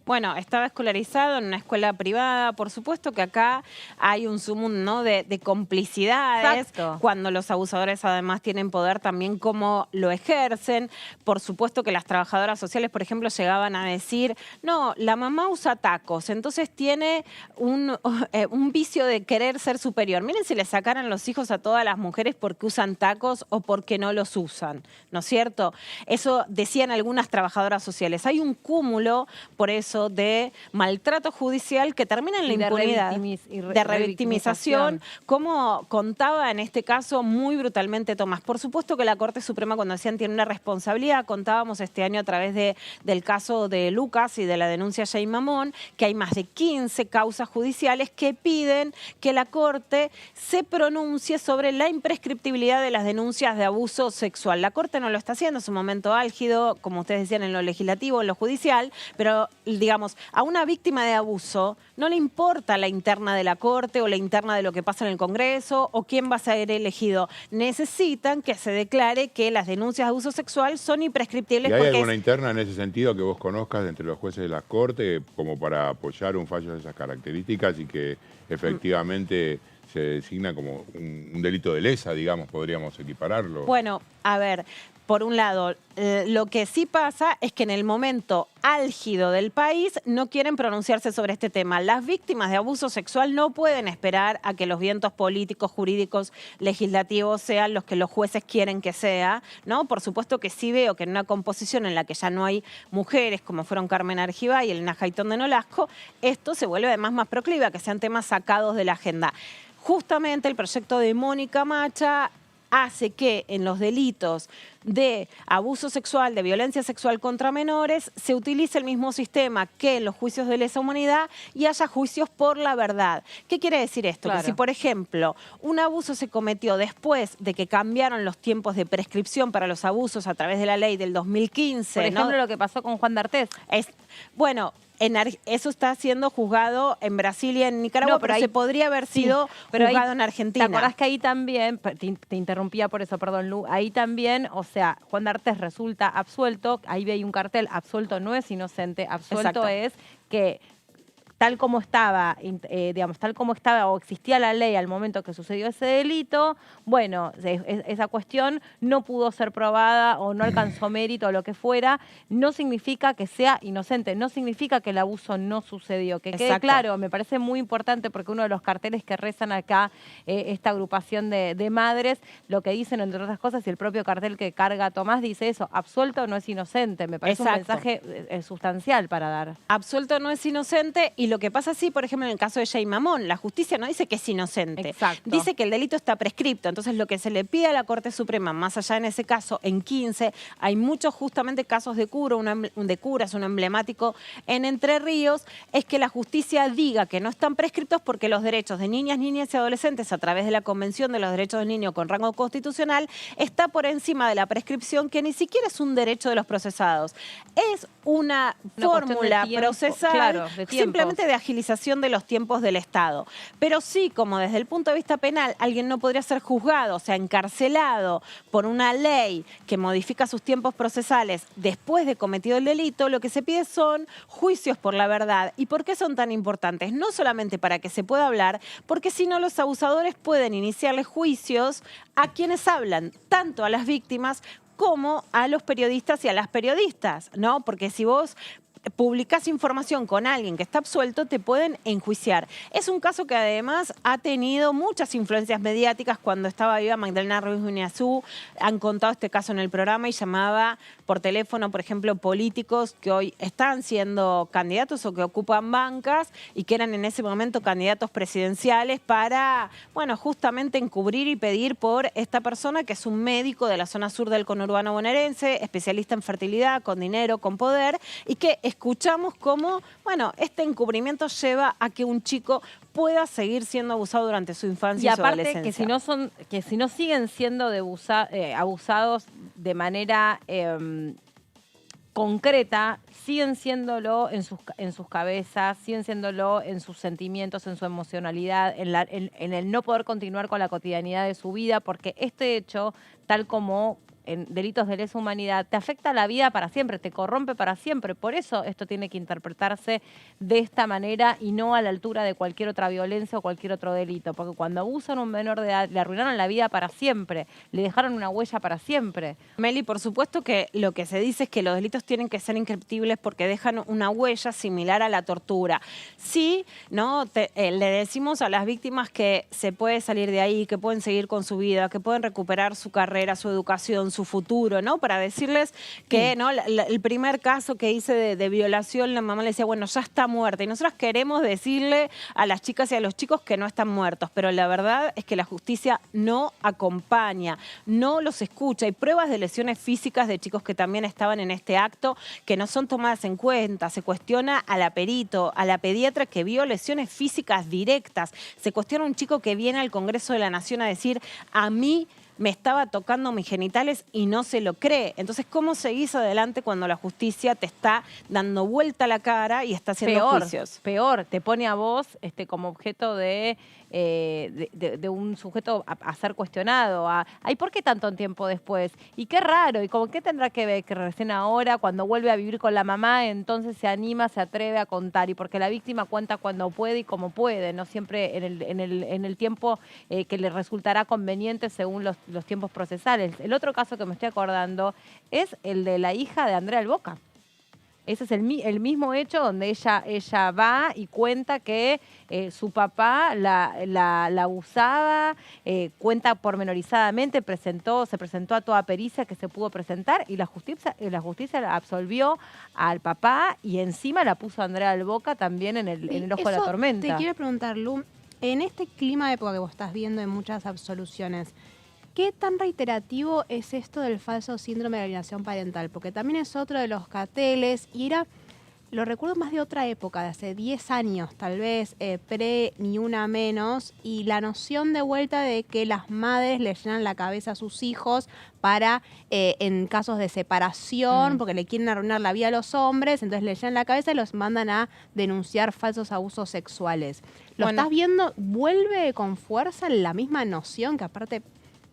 Bueno, estaba escolarizado en una escuela privada. Por supuesto que acá hay un sumum, ¿no?, de complicidades. Exacto. Cuando los abusadores además tienen poder, también cómo lo ejercen. Por supuesto que las trabajadoras sociales, por ejemplo, llegaban a decir, no, la mamá usa tacos, entonces tiene un vicio de querer ser superior. Miren si le sacaran los hijos a todas las mujeres porque usan tacos o porque no los usan, ¿no es cierto? Eso decían algunas trabajadoras sociales. Hay un cúmulo, por eso, de maltrato judicial que termina en la impunidad, de revictimización, como contaba en este caso muy brutalmente Tomás. Por supuesto que la Corte Suprema, cuando decían tiene una responsabilidad, contábamos este año a través del caso de Lucas y de la denuncia Jay Mamón, que hay más de 15 causas judiciales que piden que la Corte se pronuncie sobre la imprescriptibilidad de las denuncias de abuso sexual. La Corte no lo está haciendo, es un momento álgido, como ustedes decían, en lo legislativo, en lo judicial, pero digamos, a una víctima de abuso no le importa la interna de la Corte o la interna de lo que pasa en el Congreso o quién va a ser elegido. Necesitan que se declare que las denuncias de abuso sexual son imprescriptibles. ¿Y hay alguna interna en ese sentido que vos conozcas entre los jueces de la Corte como para apoyar un fallo de esas características y que efectivamente se designa como un delito de lesa, digamos, podríamos equipararlo? Bueno, a ver, por un lado, lo que sí pasa es que en el momento álgido del país no quieren pronunciarse sobre este tema. Las víctimas de abuso sexual no pueden esperar a que los vientos políticos, jurídicos, legislativos sean los que los jueces quieren que sea, ¿no? Por supuesto que sí veo que en una composición en la que ya no hay mujeres, como fueron Carmen Argibay y Elena Jaitón de Nolasco, esto se vuelve además más proclive a que sean temas sacados de la agenda. Justamente el proyecto de Mónica Macha hace que en los delitos de abuso sexual, de violencia sexual contra menores, se utilice el mismo sistema que en los juicios de lesa humanidad y haya juicios por la verdad. ¿Qué quiere decir esto? Claro. Que si, por ejemplo, un abuso se cometió después de que cambiaron los tiempos de prescripción para los abusos a través de la ley del 2015... Por ejemplo, ¿no? lo que pasó con Juan D'Artés. Bueno, eso está siendo juzgado en Brasil y en Nicaragua, pero se podría haber sido juzgado en Argentina. ¿Te acordás que ahí también, te interrumpía por eso, perdón, Lu, ahí también, o sea, Juan D'Artés resulta absuelto, ahí ve un cartel, absuelto no es inocente, absuelto es que tal como estaba, digamos, tal como estaba o existía la ley al momento que sucedió ese delito, bueno, esa cuestión no pudo ser probada o no alcanzó mérito o lo que fuera, no significa que sea inocente, no significa que el abuso no sucedió. Que quede claro, me parece muy importante porque uno de los carteles que rezan acá, esta agrupación de madres, lo que dicen, entre otras cosas, y el propio cartel que carga Tomás dice eso, absuelto no es inocente. Me parece un mensaje sustancial para dar. Absuelto no es inocente y lo que pasa sí, por ejemplo, en el caso de Jay Mamón, la justicia no dice que es inocente. Exacto. Dice que el delito está prescripto. Entonces, lo que se le pide a la Corte Suprema, más allá en ese caso, en 15, hay muchos justamente casos de curas, un emblemático en Entre Ríos, es que la justicia diga que no están prescriptos porque los derechos de niñas, niñas y adolescentes a través de la Convención de los Derechos del Niño con rango constitucional está por encima de la prescripción, que ni siquiera es un derecho de los procesados. Es una fórmula procesal, claro, de simplemente de agilización de los tiempos del Estado. Pero sí, como desde el punto de vista penal, alguien no podría ser juzgado, o sea, encarcelado por una ley que modifica sus tiempos procesales después de cometido el delito, lo que se pide son juicios por la verdad. ¿Y por qué son tan importantes? No solamente para que se pueda hablar, porque si no los abusadores pueden iniciarles juicios a quienes hablan, tanto a las víctimas como a los periodistas y a las periodistas, ¿no? Porque si vos publicás información con alguien que está absuelto, te pueden enjuiciar. Es un caso que además ha tenido muchas influencias mediáticas. Cuando estaba viva Magdalena Ruiz Guiñazú, han contado este caso en el programa y llamaba por teléfono, por ejemplo, políticos que hoy están siendo candidatos o que ocupan bancas y que eran en ese momento candidatos presidenciales para, bueno, justamente encubrir y pedir por esta persona que es un médico de la zona sur del conurbano bonaerense, especialista en fertilidad, con dinero, con poder, y que escuchamos cómo, bueno, este encubrimiento lleva a que un chico pueda seguir siendo abusado durante su infancia y su adolescencia. Y aparte que si no siguen siendo abusados de manera concreta, siguen siéndolo en sus cabezas, siguen siéndolo en sus sentimientos, en su emocionalidad, en el no poder continuar con la cotidianidad de su vida, porque este hecho, tal como en delitos de lesa humanidad, te afecta la vida para siempre, te corrompe para siempre. Por eso esto tiene que interpretarse de esta manera y no a la altura de cualquier otra violencia o cualquier otro delito. Porque cuando abusan a un menor de edad, le arruinaron la vida para siempre, le dejaron una huella para siempre. Meli, por supuesto que lo que se dice es que los delitos tienen que ser inscriptibles porque dejan una huella similar a la tortura. Sí, ¿no? Le decimos a las víctimas que se puede salir de ahí, que pueden seguir con su vida, que pueden recuperar su carrera, su educación, su futuro, ¿no? Para decirles que, ¿no? El primer caso que hice de violación, la mamá le decía, bueno, ya está muerta. Y nosotros queremos decirle a las chicas y a los chicos que no están muertos, pero la verdad es que la justicia no acompaña, no los escucha. Hay pruebas de lesiones físicas de chicos que también estaban en este acto que no son tomadas en cuenta. Se cuestiona a la perito, a la pediatra que vio lesiones físicas directas. Se cuestiona a un chico que viene al Congreso de la Nación a decir, a mí me estaba tocando mis genitales y no se lo cree. Entonces, ¿cómo seguís adelante cuando la justicia te está dando vuelta la cara y está haciendo juicios? Peor, te pone a vos como objeto de un sujeto a ser cuestionado. Ay, ¿por qué tanto tiempo después? Y qué raro, y como qué tendrá que ver que recién ahora, cuando vuelve a vivir con la mamá, entonces se anima, se atreve a contar. Y porque la víctima cuenta cuando puede y como puede, no siempre en el tiempo que le resultará conveniente según los tiempos procesales. El otro caso que me estoy acordando es el de la hija de Andrea del Boca. Ese es el mismo hecho donde ella va y cuenta que su papá la abusaba, cuenta pormenorizadamente, se presentó a toda pericia que se pudo presentar y la justicia absolvió al papá y encima la puso a Andrea del Boca también en el ojo de la tormenta. Te quiero preguntar, Lu, en este clima de época que vos estás viendo en muchas absoluciones, ¿qué tan reiterativo es esto del falso síndrome de alienación parental? Porque también es otro de los carteles y lo recuerdo más de otra época, de hace 10 años tal vez, pre ni una menos, y la noción de vuelta de que las madres le llenan la cabeza a sus hijos para, en casos de separación, porque le quieren arruinar la vida a los hombres, entonces le llenan la cabeza y los mandan a denunciar falsos abusos sexuales. ¿Lo estás viendo? ¿Vuelve con fuerza la misma noción que aparte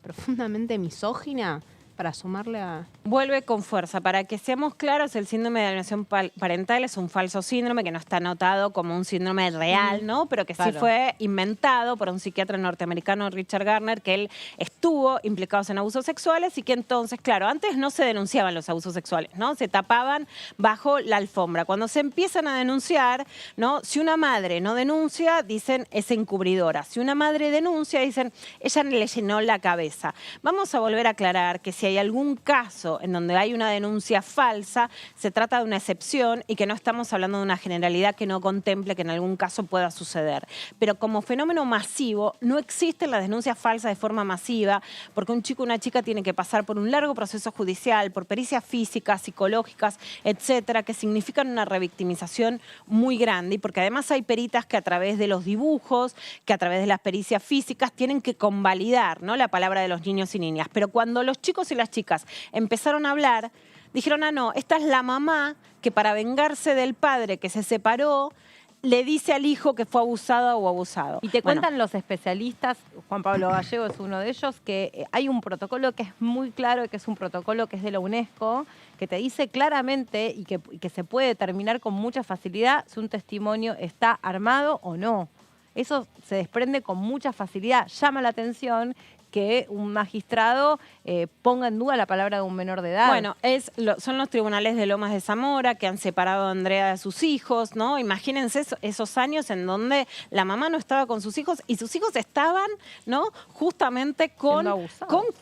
profundamente misógina para sumarle a...? Vuelve con fuerza. Para que seamos claros, el síndrome de alienación parental es un falso síndrome que no está anotado como un síndrome real, ¿no? Pero que sí fue inventado por un psiquiatra norteamericano, Richard Garner, que él estuvo implicado en abusos sexuales y que entonces, claro, antes no se denunciaban los abusos sexuales, ¿no? Se tapaban bajo la alfombra. Cuando se empiezan a denunciar, ¿no? Si una madre no denuncia, dicen es encubridora. Si una madre denuncia, dicen ella le llenó la cabeza. Vamos a volver a aclarar que si hay algún caso en donde hay una denuncia falsa, se trata de una excepción y que no estamos hablando de una generalidad que no contemple que en algún caso pueda suceder. Pero como fenómeno masivo, no existen las denuncias falsas de forma masiva, porque un chico o una chica tiene que pasar por un largo proceso judicial, por pericias físicas, psicológicas, etcétera, que significan una revictimización muy grande, y porque además hay peritas que a través de los dibujos, que a través de las pericias físicas tienen que convalidar, ¿no?, la palabra de los niños y niñas. Pero cuando los chicos y las chicas empezaron a hablar, dijeron, no, esta es la mamá que para vengarse del padre que se separó, le dice al hijo que fue abusada o abusado. Y te cuentan los especialistas, Juan Pablo Gallego es uno de ellos, que hay un protocolo que es muy claro, que es un protocolo que es de la UNESCO, que te dice claramente y que se puede determinar con mucha facilidad si un testimonio está armado o no. Eso se desprende con mucha facilidad. Llama la atención que un magistrado ponga en duda la palabra de un menor de edad. Bueno, son los tribunales de Lomas de Zamora que han separado a Andrea de sus hijos, ¿no? Imagínense esos años en donde la mamá no estaba con sus hijos y sus hijos estaban, ¿no? Justamente con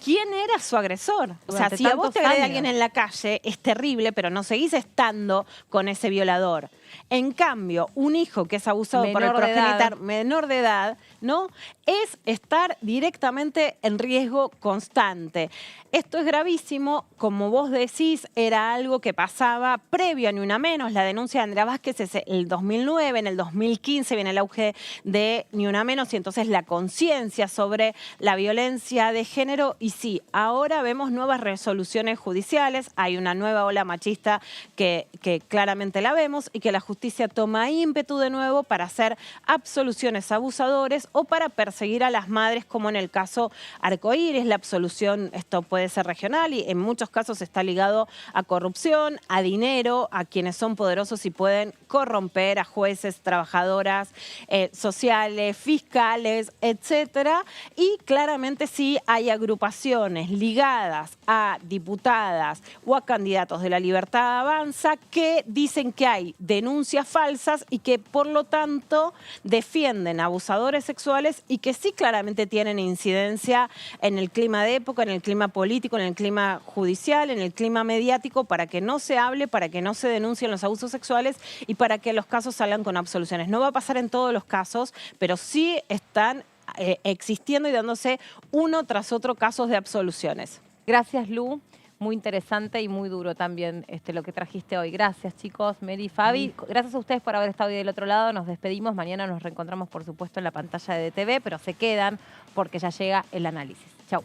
quién era su agresor. O sea, si a vos te agrede alguien en la calle, es terrible, pero no seguís estando con ese violador. En cambio, un hijo que es abusado por el progenitor menor de edad, ¿no? Es estar directamente en riesgo constante. Esto es gravísimo, como vos decís, era algo que pasaba previo a Ni Una Menos. La denuncia de Andrea Vázquez es el 2009, en el 2015 viene el auge de Ni Una Menos y entonces la conciencia sobre la violencia de género. Y sí, ahora vemos nuevas resoluciones judiciales, hay una nueva ola machista que claramente la vemos y que la justicia toma ímpetu de nuevo para hacer absoluciones a abusadores o para perseguir a las madres, como en el caso Arcoíris. La absolución, esto puede ser regional y en muchos casos está ligado a corrupción, a dinero, a quienes son poderosos y pueden corromper a jueces, trabajadoras sociales, fiscales, etcétera. Y claramente sí hay agrupaciones ligadas a diputadas o a candidatos de La Libertad Avanza que dicen que hay denuncias falsas y que por lo tanto defienden a abusadores sexuales y que sí claramente tienen incidencia en el clima de época, en el clima político, en el clima judicial, en el clima mediático, para que no se hable, para que no se denuncien los abusos sexuales y para que los casos salgan con absoluciones. No va a pasar en todos los casos, pero sí están existiendo y dándose uno tras otro casos de absoluciones. Gracias, Lu. Muy interesante y muy duro también lo que trajiste hoy. Gracias, chicos, Mary, Fabi. Gracias a ustedes por haber estado hoy del otro lado. Nos despedimos. Mañana nos reencontramos, por supuesto, en la pantalla de DTV, pero se quedan porque ya llega el análisis. Chau.